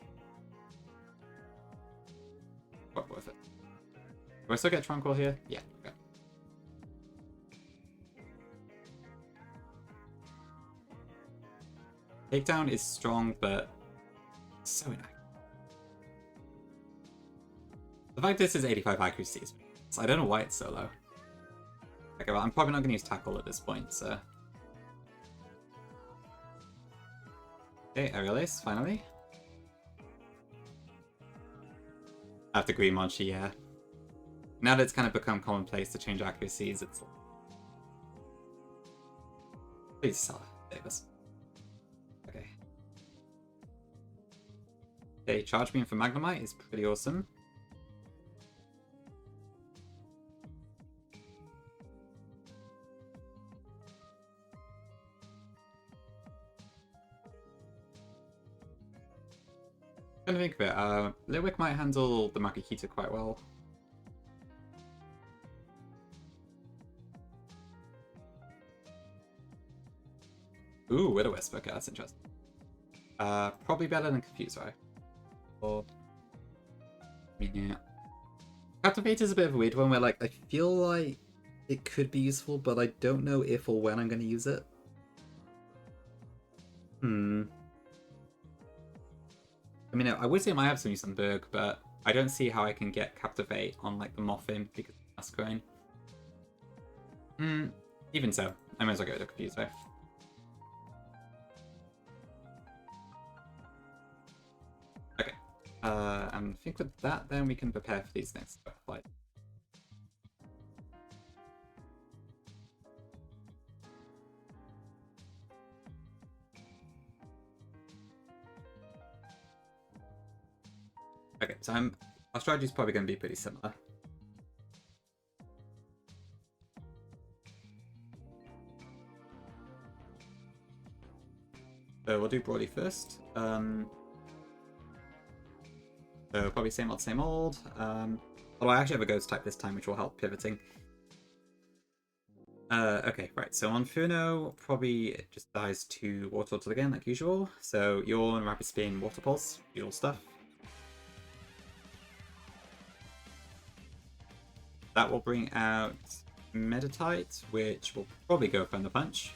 But worth it. Do I still get Tranquil here? Yeah, okay. Takedown is strong, but so inaccurate. The fact this is 85 accuracy is so I don't know why it's so low. Okay, well, I'm probably not going to use tackle at this point, so... Okay, aerial ace, finally. After Green Monchi, yeah. Now that it's kind of become commonplace to change accuracies, it's... Please sell Davis. Okay. Okay, Charge Beam for Magnemite is pretty awesome. I'm trying to think of it. Litwick might handle the Makikita quite well. Ooh, Will-O-Wisp. Okay, that's interesting. Probably better than Confuse, right? Or... yeah. Captivate is a bit of a weird one where, like, I feel like it could be useful, but I don't know if or when I'm going to use it. I mean, I would say I might have some use on Berg, but I don't see how I can get Captivate on, like, the Moffin because of Masquerain. Even so, I might as well go to Confuse, right? Okay. And I think with that, then we can prepare for these next flights. Okay, so our strategy is probably going to be pretty similar. So we'll do Broly first. So probably same old. Although I actually have a Ghost type this time, which will help pivoting. Okay, right. So on Funo, probably it just dies to Water Turtle again, like usual. So Yawn, Rapid Spin, Water Pulse, usual stuff. That will bring out Meditite, which will probably go Thunder Punch.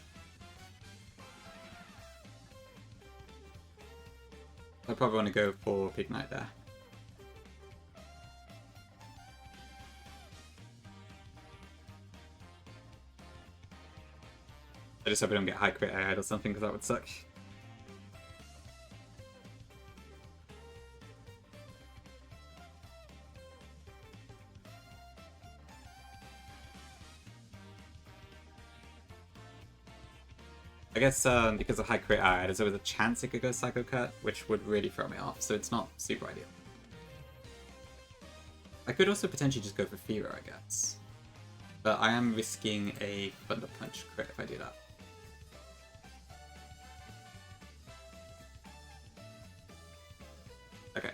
I probably want to go for Big Knight there. I just hope I don't get high crit ahead or something, because that would suck. I guess because of high crit ahead, there's always a chance it could go Psycho Cut, which would really throw me off, so it's not super ideal. I could also potentially just go for Fever, I guess. But I am risking a Thunder Punch crit if I do that. Okay,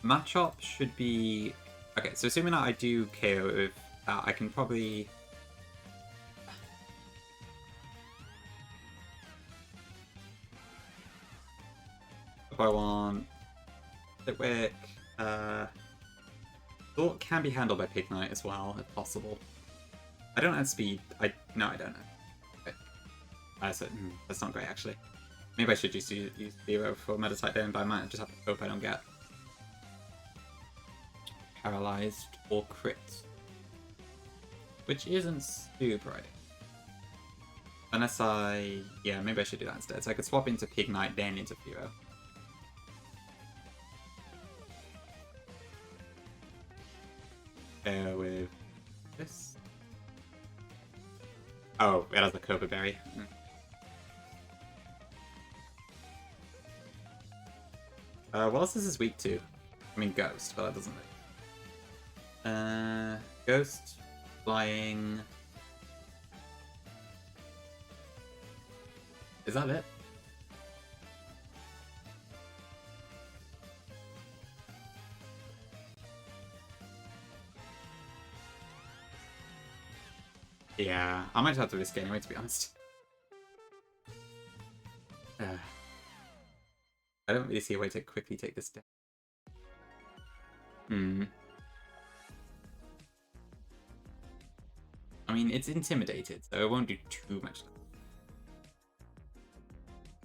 Machop should be... Okay, so assuming that I do KO with that, I can probably... If I want... Litwick... Thought can be handled by Pig Knight as well, if possible. I don't have speed. No, I don't know. Okay. So, that's not great, actually. Maybe I should just use Zero for Meditite then, but I might just have to hope I don't get paralyzed or crit. Which isn't super ideal. Unless yeah, maybe I should do that instead. So I could swap into Pig Knight, then into Zero. With this. Oh, it has a Cobra Berry. What else is this weak to? I mean, Ghost, but that doesn't matter. Ghost, Flying. Is that it? Yeah, I might have to risk it anyway, to be honest. I don't really see a way to quickly take this down. I mean, it's intimidated, so it won't do too much.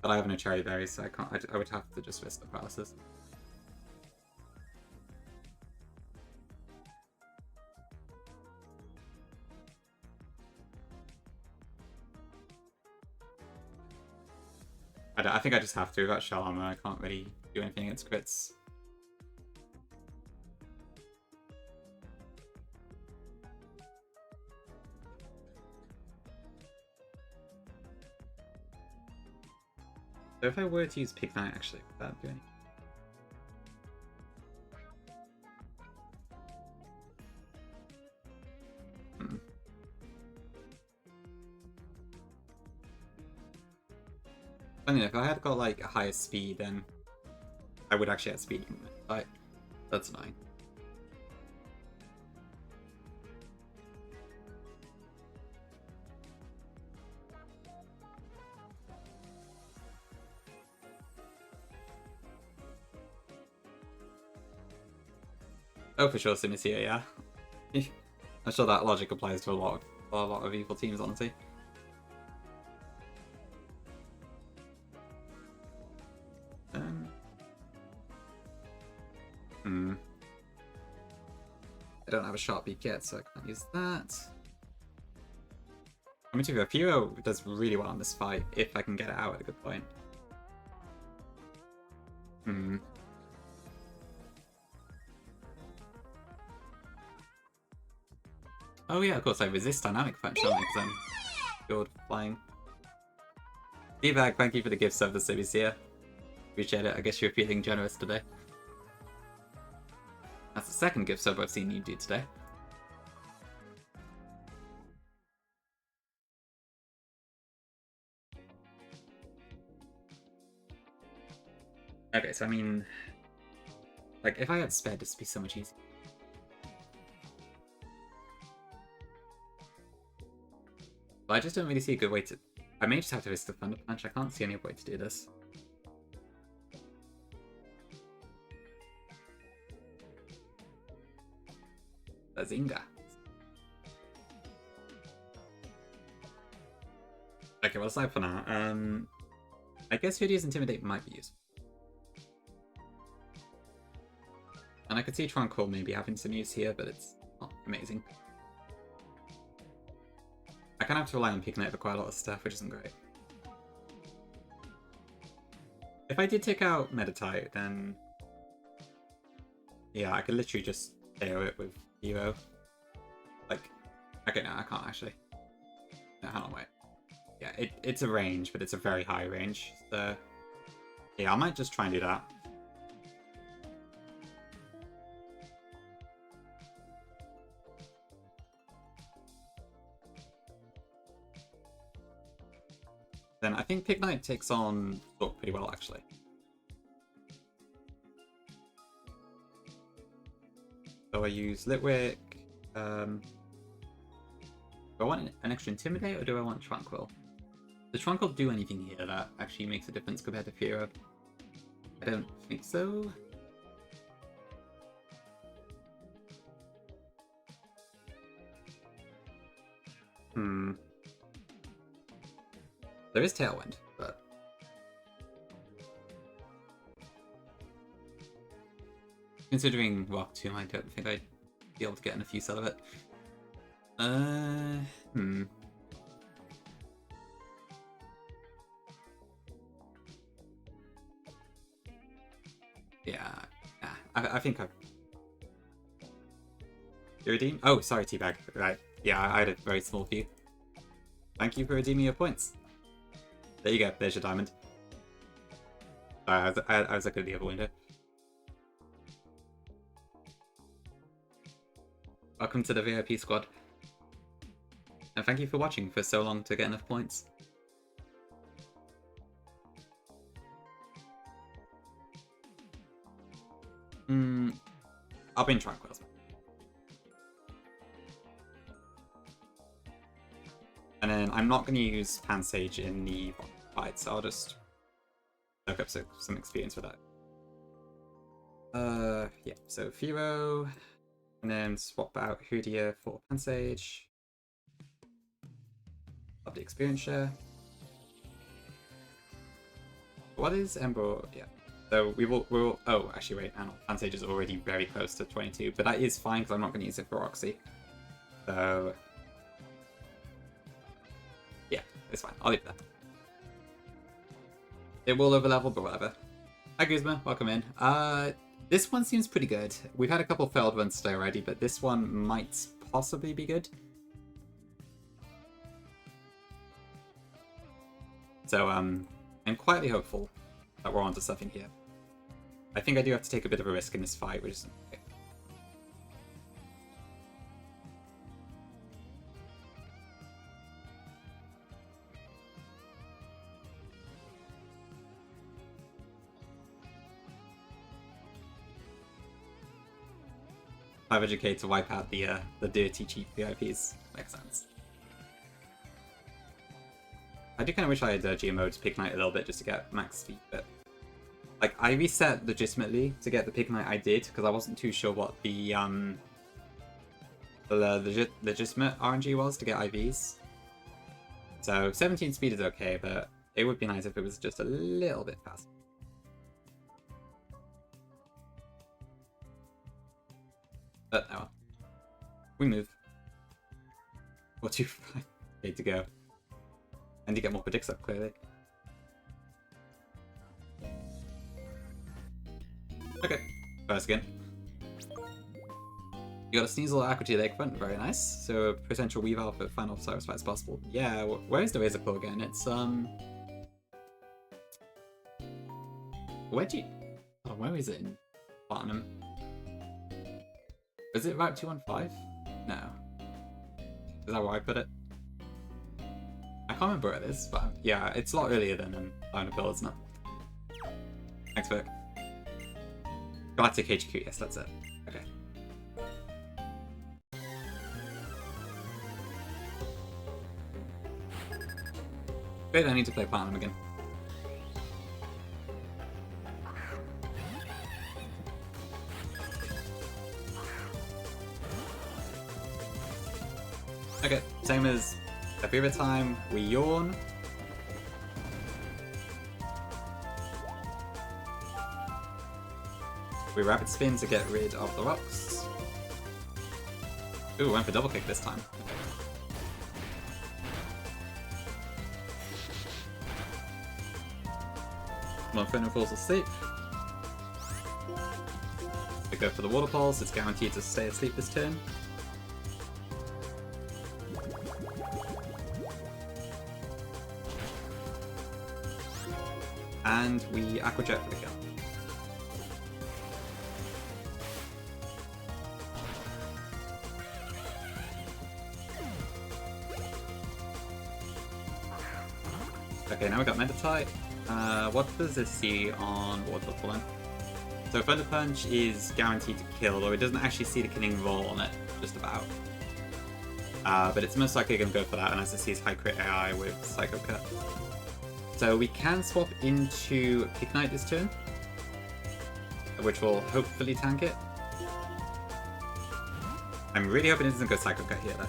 But I have no cherry berries, so I can't. I would have to just risk the paralysis. I think I just have to. Without shell armor, I can't really do anything against crits. So if I were to use Pig Knight, actually, would that do anything? Funny enough, if I had got like a higher speed, then I would actually have speed. But that's annoying. Oh, for sure, Simicia, yeah. I'm sure that logic applies to a lot of evil teams, honestly. I don't have a sharp beak yet, so I can't use that. I mean, to be fair, Furo does really well in this fight, if I can get it out at a good point. Oh yeah, of course I resist dynamic punch, don't I? Because I'm good flying. D-Bag, thank you for the gift service, Simicia. Appreciate it. I guess you're feeling generous today. That's the second gift sub I've seen you do today. Okay, so I mean, like, if I had sped, this would be so much easier. But I just don't really see a good way to... I may just have to risk the Thunder Punch. I can't see any way to do this. Bazinga. Okay, well, aside for now, I guess Hoodie's Intimidate might be useful. And I could see Tranquil maybe having some use here, but it's not amazing. I kind of have to rely on Pig Knight for quite a lot of stuff, which isn't great. If I did take out Meditite, then... yeah, I could literally just KO it with Hero. Like... okay, no, I can't actually. No, hang on, wait. Yeah, it's a range, but it's a very high range, so... yeah, I might just try and do that. Then I think Pig Knight takes on Stork pretty well, actually. So I use Litwick. Do I want an extra Intimidate or do I want Tranquil? Does Tranquil do anything here that actually makes a difference compared to Furo? I don't think so. There is Tailwind, but... considering Rock Tomb, I don't think I'd be able to get in a few out of it. Yeah, I think I've... You redeem? Oh, sorry, Teabag. Right. Yeah, I had a very small view. Thank you for redeeming your points. There you go. There's your diamond. I was looking at the other window. Welcome to the VIP squad. And thank you for watching for so long to get enough points. I'll be in Tranquils. And then I'm not going to use Pansage in the fight, so I'll just look up some experience with that. Yeah, so Furo, and then swap out Hoodia for Pansage. Love the experience share. What is Ember? Yeah. So we'll. Oh, actually, wait. Fansage is already very close to 22, but that is fine because I'm not going to use it for Roxy. So yeah, it's fine. I'll leave that. It will overlevel, but whatever. Hi Guzma, welcome in. This one seems pretty good. We've had a couple failed runs today already, but this one might possibly be good. So I'm quietly hopeful that we're onto something here. I think I do have to take a bit of a risk in this fight, which is okay. $500k to wipe out the dirty cheap VIPs. Makes sense. I do kind of wish I had GMO'd Pigknight a little bit just to get max speed, but like I reset legitimately to get the Pigknight I did because I wasn't too sure what the legitimate RNG was to get IVs. So 17 speed is okay, but it would be nice if it was just a little bit faster. But no, we move. 425 okay to go. And you get more predicts up, clearly. Okay, first again. You got a Sneasel Aquity Lakefront, very nice. So a potential Weavile for final Cyrus fight is possible. Yeah, where is the Razor Claw again? It's where'd you... Oh, where is it in Platinum? Is it Route 215? No. Is that where I put it? I can't remember where it is, but yeah, it's a lot earlier than Diamond Pill, isn't it? Thanks, Vic. Galactic HQ, yes, that's it. Okay. Great, I need to play Platinum again. Okay, same as every other time, we yawn. We rapid spin to get rid of the rocks. Ooh, went for double kick this time. Okay. Monferno falls asleep. We go for the water pulse, it's guaranteed to stay asleep this turn. And we Aqua Jet for the kill. Okay, now we got Meditite. What does this see on Water Pulling? So Thunder Punch is guaranteed to kill, though it doesn't actually see the killing roll on it, just about. But it's most likely going to go for that unless it sees high crit AI with Psycho Cut. So we can swap into Pigknight this turn, which will hopefully tank it. I'm really hoping it doesn't go Psycho Cut here, though.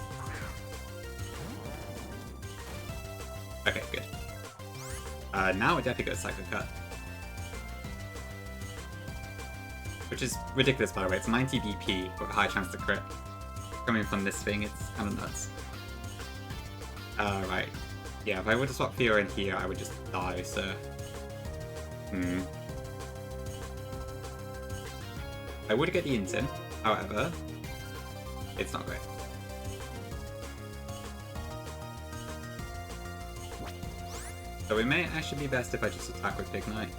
Okay, good. Now it definitely goes Psycho Cut. Which is ridiculous, by the way. It's 90 BP with a high chance to crit. Coming from this thing, it's kind of nuts. Right. Yeah, if I were to swap Fiora in here, I would just die, so... I would get the Intin, however, it's not great. So it may actually be best if I just attack with Pigknight.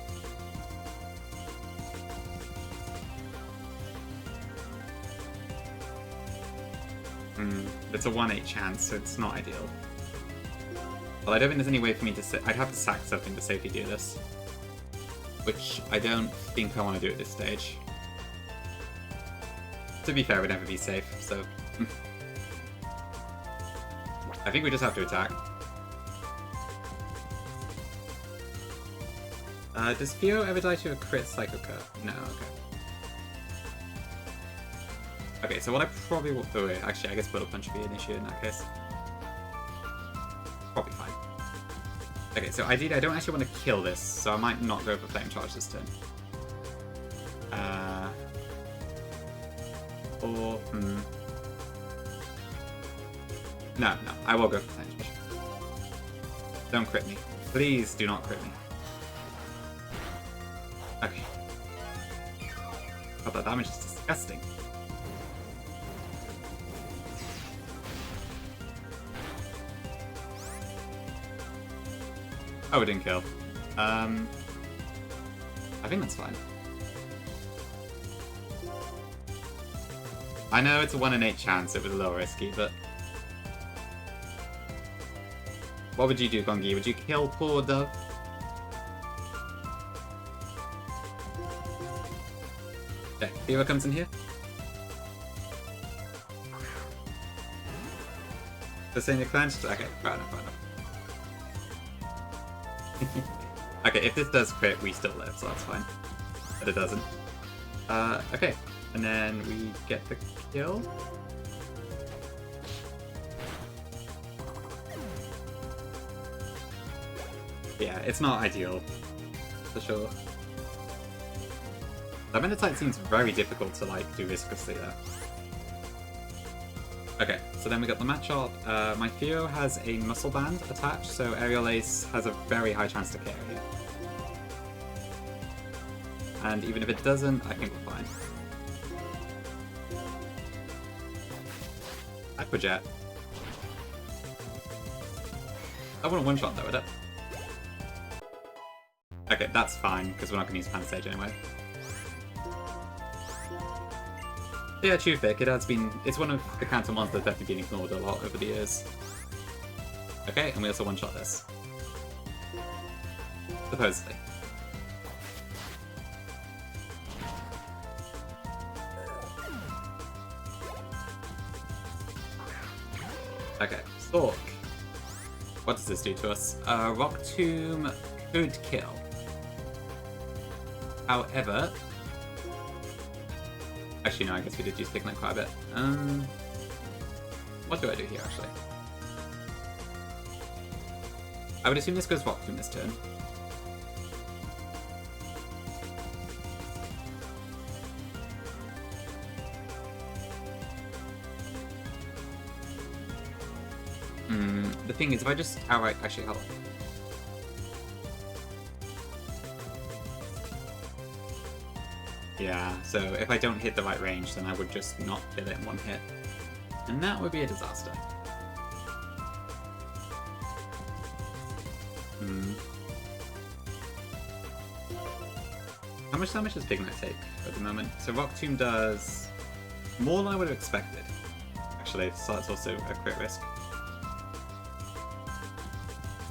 It's a 1-8 chance, so it's not ideal. Well, I don't think there's any way for me to... I'd have to sack something to safely do this. Which I don't think I want to do at this stage. To be fair, it would never be safe, so... I think we just have to attack. Does Fio ever die to a crit Psycho Cut? No, okay. Okay, so what I probably will... Oh wait, actually, I guess Bullet Punch would be an issue in that case. Probably fine. Okay, so ideally I don't actually want to kill this, so I might not go for Flame Charge this turn. No, I will go for Flame Charge. Don't crit me. Please do not crit me. Okay. Oh, that damage is disgusting. Oh, it didn't kill. I think that's fine. I know it's a 1 in 8 chance, it was a little risky, but... What would you do, Gongi? Would you kill poor Dove? Okay, Fever comes in here. The same you're clenched? Okay, fair enough, fair enough. Okay, if this does crit, we still live, so that's fine. But it doesn't. Okay, and then we get the kill. Yeah, it's not ideal, for sure. The Menatite seems very difficult to, like, do viscously there. Okay, so then we got the matchup. My Theo has a muscle band attached, so Aerial Ace has a very high chance to carry it. And even if it doesn't, I think we're fine. Aquajet. I want a one-shot though, would it? Okay, that's fine, because we're not going to use Pansage anyway. Yeah, Chufik, it has been... It's one of the counter monsters that's definitely been ignored a lot over the years. Okay, and we also one-shot this. Supposedly. Okay, Stork. What does this do to us? Rock Tomb could kill. However... Actually, no, I guess we did use Pigment quite a bit. What do I do here, actually? I would assume this goes Rock Tomb this turn. The thing is, if I just outright... Actually, hold on. Yeah, so if I don't hit the right range, then I would just not kill it in one hit. And that would be a disaster. How much damage does Pigment take at the moment? So Rock Tomb does more than I would have expected. Actually, so that's also a crit risk.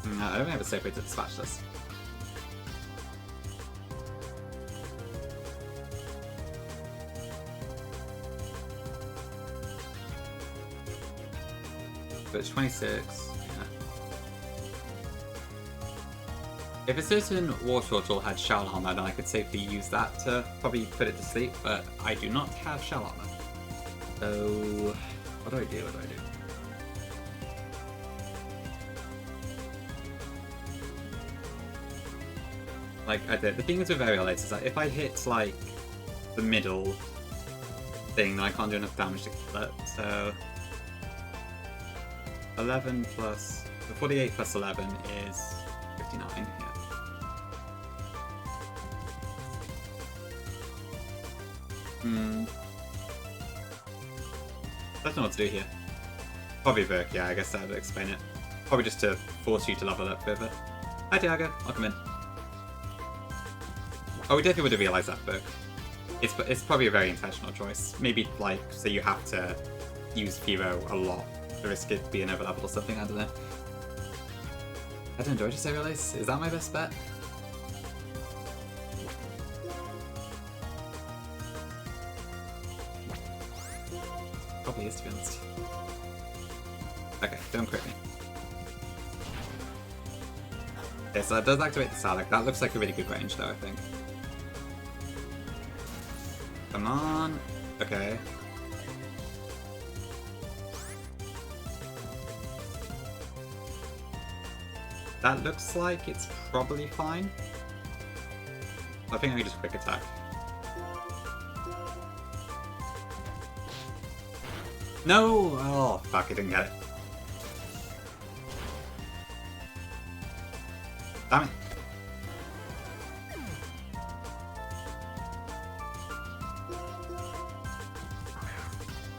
No, I don't have a safe way to dispatch this. But it's 26. Yeah. If a certain War Turtle had Shell Armor, then I could safely use that to probably put it to sleep, but I do not have Shell Armor. So, what do I do? What do I do? Like, the thing is with Aerial Ace is that if I hit, like, the middle thing, then I can't do enough damage to kill it, so... 11 plus... 48 plus 11 is 59, yeah. I don't know what to do here. Probably Burke, yeah, I guess that would explain it. Probably just to force you to level up further. Hi Tiago, welcome in. Oh, we definitely would have realised that, Burke. It's probably a very intentional choice. Maybe, like, say you have to use Firo a lot to risk it being overleveled or something, I don't know. I don't enjoy just Aerial Ace. Is that my best bet? Probably is, to be honest. Okay, don't crit me. Okay, so that does activate the Salak. That looks like a really good range, though, I think. Come on. Okay. That looks like it's probably fine. I think I can just quick attack. No! Oh, fuck, I didn't get it. Damn it.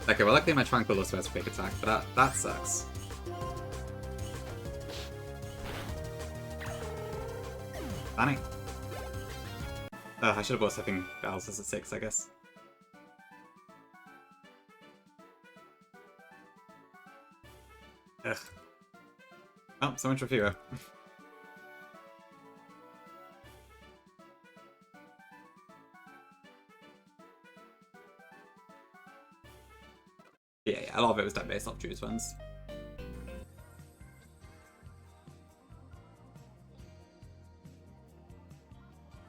Okay, well, luckily my Tranquil also has quick attack, but that sucks. Damn it. I should have bought something else as a 6, I guess. Ugh. Oh, so much for Firo. Yeah, a lot of it was done based off Drew's ones.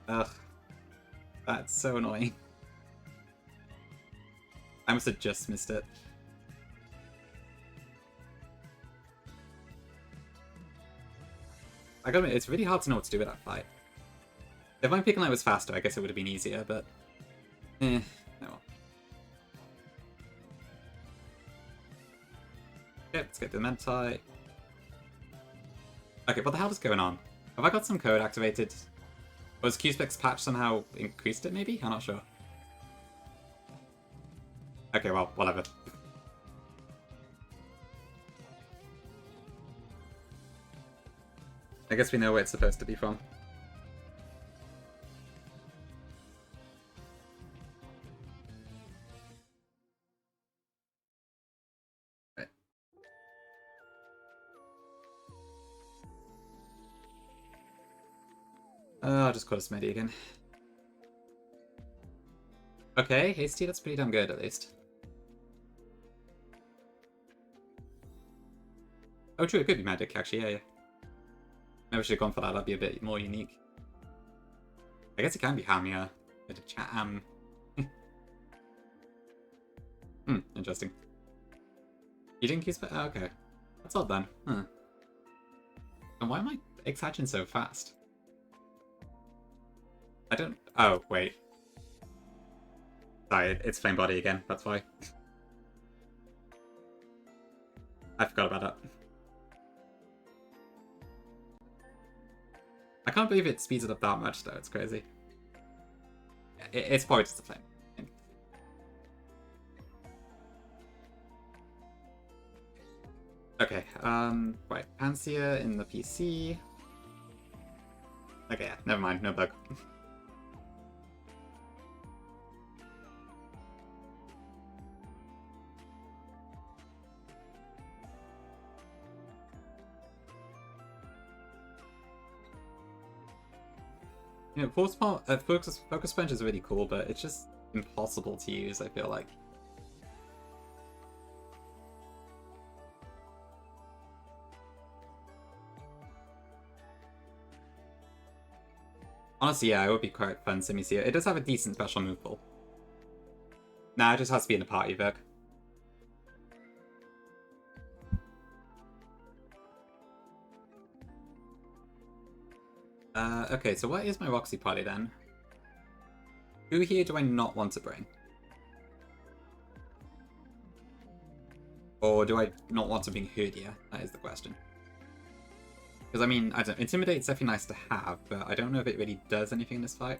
Ugh. That's so annoying. I must have just missed it. I gotta admit, it's really hard to know what to do with that fight. If my Piccolino was faster, I guess it would have been easier, but... oh well. Okay, let's get the Mentai. Okay, what the hell is going on? Have I got some code activated? Was Q-Spec's patch somehow increased it, maybe? I'm not sure. Okay, well, whatever. I guess we know where it's supposed to be from. Right. I'll just call it Smitty again. Okay, Hasty, that's pretty damn good, at least. Oh, true, it could be Magic, actually, yeah. Maybe I should have gone for that, that'd be a bit more unique. I guess it can be Hamia. Bit of chat. Interesting. You didn't use it? Oh, okay. That's odd then. Huh. And why am I exciting so fast? I don't... Oh, wait. Sorry, it's Flame Body again, that's why. I forgot about that. I can't believe it speeds it up that much, though. It's crazy. It's probably just a flame. Okay, right. Pansia in the PC. Okay, yeah, never mind. No bug. You know, Focus Punch is really cool, but it's just impossible to use, I feel like. Honestly, yeah, it would be quite fun to see it. It does have a decent special move pool. Nah, it just has to be in a party, Vic. Okay, so what is my Roxy party then? Who here do I not want to bring? Or do I not want to bring Herdia? That is the question. Because, I mean, I don't know, Intimidate's definitely nice to have, but I don't know if it really does anything in this fight.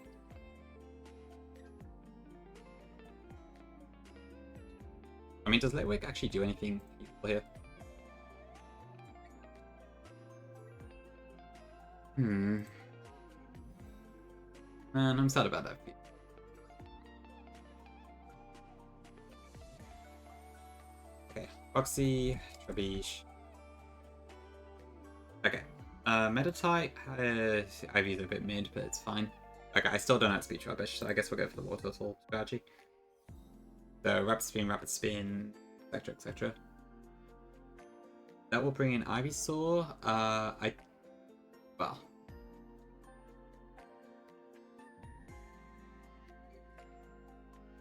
I mean, does Litwick actually do anything useful here? Man, I'm sad about that. Okay, Foxy, Trebuchet. Okay, Meditite, Ivy's a bit mid, but it's fine. Okay, I still don't have Speech Rubbish, so I guess we'll go for the Water Turtle strategy. So, Rapid Spin, etc, etc. That will bring in Ivysaur. Well...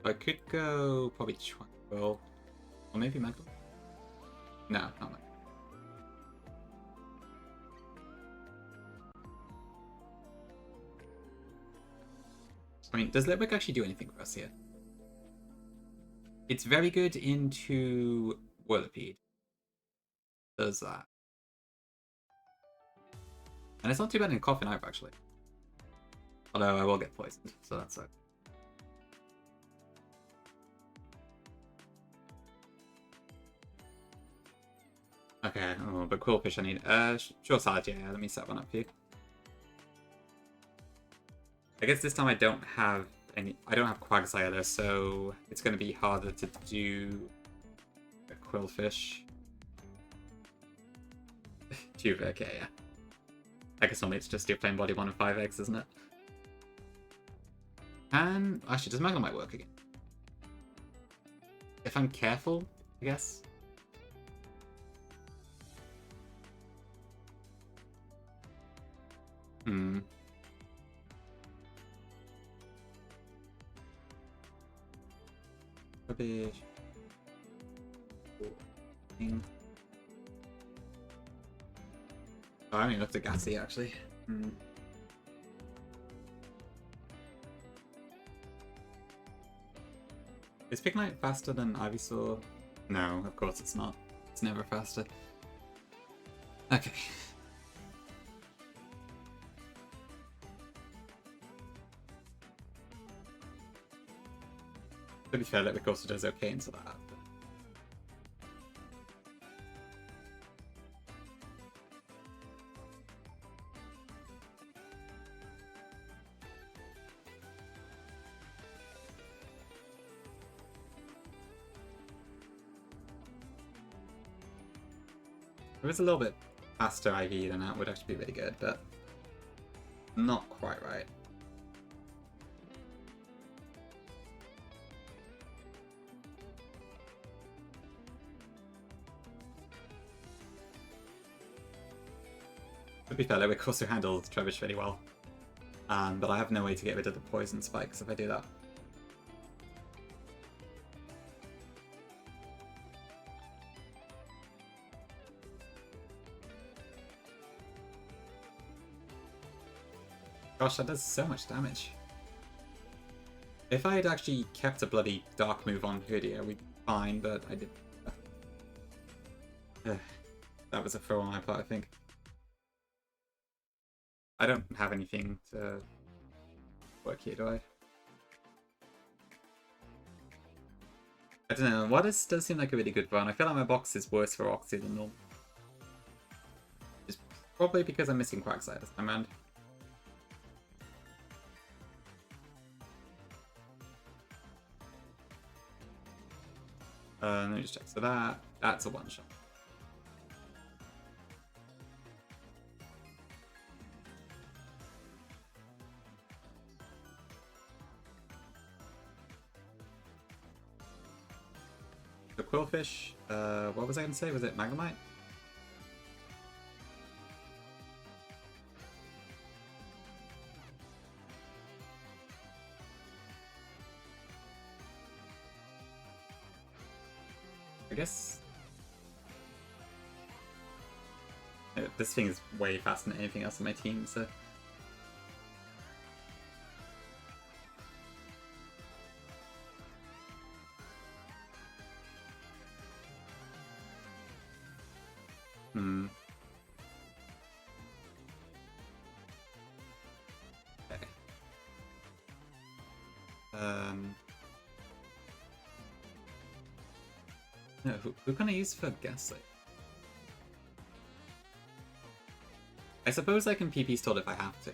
I could go probably Tranquil, or maybe Mental. No, not Mental. I mean, does Litwick actually do anything for us here? It's very good into Whirlipede. Does that. And it's not too bad in Coffin either, actually. Although I will get poisoned, so that's it. Okay, oh, but Quillfish I need. Sure Side, yeah, let me set one up for you. I guess this time I don't have Quagsire though, so it's going to be harder to do a Quillfish. Tuva, okay, yeah. I guess normally it's just your plain body 1 and 5 eggs, isn't it? And actually, does Magnemite work again? If I'm careful, I guess. Hmm. Rubbish. Oh, I haven't even looked at Gassy actually. Hmm. Is Pignite faster than Ivysaur? No, of course it's not. It's never faster. Okay. To be fair, Litwick also does okay into that. If it was a little bit faster IV, then that would actually be really good, but not quite right. To be fair, Litwick also handles Trebuch really well. But I have no way to get rid of the poison spikes if I do that. Gosh, that does so much damage. If I had actually kept a bloody dark move on Herdia, we'd be fine, but I did. That was a throw on my part, I think. I don't have anything to work here, do I? I don't know. Wattis does seem like a really good run. I feel like my box is worse for Oxy than normal. It's probably because I'm missing Quagsire this time around. Let me just check. So that's a one-shot. The Quillfish, what was I going to say? Was it Magnemite? I guess... This thing is way faster than anything else on my team, so... Okay. No, who can I use for Gaslight? I suppose I can PP Stall if I have to.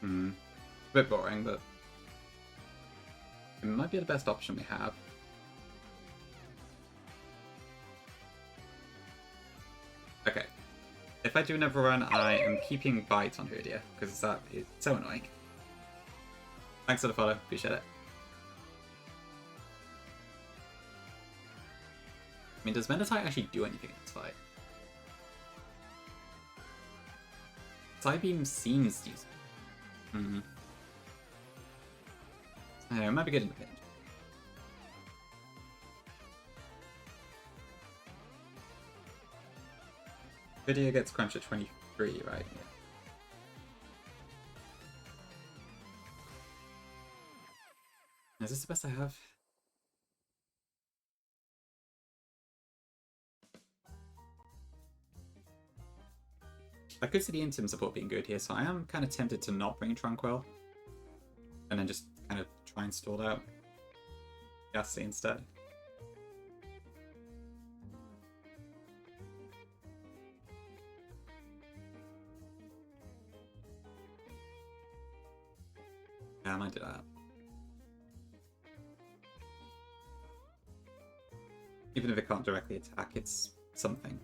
A bit boring, but it might be the best option we have. Okay. If I do another run, I am keeping Bite on Herdia, because that is so annoying. Thanks for the follow, appreciate it. I mean, does Meditite actually do anything in this fight? Psybeam seems useful. It might be good in the pinch. Video gets crunched at 23, right? Yeah. Is this the best I have? I could see the Intim support being good here, so I am kind of tempted to not bring Tranquil. And then just kind of try and stall out Ghastly instead. Yeah, I might do that. Even if it can't directly attack, it's something.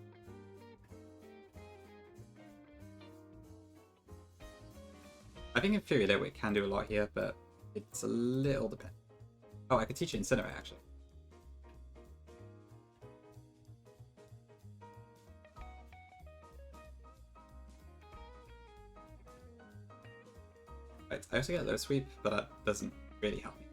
I think in theory that it can do a lot here, but it's a little dependent. Oh, I could teach it Incinerate actually. Right, I also get low sweep, but that doesn't really help me.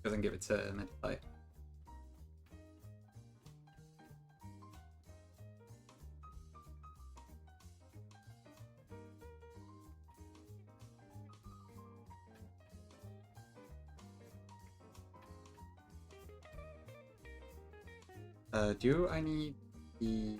Doesn't give it to Medify. Do I need the...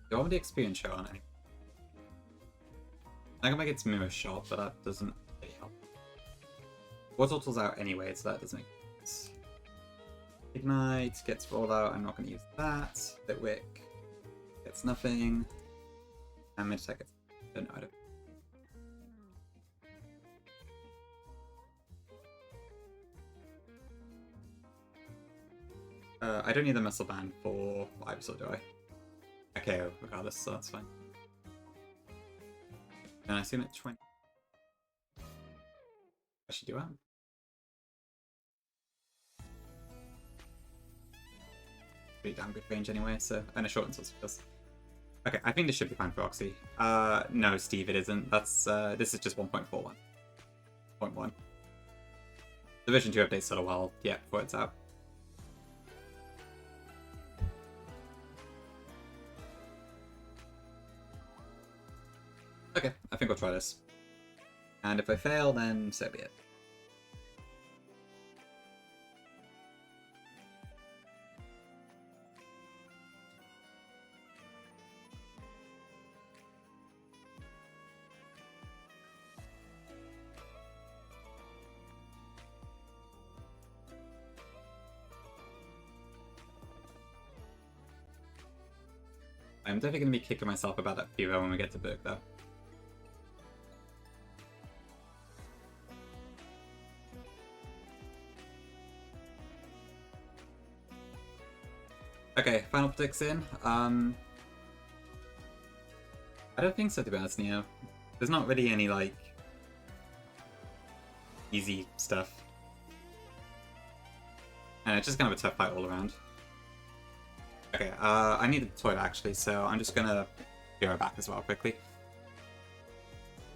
Do I want the experience show on it? I can make it Mirror Shot, but that doesn't really help. Water's out anyway, so that doesn't make sense. Ignite gets rolled out, I'm not going to use that. Bitwick gets nothing. And Meditech gets... I don't know. I don't need the Muscle Band for Ivysaur, do I? Okay, regardless, so that's fine. And I assume at 20. I should do that. Pretty damn good range anyway, so. And a short and source skills. Okay, I think this should be fine for Oxy. No, Steve, it isn't. That's this is just 1.41. 0.1. The version 2 update's still a while, yeah, before it's out. Okay, I think I'll try this. And if I fail, then so be it. I'm definitely going to be kicking myself about that fever when we get to Berg, though. Okay, final predicts in. I don't think so, to be honest, Neo. There's not really any, like, easy stuff. And it's just kind of a tough fight all around. Okay, I need the toilet actually, so I'm just gonna be right back as well quickly.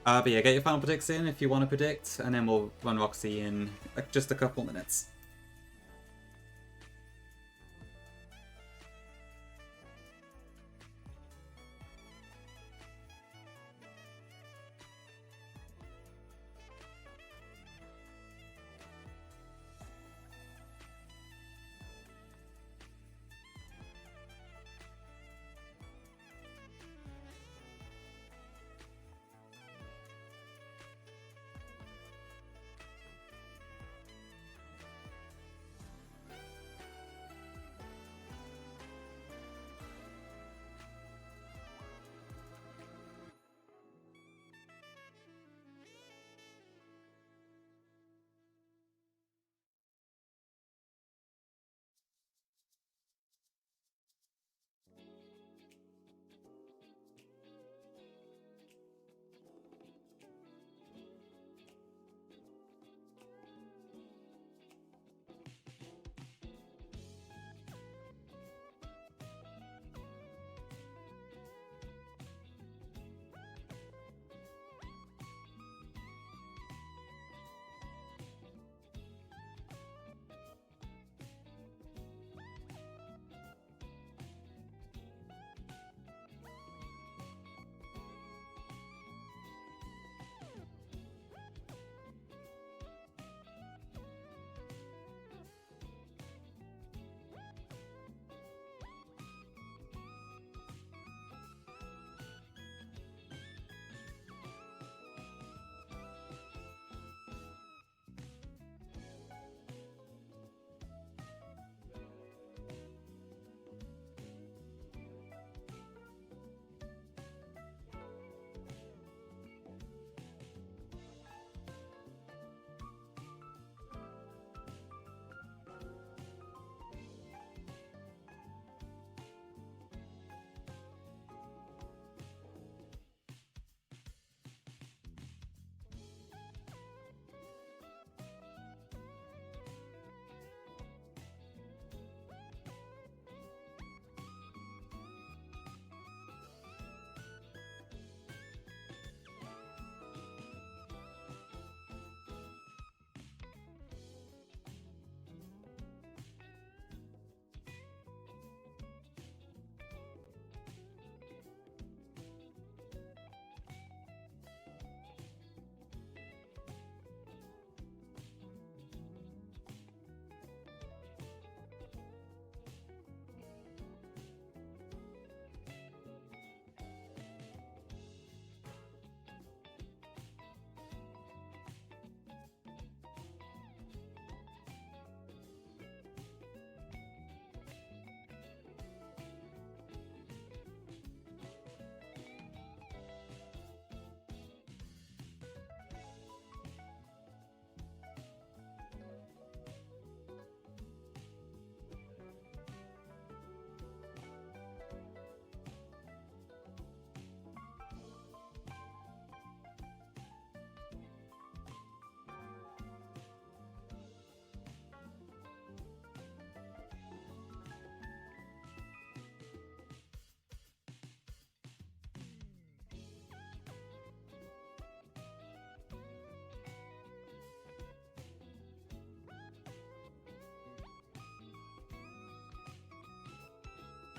But yeah, get your final predicts in if you want to predict, and then we'll run Roxy in just a couple minutes.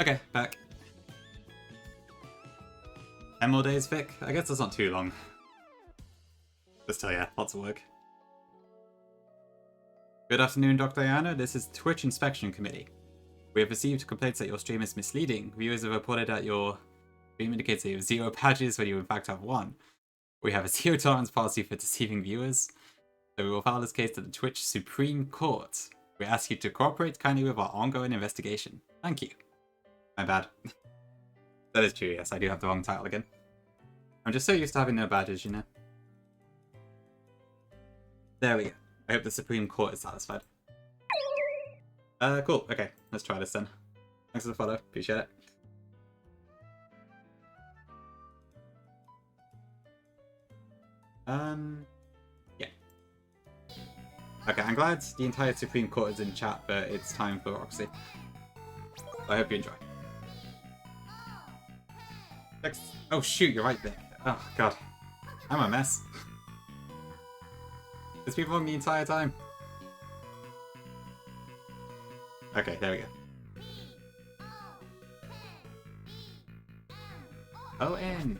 Okay, back. 10 more days, Vic? I guess that's not too long. But still, yeah, lots of work. Good afternoon, Dr. Diana. This is Twitch Inspection Committee. We have received complaints that your stream is misleading. Viewers have reported that your stream indicates that you have 0 badges when you in fact have 1. We have a zero tolerance policy for deceiving viewers. So we will file this case to the Twitch Supreme Court. We ask you to cooperate kindly with our ongoing investigation. Thank you. My bad. That is true, yes, I do have the wrong title again. I'm just so used to having no badges, you know. There we go. I hope the Supreme Court is satisfied. Cool. Okay, let's try this then. Thanks for the follow. Appreciate it. Yeah. Okay, I'm glad the entire Supreme Court is in chat, but it's time for Roxy. I hope you enjoy. Next. Oh shoot, you're right, Vic. Oh god. I'm a mess. There's people on the entire time. Okay, there we go. O-N.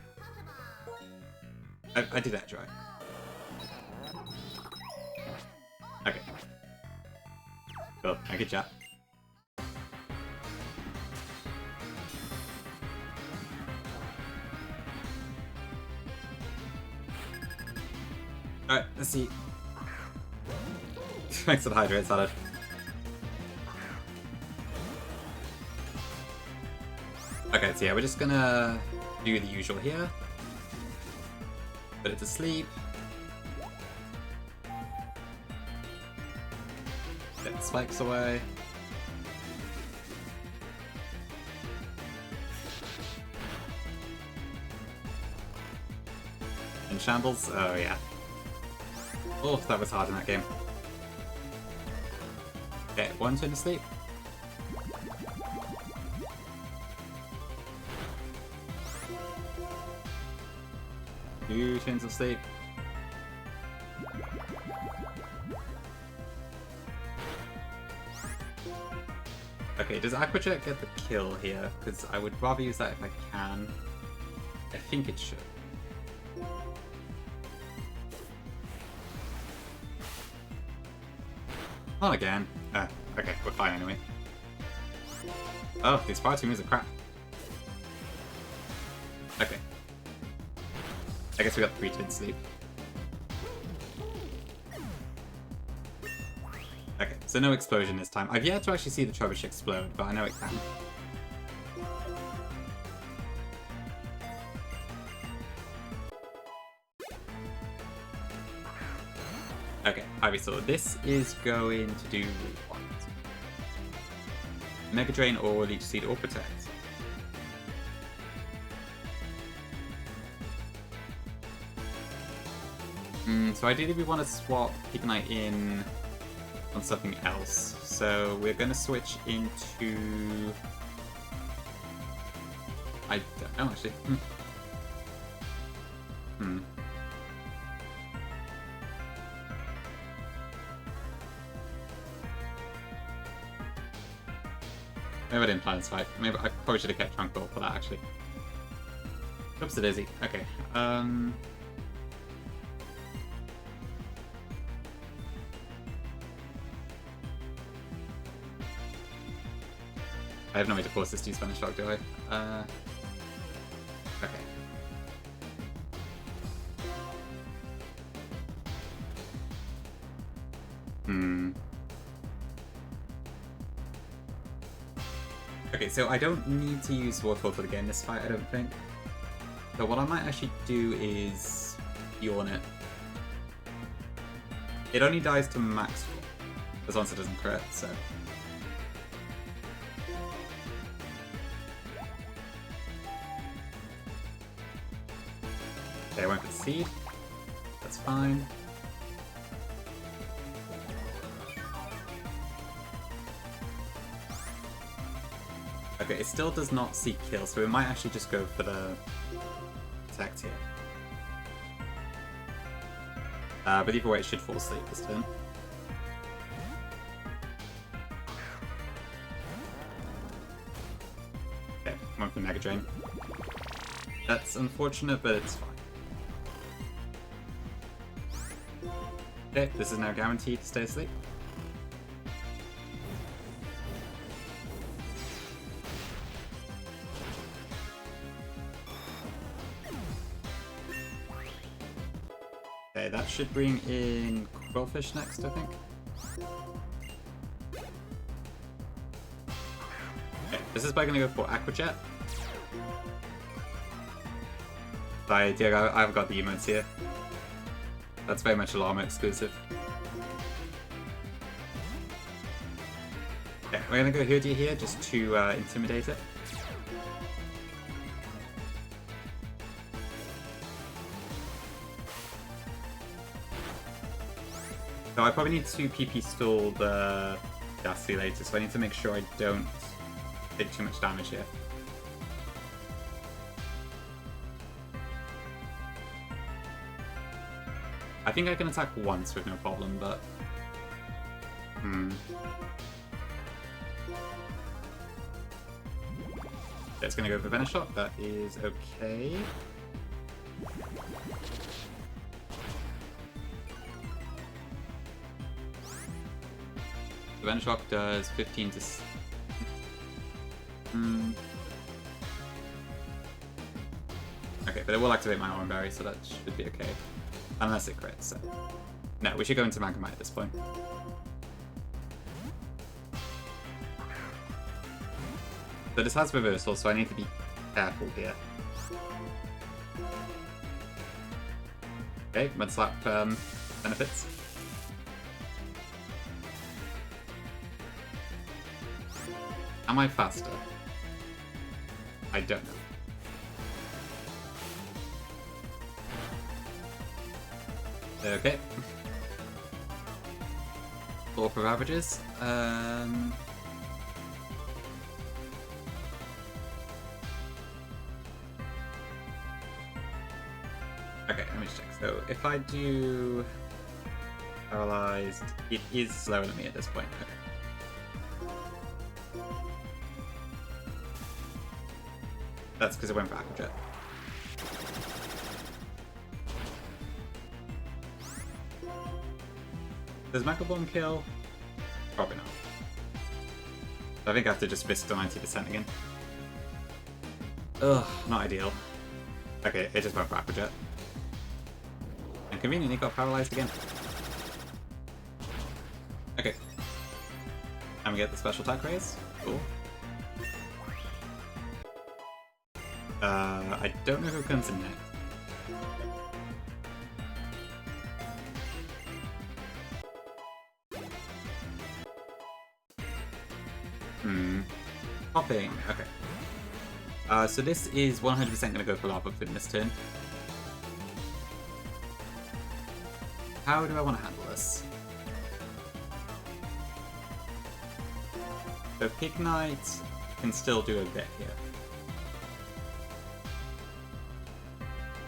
I did that try. Okay. Cool, I get chat. Alright, let's see. Thanks for the hydrate salad. Okay, so yeah, we're just gonna do the usual here. Put it to sleep. Get the spikes away. In shambles? Oh yeah. Oh, that was hard in that game. Okay, one turn to sleep. Two turns of sleep. Okay, does Aquajet get the kill here? Because I would rather use that if I can. I think it should. Not again. Okay, we're fine anyway. Oh, these fire team moves are crap. Okay. I guess we got 3 turns sleep. Okay, so no explosion this time. I've yet to actually see the Trubbish explode, but I know it can. Okay, Ivysaur, this is going to do what? Mega Drain or Leech Seed or Protect? So ideally we want to swap Pigknight in on something else. So we're going to switch into... I don't know actually. Maybe I didn't plan this fight. Maybe I probably should have kept Tranquil for that actually. Oops, it is easy. Okay. I have no way to force this to use Spanish Shock, do I? Okay. Okay, so I don't need to use Waterfall to gain this fight, I don't think. So what I might actually do is Yawn it. It only dies to max roll, as long as it doesn't crit, so... Okay, I went for the seed. That's fine. Okay, it still does not seek kill, so we might actually just go for the protect here. But either way, it should fall asleep this turn. Pokemon from Mega Drain. That's unfortunate, but it's fine. Okay, this is now guaranteed to stay asleep. Okay, that should bring in Quillfish next, I think. Okay, this is probably gonna go for Aqua Jet. I've got the emotes here. That's very much a Llama exclusive. Okay, we're gonna go Hoodie here just to intimidate it. So I probably need to PP stall the Ghastly later, so I need to make sure I don't take too much damage here. I think I can attack once with no problem, but... It's gonna go for Venoshock, that is okay. The Venoshock does 15 to... Okay, but it will activate my Oran Berry, so that should be okay. Unless it crits, so... No, we should go into Magnemite at this point. So this has reversal, so I need to be careful here. Okay, Mud Slap benefits. Am I faster? I don't know. Okay. Law of averages. Okay, let me just check. So if I do paralyzed, it is slower than me at this point. Okay. That's because it went for Aqua Jet. Does Mecha Bomb kill? Probably not. I think I have to just risk the 90% again. Ugh, not ideal. Okay, it just went for Aqua Jet. And conveniently got paralyzed again. Okay. And we get the special attack raise. Cool. I don't know who comes in next. Hopping, okay. So this is 100% going to go for Lava Foot in this turn. How do I want to handle this? So Pignite can still do a bit here.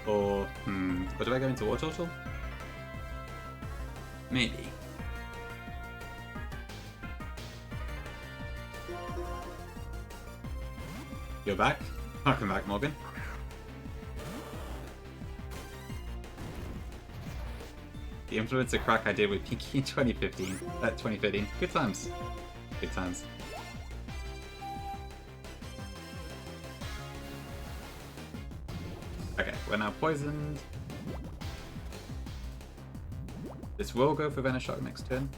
Or, or do I go into War Turtle? Maybe. You're back? Welcome back, Morgan. The influencer crack I did with Pinky in 2013. Good times. Good times. Okay, we're now poisoned. This will go for Venoshock next turn.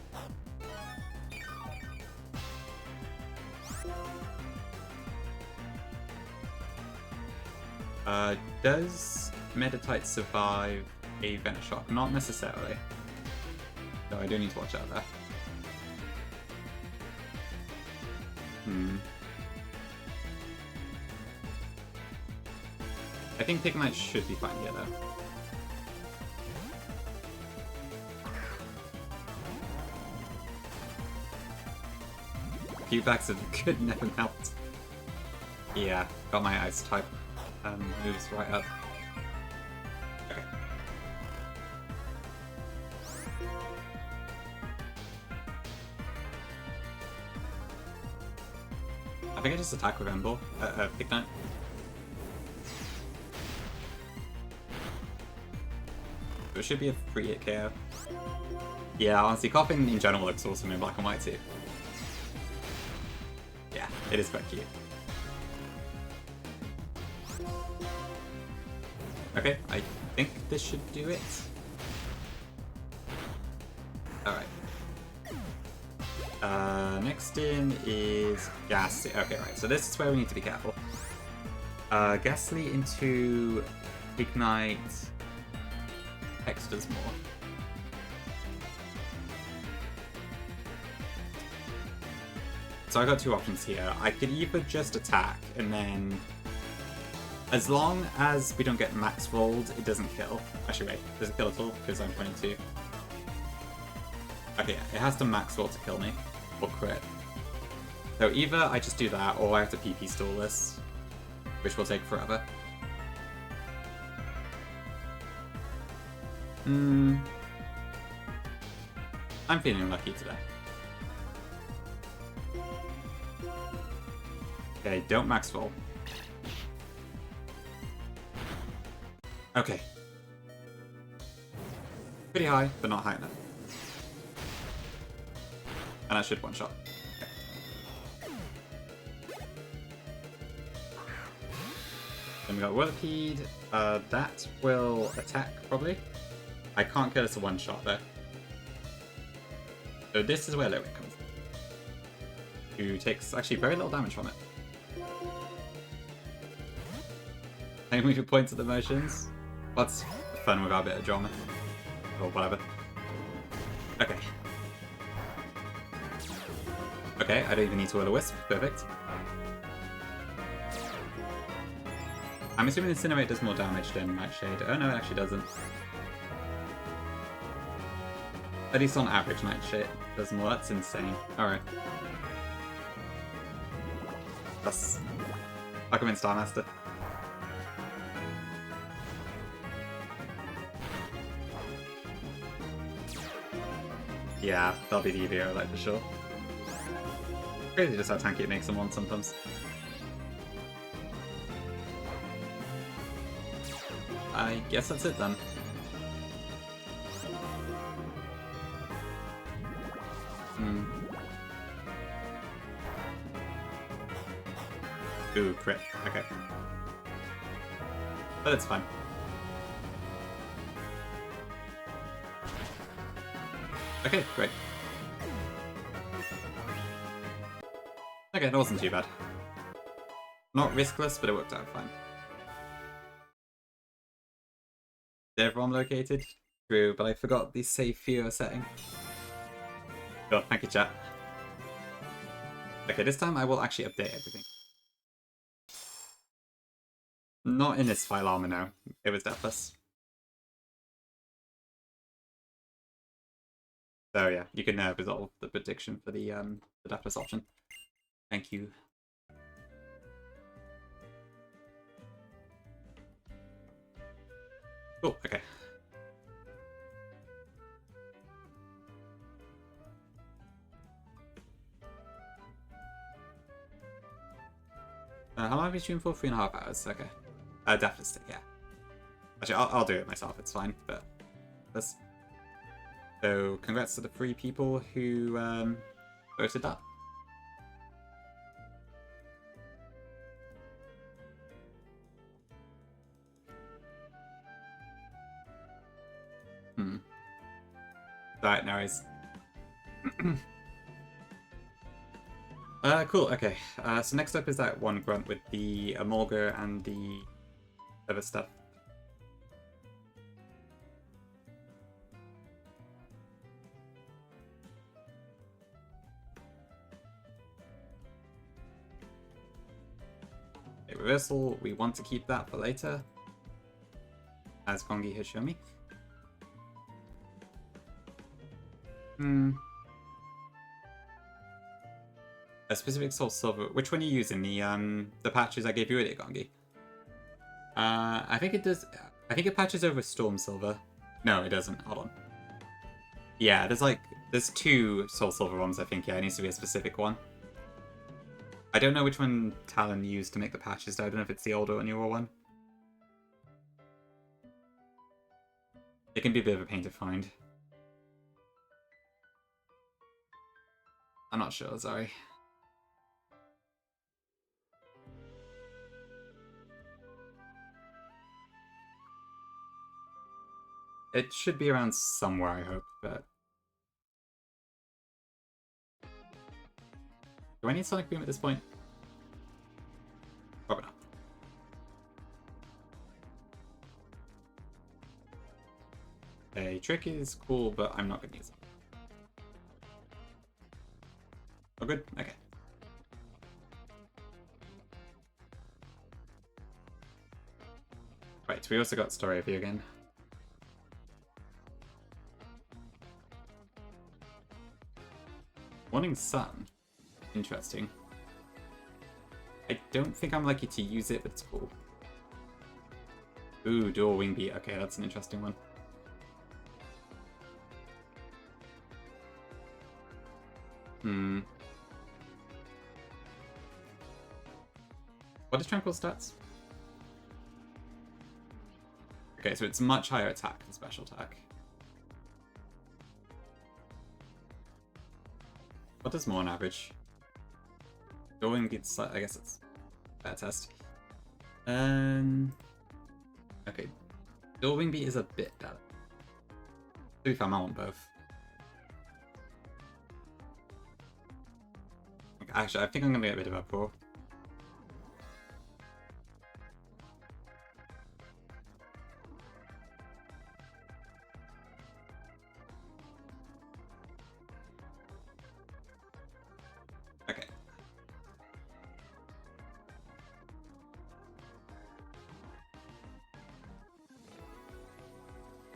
Does Meditite survive a Venoshock? Not necessarily. So I do need to watch out there. I think Pignite should be fine here though. Feedbacks of good never melt. Yeah, got my ice type moves right up. Okay. I think I just attack with Emble. Ignite. It should be a free hit KO. Yeah, honestly, coughing in general looks awesome in black and white too. Yeah, it is quite cute. Okay, I think this should do it. Alright. Next in is Ghastly. Okay, right, so this is where we need to be careful. Ghastly into Ignite. X does more. So I got two options here. I could either just attack and then, as long as we don't get max rolled, it doesn't kill. Actually, wait, does it kill at all? Because I'm 22. Okay, yeah, it has to max roll to kill me, or crit. So either I just do that, or I have to PP stall this, which will take forever. I'm feeling lucky today. Okay, don't max roll. Okay. Pretty high, but not high enough. And I should one-shot. Okay. Then we got Whirlipede. That will attack, probably. I can't get us a one-shot, though. So this is where Lowick comes in. Who takes, actually, very little damage from it. Can we do points at the motions? What's fun without a bit of drama? Or whatever. Okay. Okay, I don't even need to Will-O-Wisp. Perfect. I'm assuming Incinerate does more damage than Nightshade. Oh no, it actually doesn't. At least on average, Nightshade does more. That's insane. Alright. That's... I'll come in Star Master. Yeah, that'll be the EVO, like, for sure. Crazy just how tanky it makes them on sometimes. I guess that's it then. Ooh, crit. Okay. But it's fine. Okay, great. Okay, that wasn't too bad. Not riskless, but it worked out fine. Is everyone located? True, but I forgot the save viewer setting. Sure, thank you, chat. Okay, this time I will actually update everything. Not in this file armor, no. It was deathless. So yeah, you can resolve the prediction for the deathless option. Thank you. Cool, okay. How long have you streamed for? 3.5 hours, okay. Deathless, yeah. Actually, I'll do it myself, it's fine, but... This. So, congrats to the 3 people who voted that. Alright, no worries. Cool, okay. So next up is that one grunt with the Amolga and the other stuff. Okay, reversal, we want to keep that for later, as Kongi has shown me. A specific soul silver. Which one are you using? The patches I gave you earlier, Gongi? I think it does. I think it patches over Storm Silver. No, it doesn't. Hold on. Yeah, there's 2 soul silver ones. I think. Yeah, it needs to be a specific one. I don't know which one Talon used to make the patches, though. I don't know if it's the older or newer one. It can be a bit of a pain to find. I'm not sure, sorry. It should be around somewhere, I hope, but... Do I need Sonic Boom at this point? Probably not. A trick is cool, but I'm not going to use it. Oh, good? Okay. Right, we also got Story of You again. Morning Sun. Interesting. I don't think I'm lucky to use it, but it's cool. Ooh, Dual Wing Beat. Okay, that's an interesting one. What is Tranquil stats? Okay, so it's much higher attack than special attack. What does more on average? Going gets, I guess it's a bad test. Okay. Dual Wing Beat is a bit better. To be fair, I want both. Okay, actually, I think I'm gonna get rid of Uproar. Okay.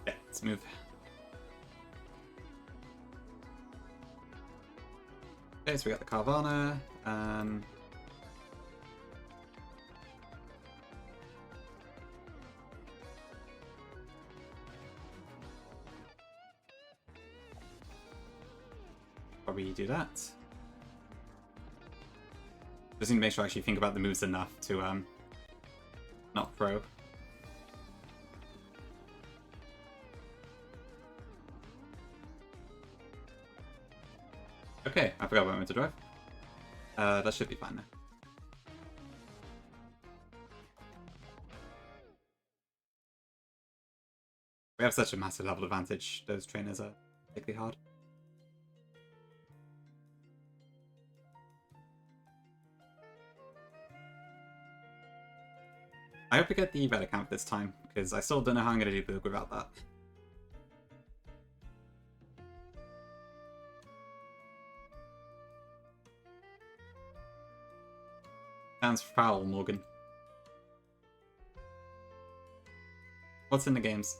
Yeah, let's move. Okay, so we got the Carvana. Probably do that. Just need to make sure I actually think about the moves enough to not throw. Okay, I forgot what I meant to drive. That should be fine now. We have such a massive level advantage. Those trainers are particularly hard. I hope we get the red account this time, because I still don't know how I'm going to do Boog without that. Sounds foul, Morgan. What's in the games?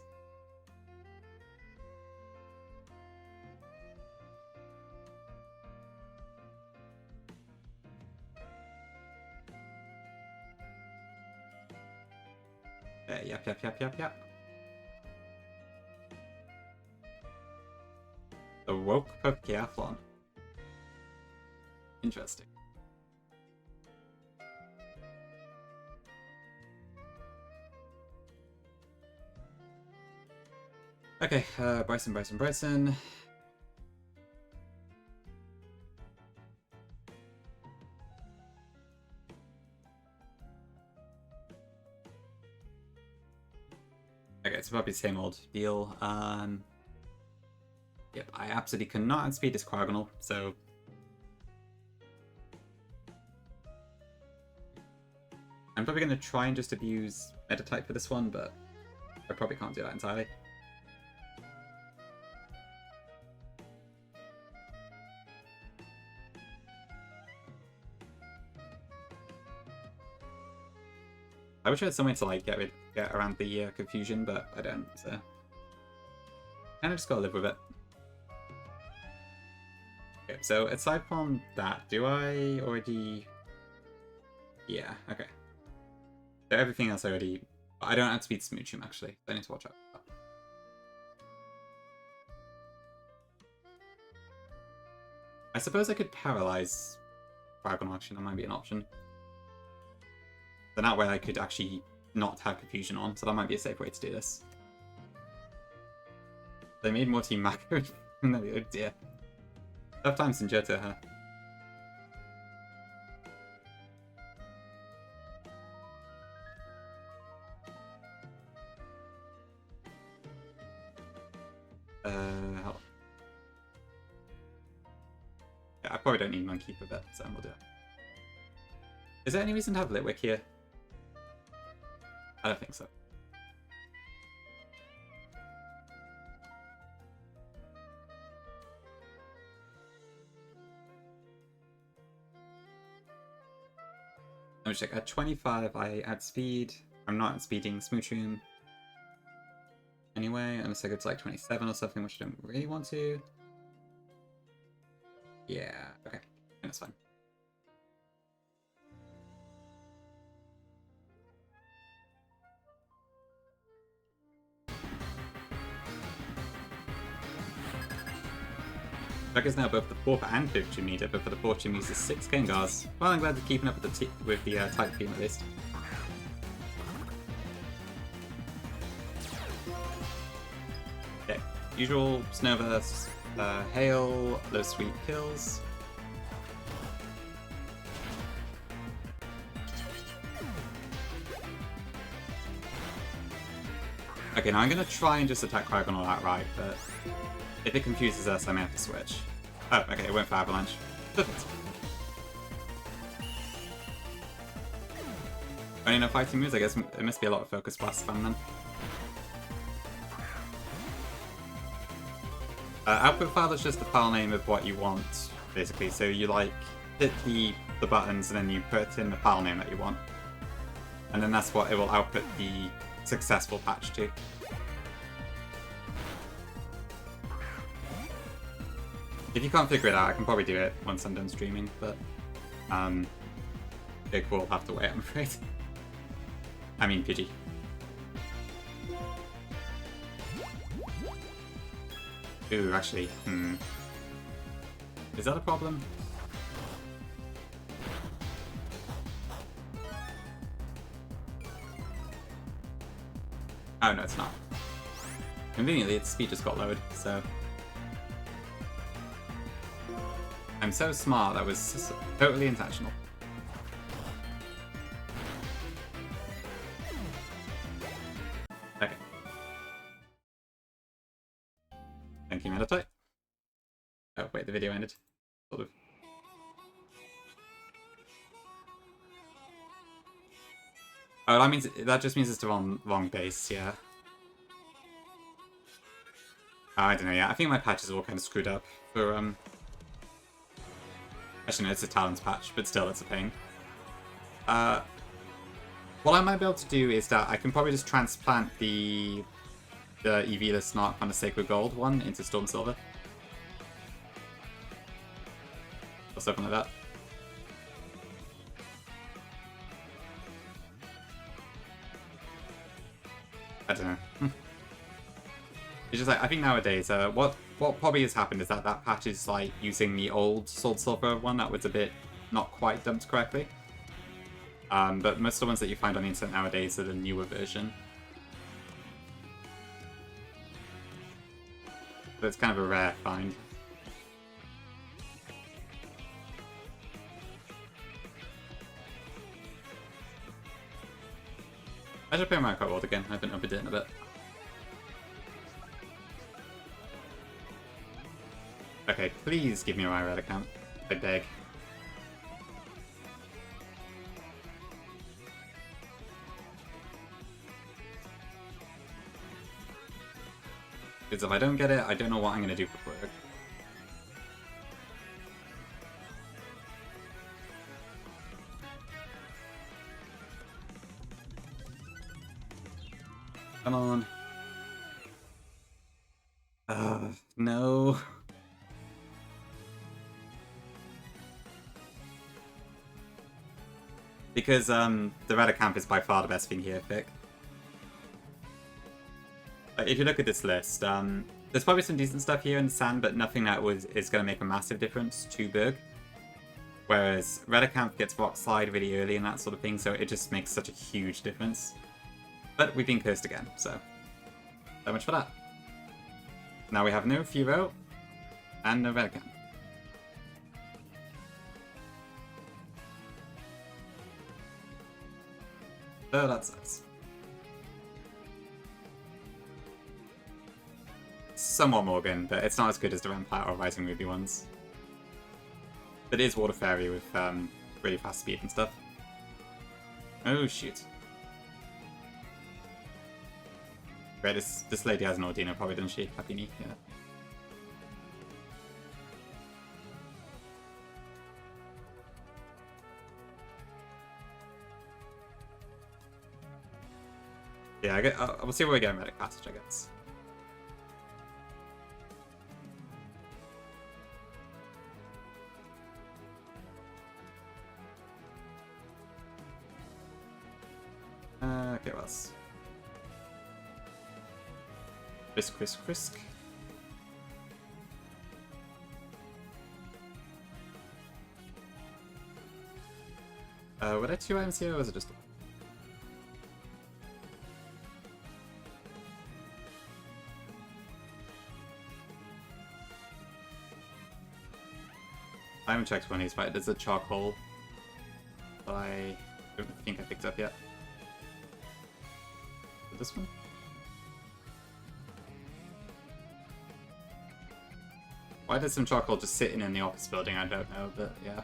Yep. The woke Pokeathlon. Interesting. Okay, Bryson. Okay, it's probably the same old deal. Yep, I absolutely cannot outspeed this Quagonal, so... I'm probably going to try and just abuse Meta-type for this one, but I probably can't do that entirely. I wish I had some way to like get around the confusion, but I don't, so kind of just gotta live with it. Okay, so aside from that, do I already... Yeah, okay. So everything else I already... I don't outspeed Smoochum, actually. I need to watch out for that. I suppose I could paralyze Dragon Action, that might be an option. Then that way I could actually not have Confusion on, so that might be a safe way to do this. They made more Team Mako. No, oh dear. Tough times in Johto, huh? Help. Yeah, I probably don't need Monkey for that, so we'll do it. Is there any reason to have Litwick here? I don't think so. Let me check. At 25, I outspeed. I'm not outspeeding Smoochroom anyway, unless I go to like 27 or something, which I don't really want to. Yeah, okay. That's fine. Jack is now both the 4th and 5th gym leader, but for the 4th gym uses 6 Gengars. Well, I'm glad they're keeping up with the type theme at least. Okay, usual Snoverse, Hail, low sweep kills. Okay, now I'm gonna try and just attack Cryogon all outright, but if it confuses us, I may have to switch. Oh, okay, it went for Avalanche. Perfect. Only no fighting moves? I guess it must be a lot of Focus Blast spam then. Output file is just the file name of what you want, basically. So you like hit the buttons and then you put in the file name that you want. And then that's what it will output the successful patch to. If you can't figure it out, I can probably do it once I'm done streaming, but Big will have to wait, I'm afraid. I mean, Pidgey. Ooh, actually, is that a problem? Oh, no, it's not. Conveniently, its speed just got lowered, so... I'm so smart, that was totally intentional. Okay. Thank you, Meditate. Oh, wait, the video ended. Sort of. Oh, that just means it's the wrong base, yeah. Oh, I don't know, yeah. I think my patch is all kind of screwed up for, Actually, no, it's a Talons patch, but still, it's a pain. What I might be able to do is that I can probably just transplant the Eevila Snark on the Sacred Gold one into Storm Silver. Or something like that. I don't know. It's just like, I think nowadays, what probably has happened is that patch is like using the old Sword Silver one that was a bit not quite dumped correctly. But most of the ones that you find on the internet nowadays are the newer version. So it's kind of a rare find. I should play Mario Kart World again. I haven't opened it in a bit. Okay, please give me my red account. I beg. Because if I don't get it, I don't know what I'm going to do for work. Come on. No. Because the Redux is by far the best thing here, Vic. If you look at this list, there's probably some decent stuff here in Sand, but nothing that is going to make a massive difference to Berg. Whereas red account gets rock slide really early and that sort of thing, so it just makes such a huge difference. But we've been cursed again, so much for that. Now we have no Furo and no red account. So that sucks. Somewhat Morgan, but it's not as good as the Rampart or Rising Ruby ones. But it is Water Fairy with really fast speed and stuff. Oh shoot. Right, this lady has an Ordino probably, doesn't she? Happy Knee, yeah. Yeah, we'll see where we get in Medic Passage, I guess. Okay, what else? Frisk. Were there 2 items here, or was it just one? I haven't checked one of these, but there's a charcoal that I don't think I picked up yet. Is it this one? Why did some charcoal just sitting in the office building? I don't know, but yeah.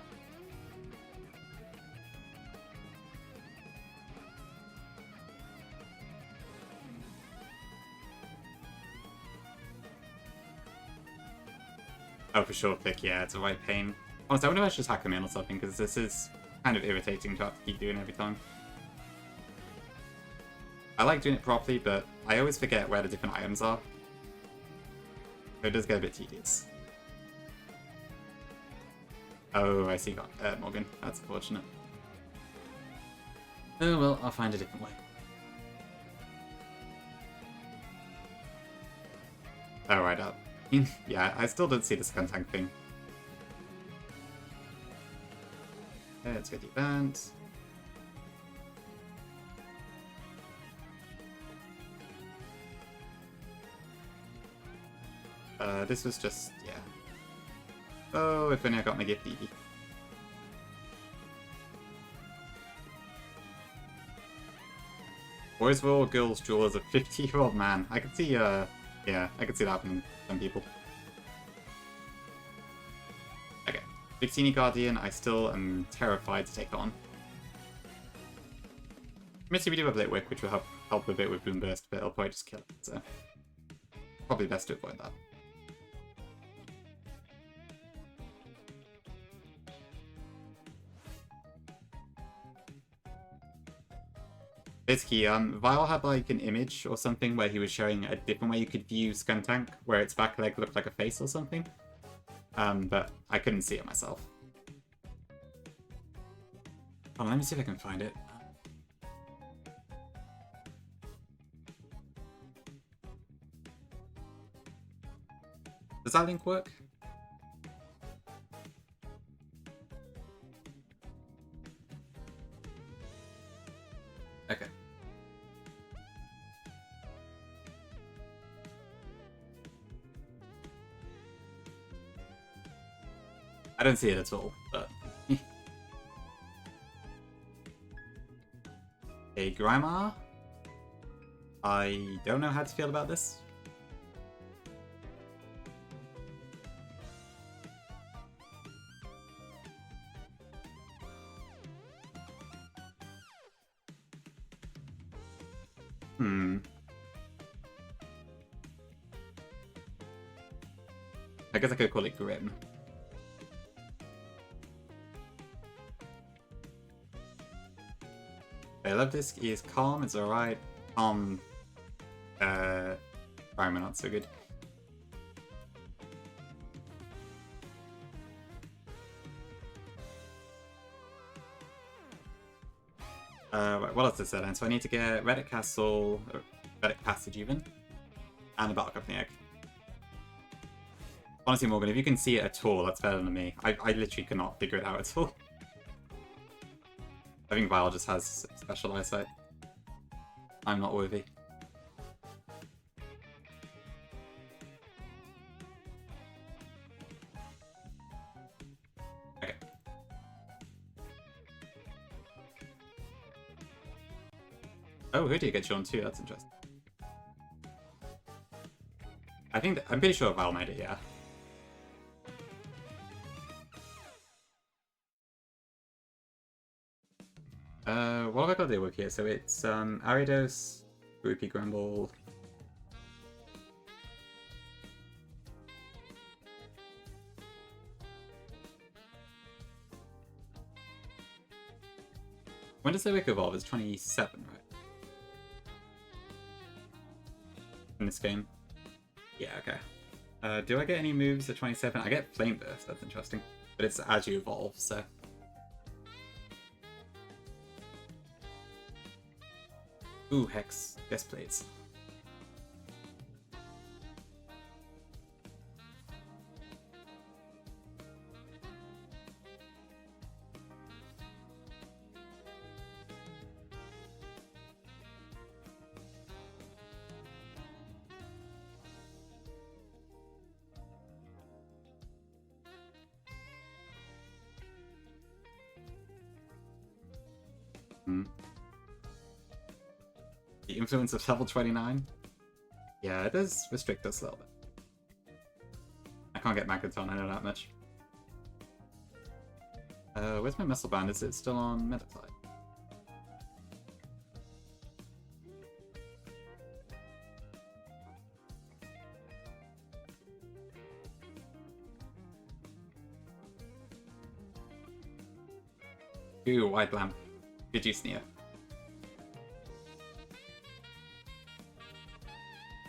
Oh, for sure, pick. Yeah, it's a right pain. Honestly, I wonder if I should just hack them in or something, because this is kind of irritating to have to keep doing every time. I like doing it properly, but I always forget where the different items are. So it does get a bit tedious. Oh, I see. Morgan. That's unfortunate. Oh well, I'll find a different way. Oh, right up. Yeah, I still don't see the Skuntank thing. Okay, let's get the event. This was just, yeah. Oh, if only I got my gift Eevee. Boys were all girls, Jewel as a 50-year-old man. I could see, yeah, I could see that happening to some people. Okay, Victini Guardian, I still am terrified to take on. Missy, we do have Lit Wick, which will help a bit with Boom Burst, but it'll probably just kill it, so probably best to avoid that. Basically, Vile had like an image or something where he was showing a different way you could view Skuntank, where its back leg looked like a face or something. But I couldn't see it myself. Hold on, let me see if I can find it. Does that link work? Okay. I don't see it at all, but... Hey, Grandma? I don't know how to feel about this. I guess I could call it Grim. I love this. He is calm, it's alright. Calm, Primer not so good. Right, what else is there then? So I need to get Redux Castle, or Redux Passage even, and a Battle Company Egg. Honestly, Morgan, if you can see it at all, that's better than me. I literally cannot figure it out at all. I think Vile just has special eyesight. I'm not worthy. Okay. Oh, who did you get you on too? That's interesting. I'm pretty sure Val made it, yeah. What have I got to do with here? So it's Aridos, Groupie Grumble. When does Lyric evolve? It's 27, right? In this game? Yeah, okay. Do I get any moves at 27? I get Flame Burst, that's interesting. But it's as you evolve, so... Ooh, Hex. Yes, please. The influence of level 29? Yeah, it does restrict us a little bit. I can't get Magaton, I know that much. Where's my muscle band? Is it still on Metatide? Ooh, White Lamp. Good use, Neo.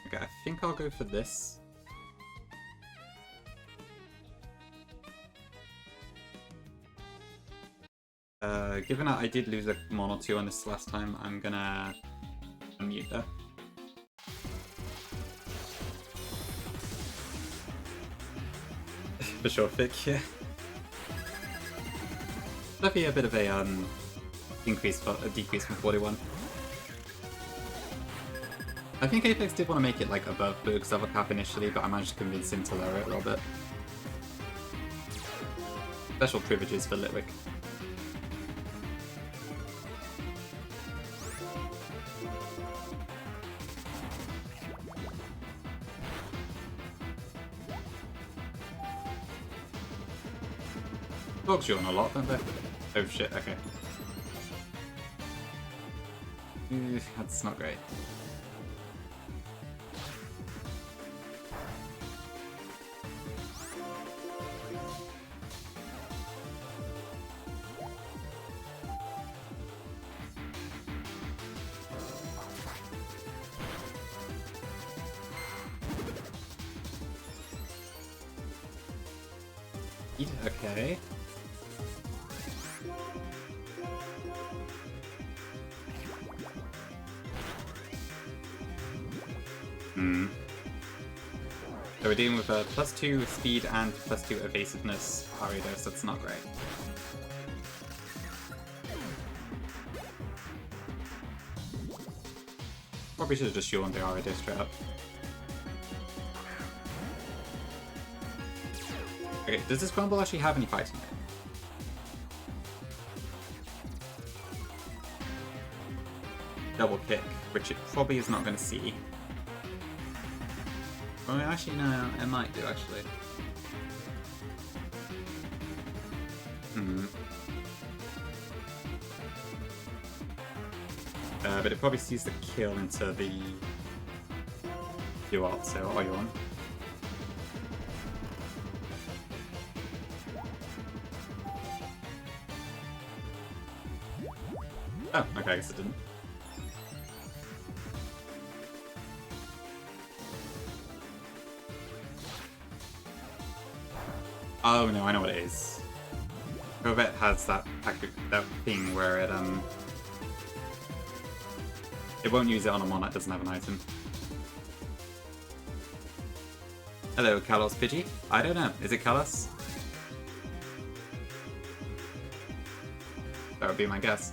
Okay, I think I'll go for this. Given that I did lose a mon or two on this last time, I'm gonna unmute her. For sure, Fick, yeah. That'd be a bit of a decrease from 41. I think Apex did want to make it like above Berg's level cap initially, but I managed to convince him to lower it a little bit. Special privileges for Litwick. Dogs you on a lot, don't they? Oh shit, okay. That's not great. Okay. So we're dealing with a +2 speed and +2 evasiveness Aridos, that's not great. Probably should have just yawned the Aridos straight up. Okay, does this Grumble actually have any fighting in it? Double kick, which it probably is not going to see. Well, actually, no, it might do, actually. But it probably sees the kill into the dual, so are you on? Oh, okay, I guess it didn't. Oh no, I know what it is. Corvette has that thing where it won't use it on a mon that doesn't have an item. Hello, Kalos Pidgey. I don't know. Is it Kalos? That would be my guess.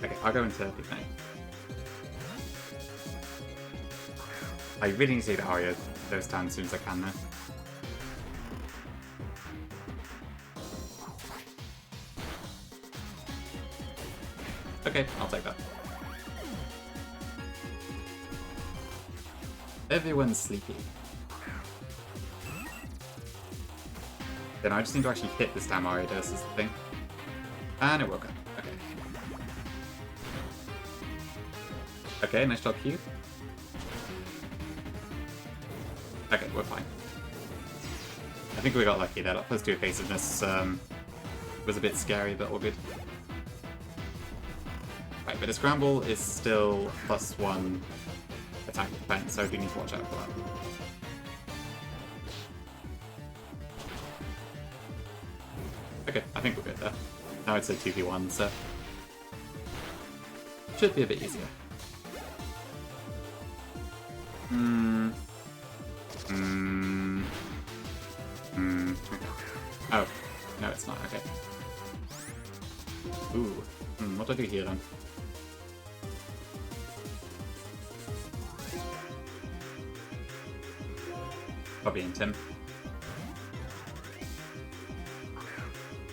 Okay, I'll go into Big Night. I really need to get Arya those down as soon as I can, though. Okay, I'll take that. Everyone's sleepy. Then I just need to actually hit this damn Ariados is the thing. And it woke up. Okay. Okay, nice job, Q. Okay, we're fine. I think we got lucky there. That +2 evasiveness was a bit scary, but all good. Right, but a scramble is still +1 attack defense, so we need to watch out for that. Okay, I think we're good there. Now it's a 2v1, so should be a bit easier. Okay. Oh, no, it's not. Okay. Ooh. What do I do here then? Bobby and Tim.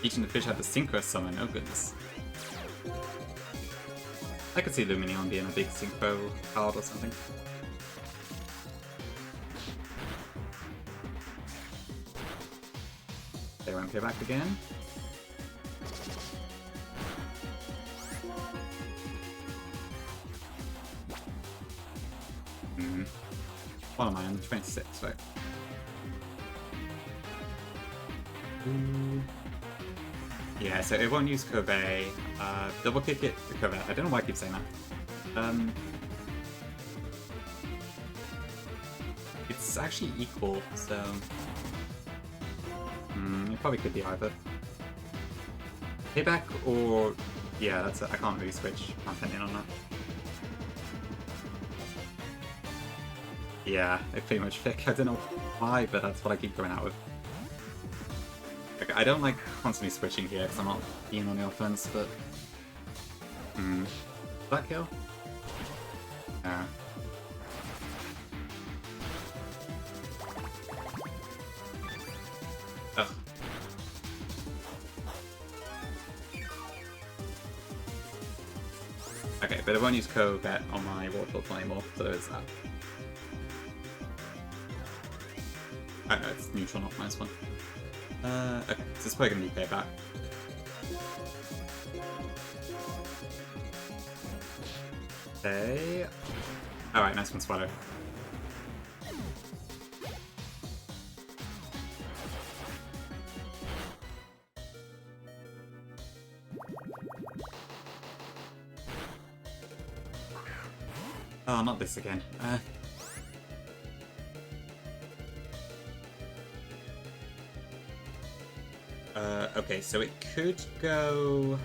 Teaching the fish how to synchro summon. Oh goodness. I could see Lumineon being a big synchro card or something. They won't go back again. What am I on? 26, right? Yeah, so it won't use Kobe. Double kick it to Kobe. I don't know why I keep saying that. It's actually equal, so it probably could be either. Payback or yeah, that's it. I can't really switch content in on that. Yeah, they pretty much pick. I don't know why, but that's what I keep going out with. Okay, I don't like constantly switching here because I'm not keen on the offense, but that kill? Yeah. Ugh. Okay, but I won't use Kovet on my Waterfall anymore, so there is that. Oh no, it's neutral, not -1. Okay, so this is probably gonna be payback. Okay. Alright, nice one, Swallow. Oh, not this again. Okay, so it could go...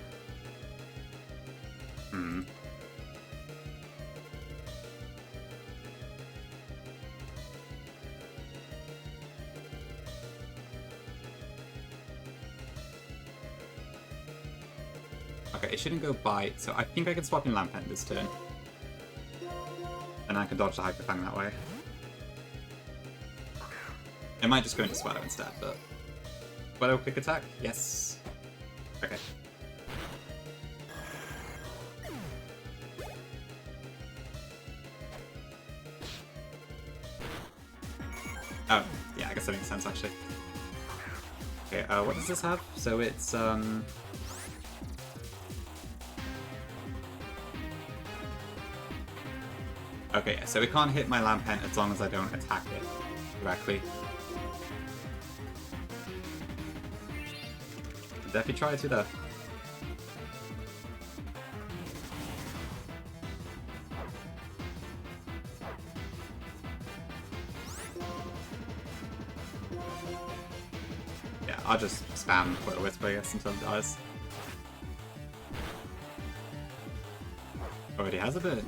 Okay, it shouldn't go Bite, so I think I can swap in Lampent this turn. And I can dodge the Hyper Fang that way. It might just go into Swallow instead, but... Swallow quick attack? Yes. Okay. Oh, yeah, I guess that makes sense actually. Okay, what does this have? So it's, okay, so it can't hit my Lampent as long as I don't attack it directly. Definitely try to though. Yeah, I'll just spam Will Whisper, I guess, until it dies. Already has a bit.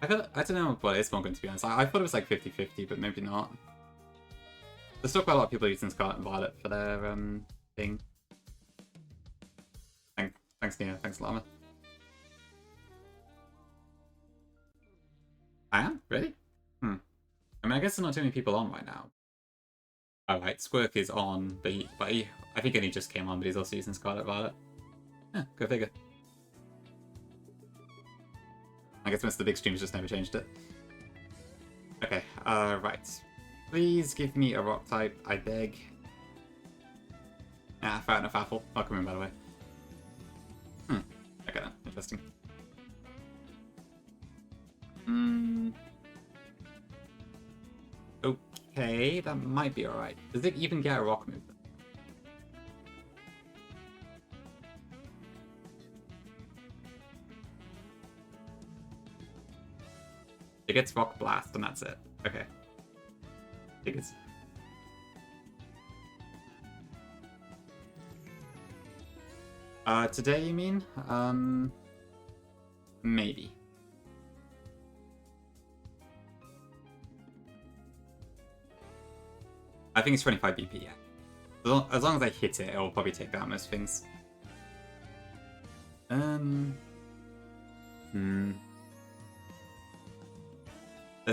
I don't know what it's more going to be honest. I thought it was like 50-50, but maybe not. There's still quite a lot of people using Scarlet and Violet for their thing. Thanks, Nia. Thanks, Llama. I am? Really? I mean, I guess there's not too many people on right now. Oh, right. Squirk is on, but I think he just came on, but he's also using Scarlet Violet. Yeah, go figure. I guess most of the big streams just never changed it. Okay, right. Please give me a rock type, I beg. Ah, fair enough, Apple. Welcome in, by the way. Okay then, interesting. Okay, that might be alright. Does it even get a rock move? It gets Rock Blast and that's it. Okay. Figures. Today you mean? Maybe. I think it's 25 BP, yeah. As long as I hit it, it'll probably take down most things. There's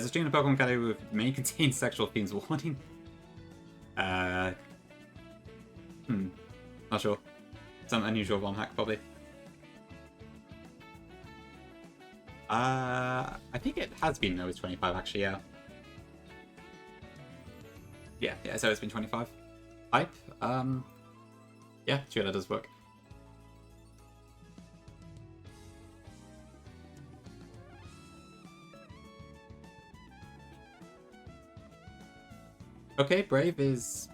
a stream in the Pokemon category with may contain sexual themes warning. Not sure. Some unusual ROM hack, probably. I think it has been always 25, actually, yeah. Yeah, so it's been 25. Hype? Yeah, sure, that does work. Okay, Brave is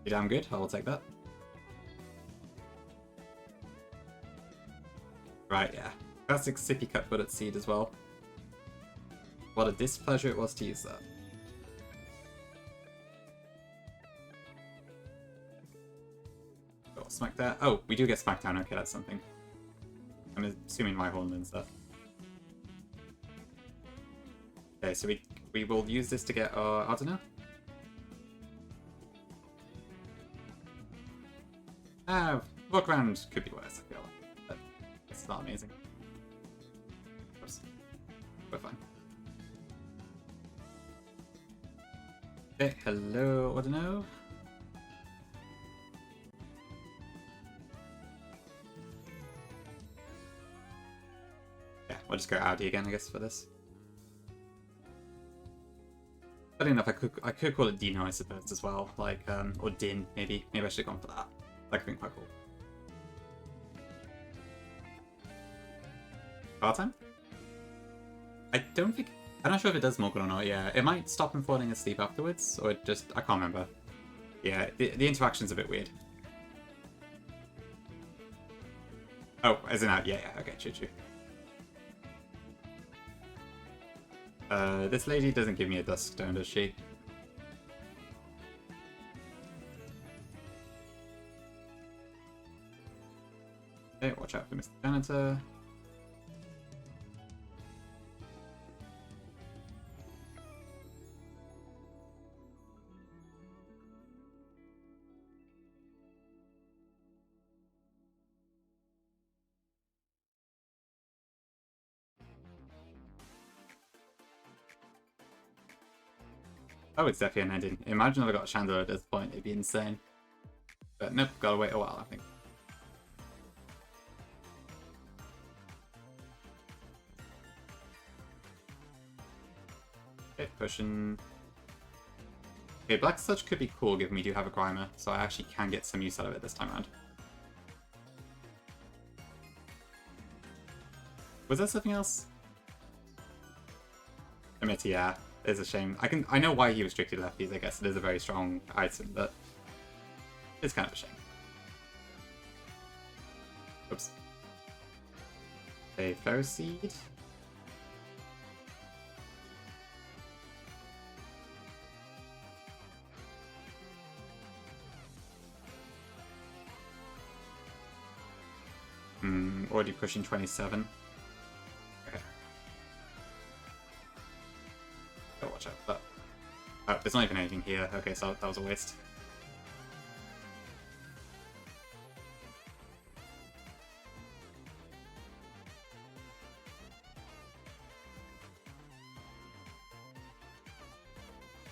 pretty damn good. I'll take that. Right, yeah. Classic Sippy Cut Bullet Seed as well. What a displeasure it was to use that. Oh, Smack that. Oh, we do get Smackdown. Okay, that's something. I'm assuming Rhyhorn and stuff. Okay, so we will use this to get our Ardena. Walk around could be worse, I feel like, but it's not amazing. Oops. We're fine. Okay, hello, Ordino. Yeah, we'll just go Audi again, I guess, for this. Funny enough, I could call it Dino, I suppose, as well, like, or Din, maybe. Maybe I should have gone for that. That could be quite cool. Bar time? I'm not sure if it does Morgan or not, yeah. It might stop him falling asleep afterwards, or it just, I can't remember. Yeah, the interaction's a bit weird. Oh, as in out, yeah, okay, choo. This lady doesn't give me a Dusk Stone, does she? Okay, watch out for Mr. Janitor. Oh, it's definitely an ending. Imagine if I got Chandler at this point, it'd be insane. But nope, gotta wait a while, I think. Okay, pushing. Okay, Black Sludge could be cool given we do have a Grimer, so I actually can get some use out of it this time around. Was there something else? Admit, yeah, it's a shame. I know why he restricted lefties, I guess. It is a very strong item, but it's kind of a shame. Oops. A Ferro Seed. Already pushing 27. Okay. watch out for that. Oh, there's not even anything here. Okay, so that was a waste.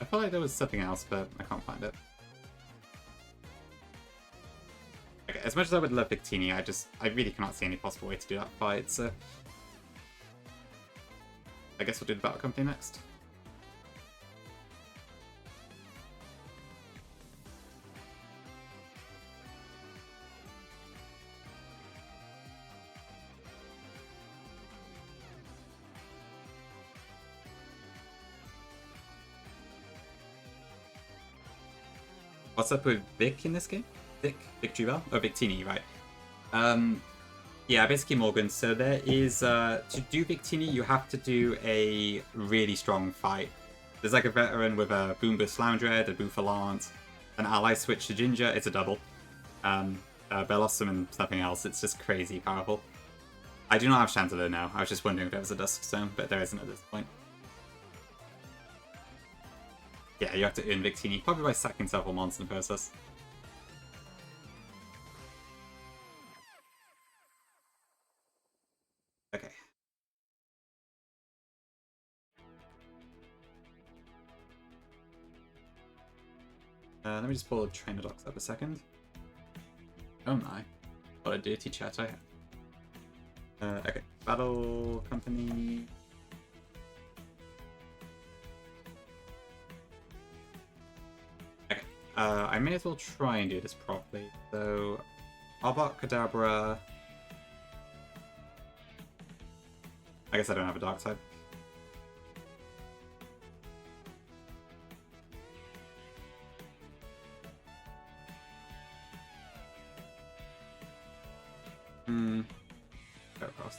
I felt like there was something else, but I can't find it. Okay, as much as I would love Victini, I really cannot see any possible way to do that fight, so... I guess we'll do the Battle Company next. What's up with Vic in this game? Victory Bell? Or Victini, right. Yeah, basically Morgan. So there is, to do Victini, you have to do a really strong fight. There's like a veteran with a Boomba Lounge Red, a Boofa Lance, an ally switch to Ginger, it's a double. Bellossom and something else, it's just crazy powerful. I do not have Chandelure now, I was just wondering if there was a Dusk Stone, but there isn't at this point. Yeah, you have to earn Victini, probably by sacking several mons in the process. Okay. Let me just pull the trainer docs up a second. Oh my. What a dirty chat I have. Okay. Battle Company. Okay. I may as well try and do this properly. So, Arbok, Kadabra. I guess I don't have a dark type. Go across.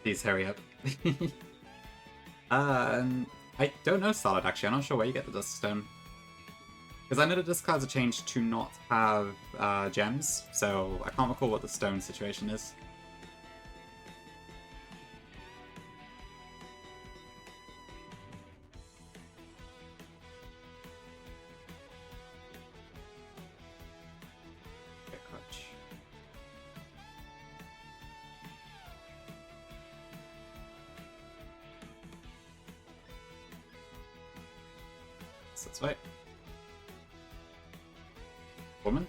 Please hurry up. I don't know, Salad, actually. I'm not sure where you get the Dusk Stone. Because I know the Dusk Clouds are changed to not have gems, so I can't recall what the stone situation is. Okay, crutch. That's right. Woman?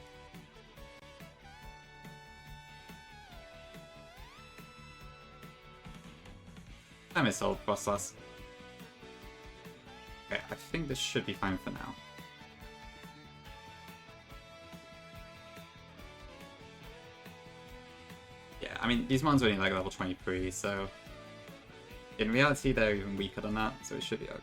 I missed old process. Okay, I think this should be fine for now. Yeah, I mean, these mons are only like level 23, so... In reality, they're even weaker than that, so it should be good.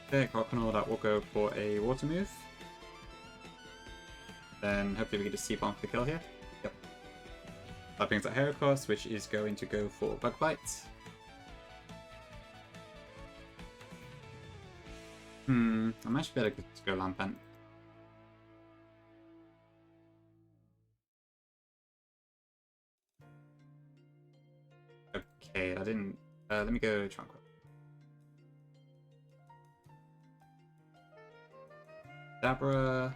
Okay, Croconaw, that will go for a water move. Then hopefully we get a C-bomb for the kill here. Yep. That brings out Heracross, which is going to go for Bug Bite. I might be better to go Lampent. Okay, I didn't... let me go Tranquil. Dabra.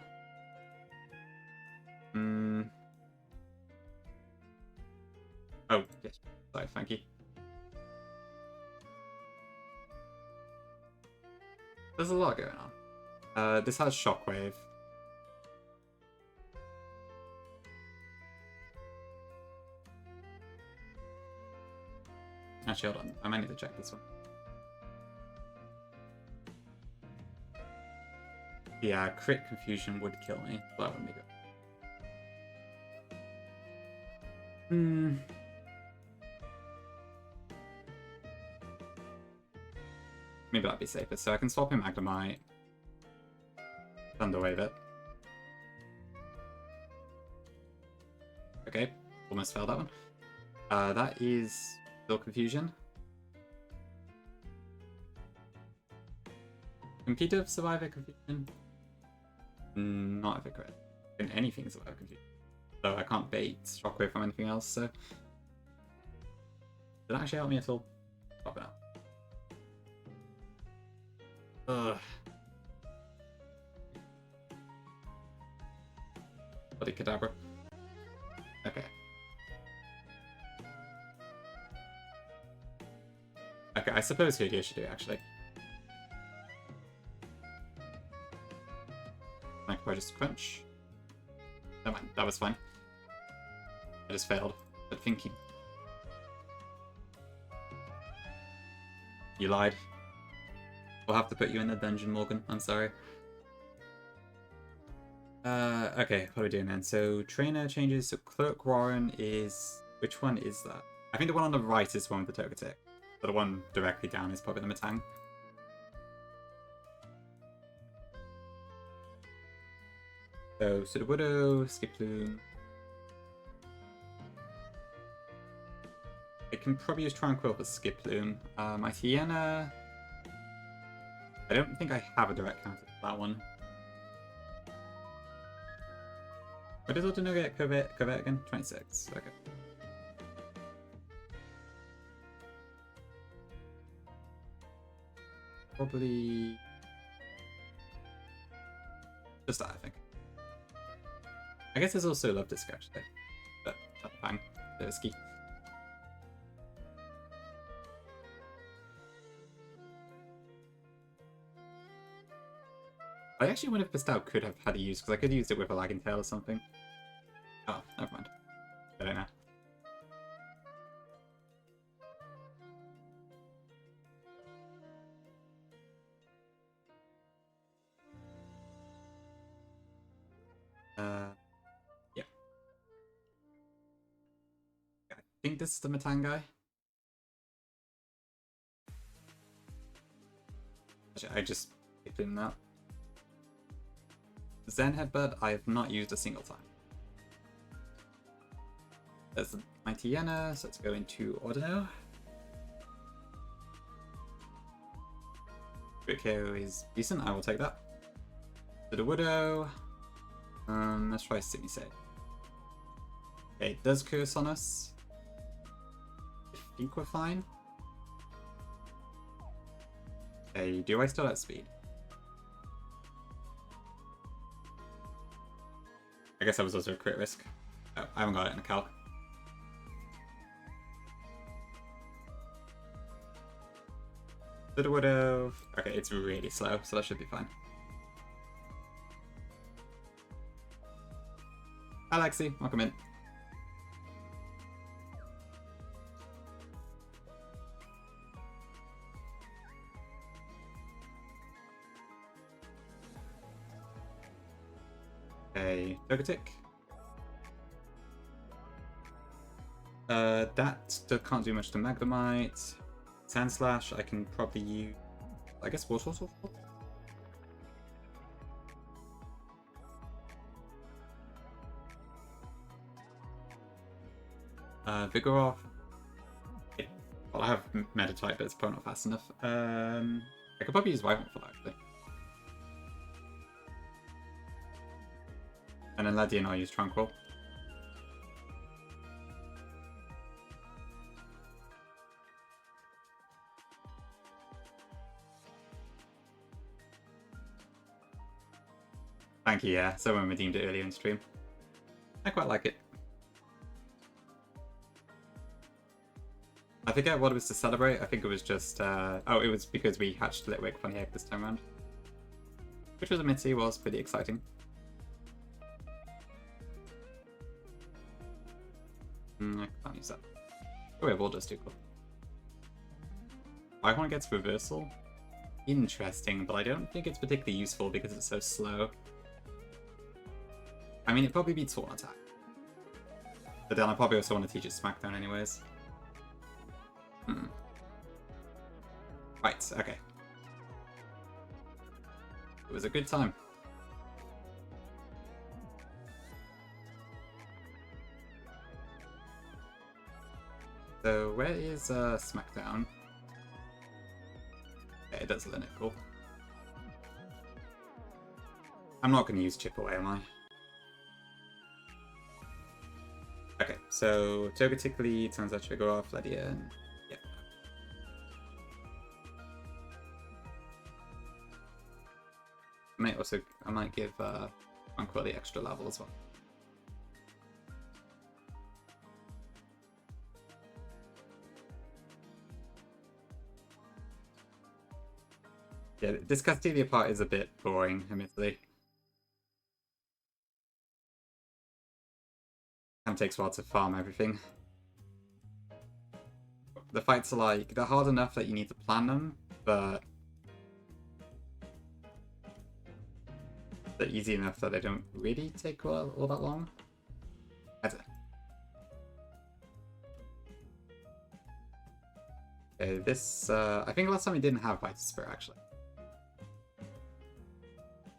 Oh, yes. Sorry, thank you. There's a lot going on. This has Shockwave. Actually, hold on. I might need to check this one. Yeah, crit confusion would kill me. That wouldn't be good. Maybe that'd be safer. So I can swap in Magnemite. Thunderwave it. Okay, almost failed that one. That is still confusion. Compete of survivor confusion? Not if it crit. In anything survivor confusion. So I can't bait shockwave from anything else, so. Did that actually help me at all? Pop it out. Ugh. Bloody Kadabra. Okay. Okay, I suppose Hoodia should do it, actually. I could probably just crunch. Never mind, that was fine. I just failed at thinking. You lied. We'll have to put you in the dungeon, Morgan. I'm sorry. Okay, what are we doing then? So, trainer changes. So, Clerk Warren is... Which one is that? I think the one on the right is the one with the Togetic. But the one directly down is probably the Matang. So, Sudowoodo, Skiploom. I can probably use Tranquil for Skiploom. My Sienna... I don't think I have a direct counter for that one. What does Autono get Covet again? 26. Okay. Probably... just that, I think. I guess there's also Love Disc, actually. But, bang. There's Ski. I actually wonder if Bestow could have had a use, because I could have used it with a Lagging Tail or something. Oh, never mind. I don't know. Yeah. I think this is the Matang guy. Actually, I just picked him out. Zen Headbutt, I have not used a single time. There's my Tiana, so let's go into Ordino. Crit KO is decent, I will take that. Sudowoodo. Let's try Simisei. Okay, it does curse on us. I think we're fine. Okay, do I still have speed? I guess that was also a crit risk. Oh, I haven't got it in the calc. Sudowoodo. Okay, it's really slow, so that should be fine. Hi Lexi, welcome in. Okay, Togetic. That still can't do much to Magnemite. Sandslash, I can probably use... I guess Water Source? Vigoroth. Well, I have Meditite, but it's probably not fast enough. I could probably use Wyvern for that, actually. And then Ledian, I'll use Tranquil. Thank you, yeah. Someone redeemed it earlier in stream. I quite like it. I forget what it was to celebrate. I think it was just... oh, it was because we hatched Litwick Funny Egg this time around. Which was, admittedly, was pretty exciting. I can't use that. Oh, we have all just too cool. Icon gets reversal. Interesting, but I don't think it's particularly useful because it's so slow. I mean, it probably beats Sworn Attack. But then I probably also want to teach it Smackdown anyways. Right, okay. It was a good time. So where is SmackDown? Okay, it does learn it, cool. I'm not going to use chip away, am I? Okay, so Togetically turns out to go off, Ledia, and yeah. I might give Tranquility extra level as well. Yeah, this Castilia part is a bit boring, admittedly. Kind of takes a while to farm everything. The fights are like, they're hard enough that you need to plan them, but they're easy enough that they don't really take all that long. I don't know. Okay, this, I think last time we didn't have Vital Spirit, actually.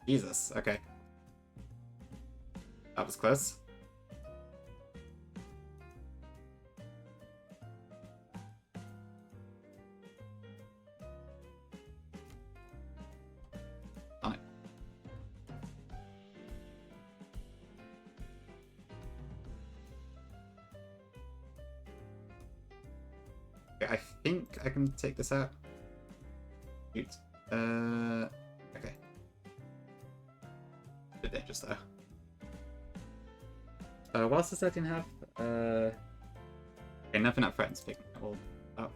Jesus, okay. That was close. On it. Okay, I think I can take this out. Shoot. Okay. Bit dangerous though. What else does that thing have? Okay, nothing up friends picking it all up.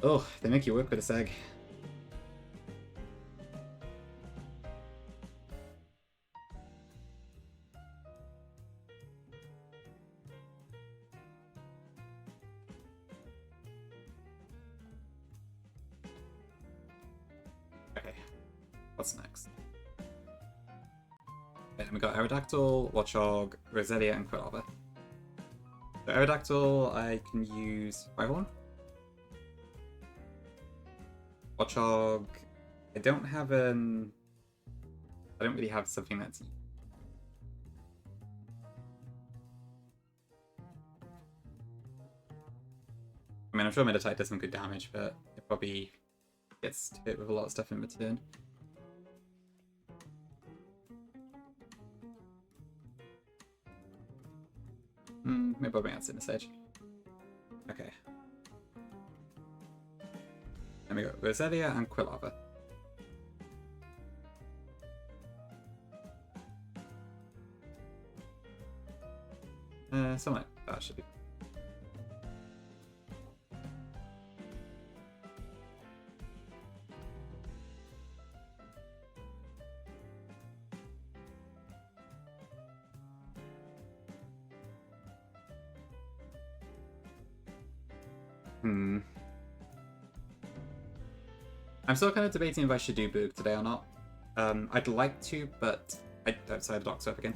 Oh, they make you work with this egg. Okay, what's next? Okay, we got Aerodactyl, Watchog, Roselia, and Quilava. So Aerodactyl, I can use Firehorn. Watchog, I don't really have something that's... I mean, I'm sure Meditite does some good damage, but it probably gets hit with a lot of stuff in return. Maybe I'll bring out Sinus Edge. Okay. Then we got Roselia and Quilava. Something like that should be. I'm still kind of debating if I should do Boog today or not. I'd like to, but sorry, the dock's up again.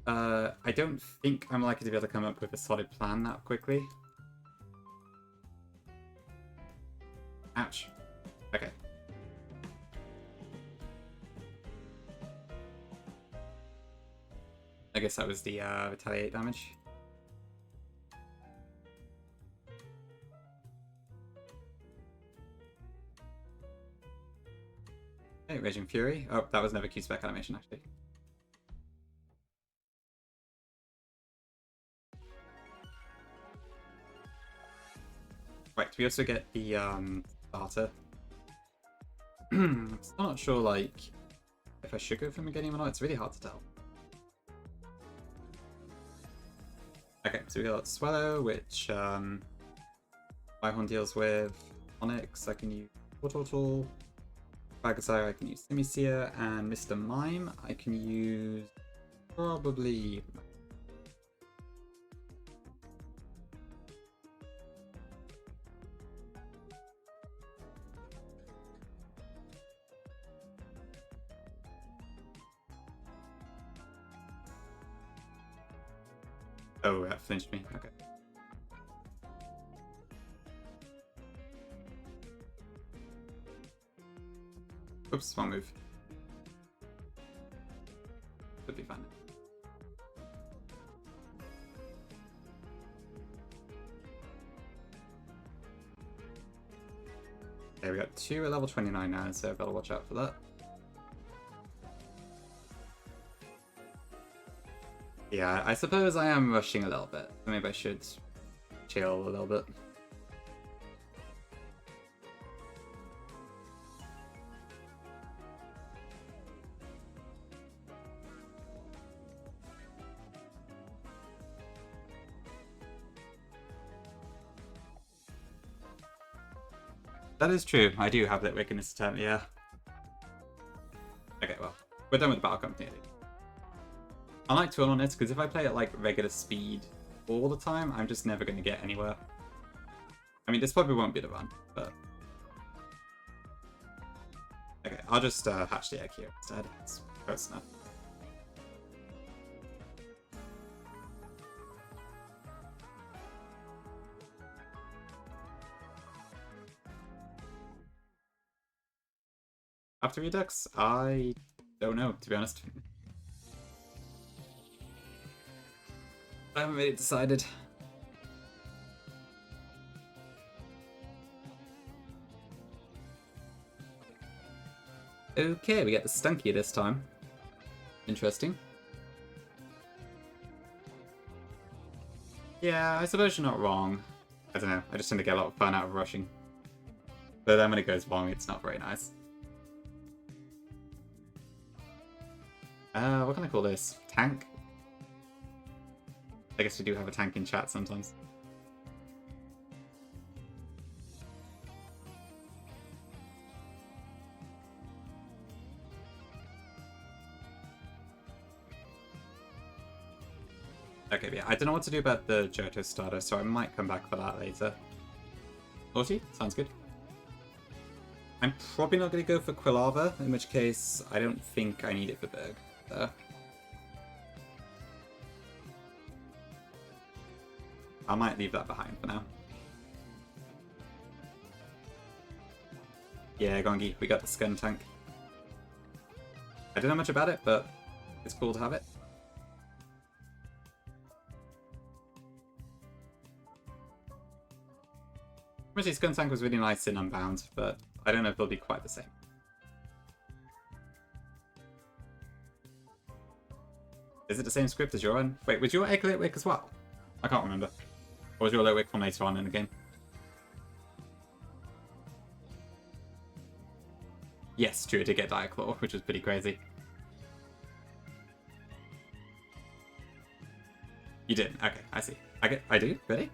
I don't think I'm likely to be able to come up with a solid plan that quickly. Ouch. Okay. I guess that was the retaliate damage. Okay, Raging Fury. Oh, that was never Q-Spec animation, actually. Right, we also get the starter. I'm still not sure, like, if I should go for Meganium or not. It's really hard to tell. Okay, so we got Swallow, which Firehorn deals with. Onyx, I can use Tortoral. Bagazire, I can use Simisear, and Mr. Mime, I can use probably. Oh, that flinched me. Okay. Oops, wrong move. Could be fun. Okay, we got 2 at level 29 now, so I've got to watch out for that. Yeah, I suppose I am rushing a little bit. Maybe I should chill a little bit. That is true. I do have that wickedness attempt, yeah. Okay, well, we're done with the battle company. I like to run on it because if I play at like regular speed all the time, I'm just never going to get anywhere. I mean, this probably won't be the run, but okay, I'll just hatch the egg here instead. It's close enough. After Redux? I don't know, to be honest. I haven't really decided. Okay, we get the Stunky this time. Interesting. Yeah, I suppose you're not wrong. I don't know, I just tend to get a lot of fun out of rushing. But then when it goes wrong, it's not very nice. What can I call this? Tank? I guess we do have a tank in chat sometimes. Okay, yeah, I don't know what to do about the Johto starter, so I might come back for that later. 40? Sounds good. I'm probably not going to go for Quilava, in which case I don't think I need it for Berg. I might leave that behind for now. Yeah, Gongi, we got the Skun tank. I don't know much about it, but it's cool to have it. Actually, Skun tank was really nice in Unbound, but I don't know if it'll be quite the same. Is it the same script as your own? Wait, was your egg Litwick as well? I can't remember. Or was your Litwick from later on in the game? Yes, true, it did get Diaclaw, which was pretty crazy. You did? Okay, I see. I do? Really?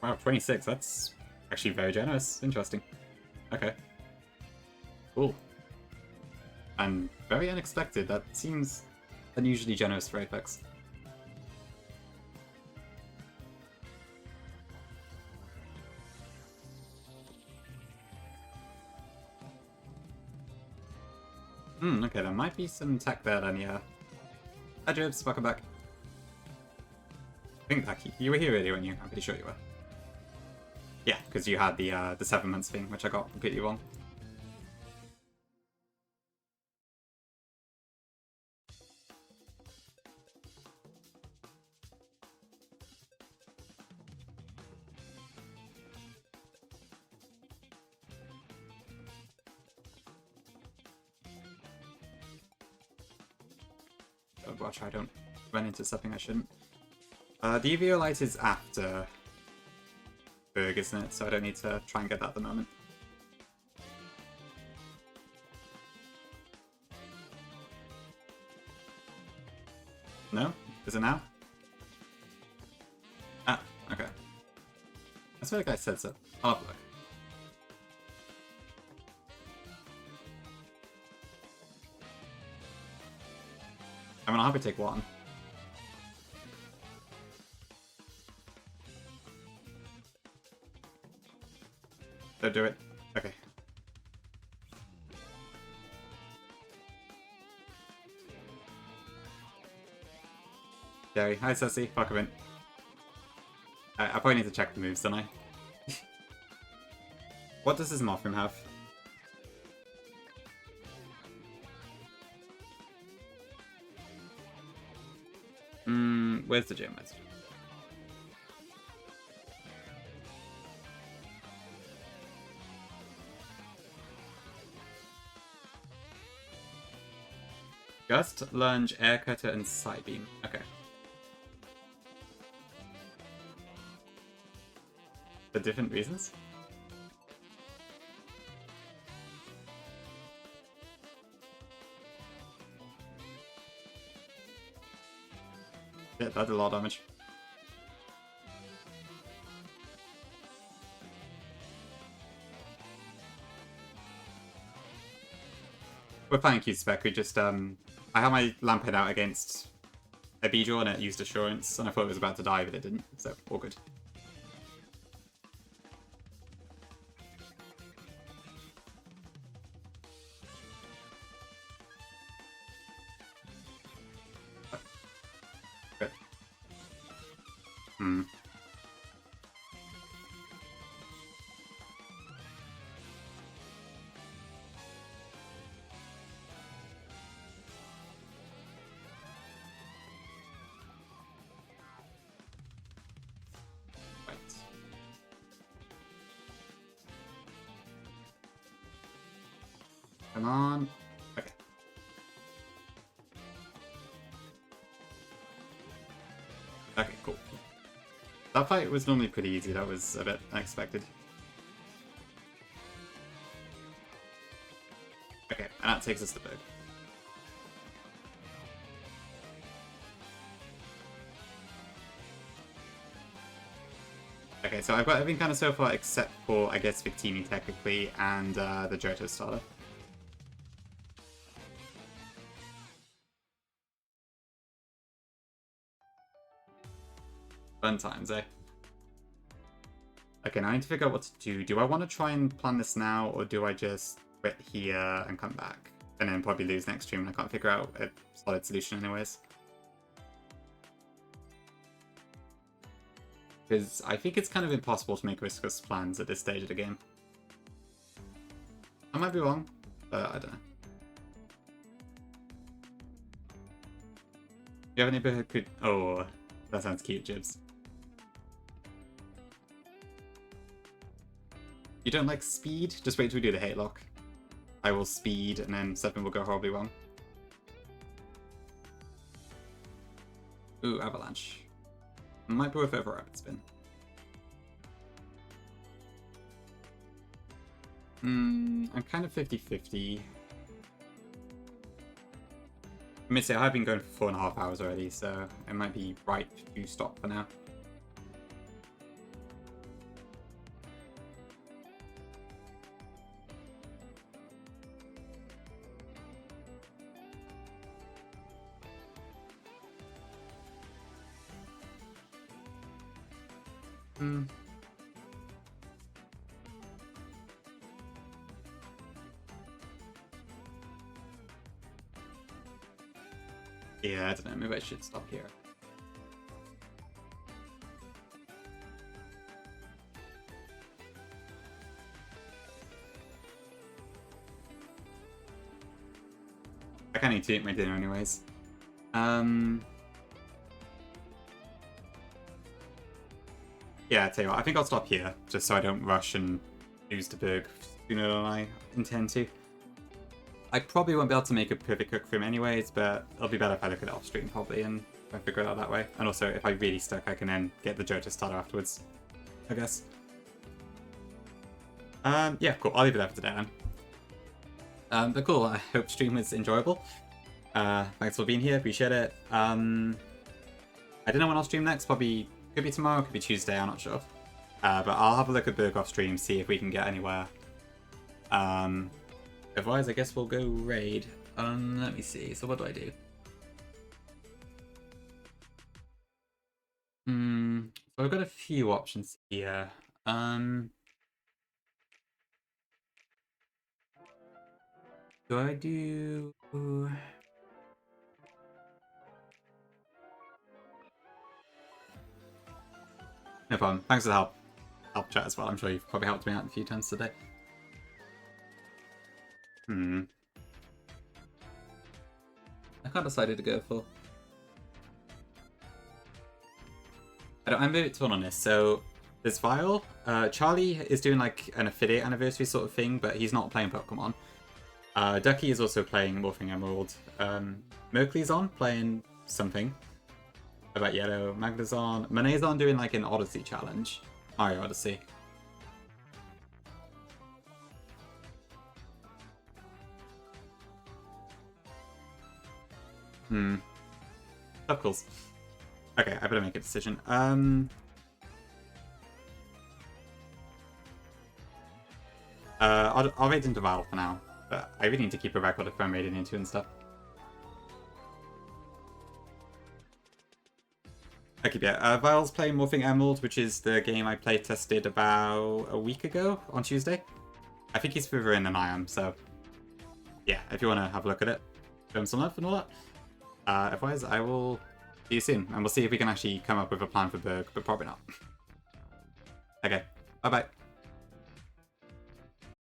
Wow, 26, that's actually very generous. Interesting. Okay. Cool. And very unexpected. That seems unusually generous for Apex. Okay, there might be some tech there then, yeah. Hi Jibs, welcome back. I think you were here earlier, weren't you? I'm pretty sure you were. Yeah, because you had the 7 months thing, which I got completely wrong. Oh, watch I don't run into something I shouldn't. The EVO light is after Berg, isn't it? So I don't need to try and get that at the moment. No? Is it now? Ah, okay. I swear the guy said so. I'll have a look. I mean, I'll happy take one. Don't do it. Okay. Gary, hi Ceci, welcome in. I probably need to check the moves, don't I? What does his Mothram have? Where's the gym? Where's the gym? Gust, lunge, air cutter, and side beam. Okay. For different reasons? Yeah, that did a lot of damage. We're playing Q-Spec, we just, I had my Lamphead out against a B-Draw and it used Assurance, and I thought it was about to die, but it didn't, so all good. Good. Hmm. Right. Come on. Okay. Okay, cool. That fight was normally pretty easy, that was a bit unexpected. Okay, and that takes us to Berg. Okay, so I've got everything kind of so far except for, I guess, Victini technically, and the Johto starter. Fun times, eh? Okay, now I need to figure out what to do. Do I want to try and plan this now, or do I just quit here and come back? And then probably lose next stream and I can't figure out a solid solution anyways. Because I think it's kind of impossible to make riskless plans at this stage of the game. I might be wrong, but I don't know. Do you have any who could... Oh, that sounds cute, Jibs. You don't like speed? Just wait till we do the hate lock. I will speed, and then something will go horribly wrong. Ooh, avalanche. Might be worth over rapid spin. I'm kind of 50-50. I mean, I've been going for 4.5 hours already, so it might be right to stop for now. Yeah, I don't know, maybe I should stop here. I kind of need to eat my dinner anyways. Yeah, I tell you what, I think I'll stop here, just so I don't rush and lose the Berg sooner than I intend to. I probably won't be able to make a perfect cook for him anyways, but it'll be better if I look at it off stream probably and I figure it out that way. And also, if I really stuck, I can then get the Johto starter afterwards, I guess. Yeah, cool. I'll leave it there for today then. But cool, I hope stream was enjoyable. Thanks for being here, appreciate it. I don't know when I'll stream next, probably could be tomorrow, could be Tuesday, I'm not sure. But I'll have a look at Berg off stream, see if we can get anywhere. Otherwise, I guess we'll go raid. Let me see. So what do I do? So I've got a few options here. Do I do... No problem. Thanks for the help chat as well. I'm sure you've probably helped me out a few times today. I can't decide who to go for. I'm a bit torn on this. So there's Vile. Charlie is doing like an affiliate anniversary sort of thing, but he's not playing Pokemon. Ducky is also playing Morphing Emerald. Merkley's on playing something about Yellow. Magda's on. Monet's on doing like an Odyssey challenge. Mario Odyssey. Tough calls. Okay, I better make a decision. I'll raid into Val for now, but I really need to keep a record of who I'm raiding into and stuff. Okay, yeah. Val's playing Morphing Emerald, which is the game I play tested about a week ago on Tuesday. I think he's further in than I am, so yeah, if you want to have a look at it, show him some love and all that. Otherwise, I will see you soon, and we'll see if we can actually come up with a plan for Berg, but probably not. Okay, bye-bye.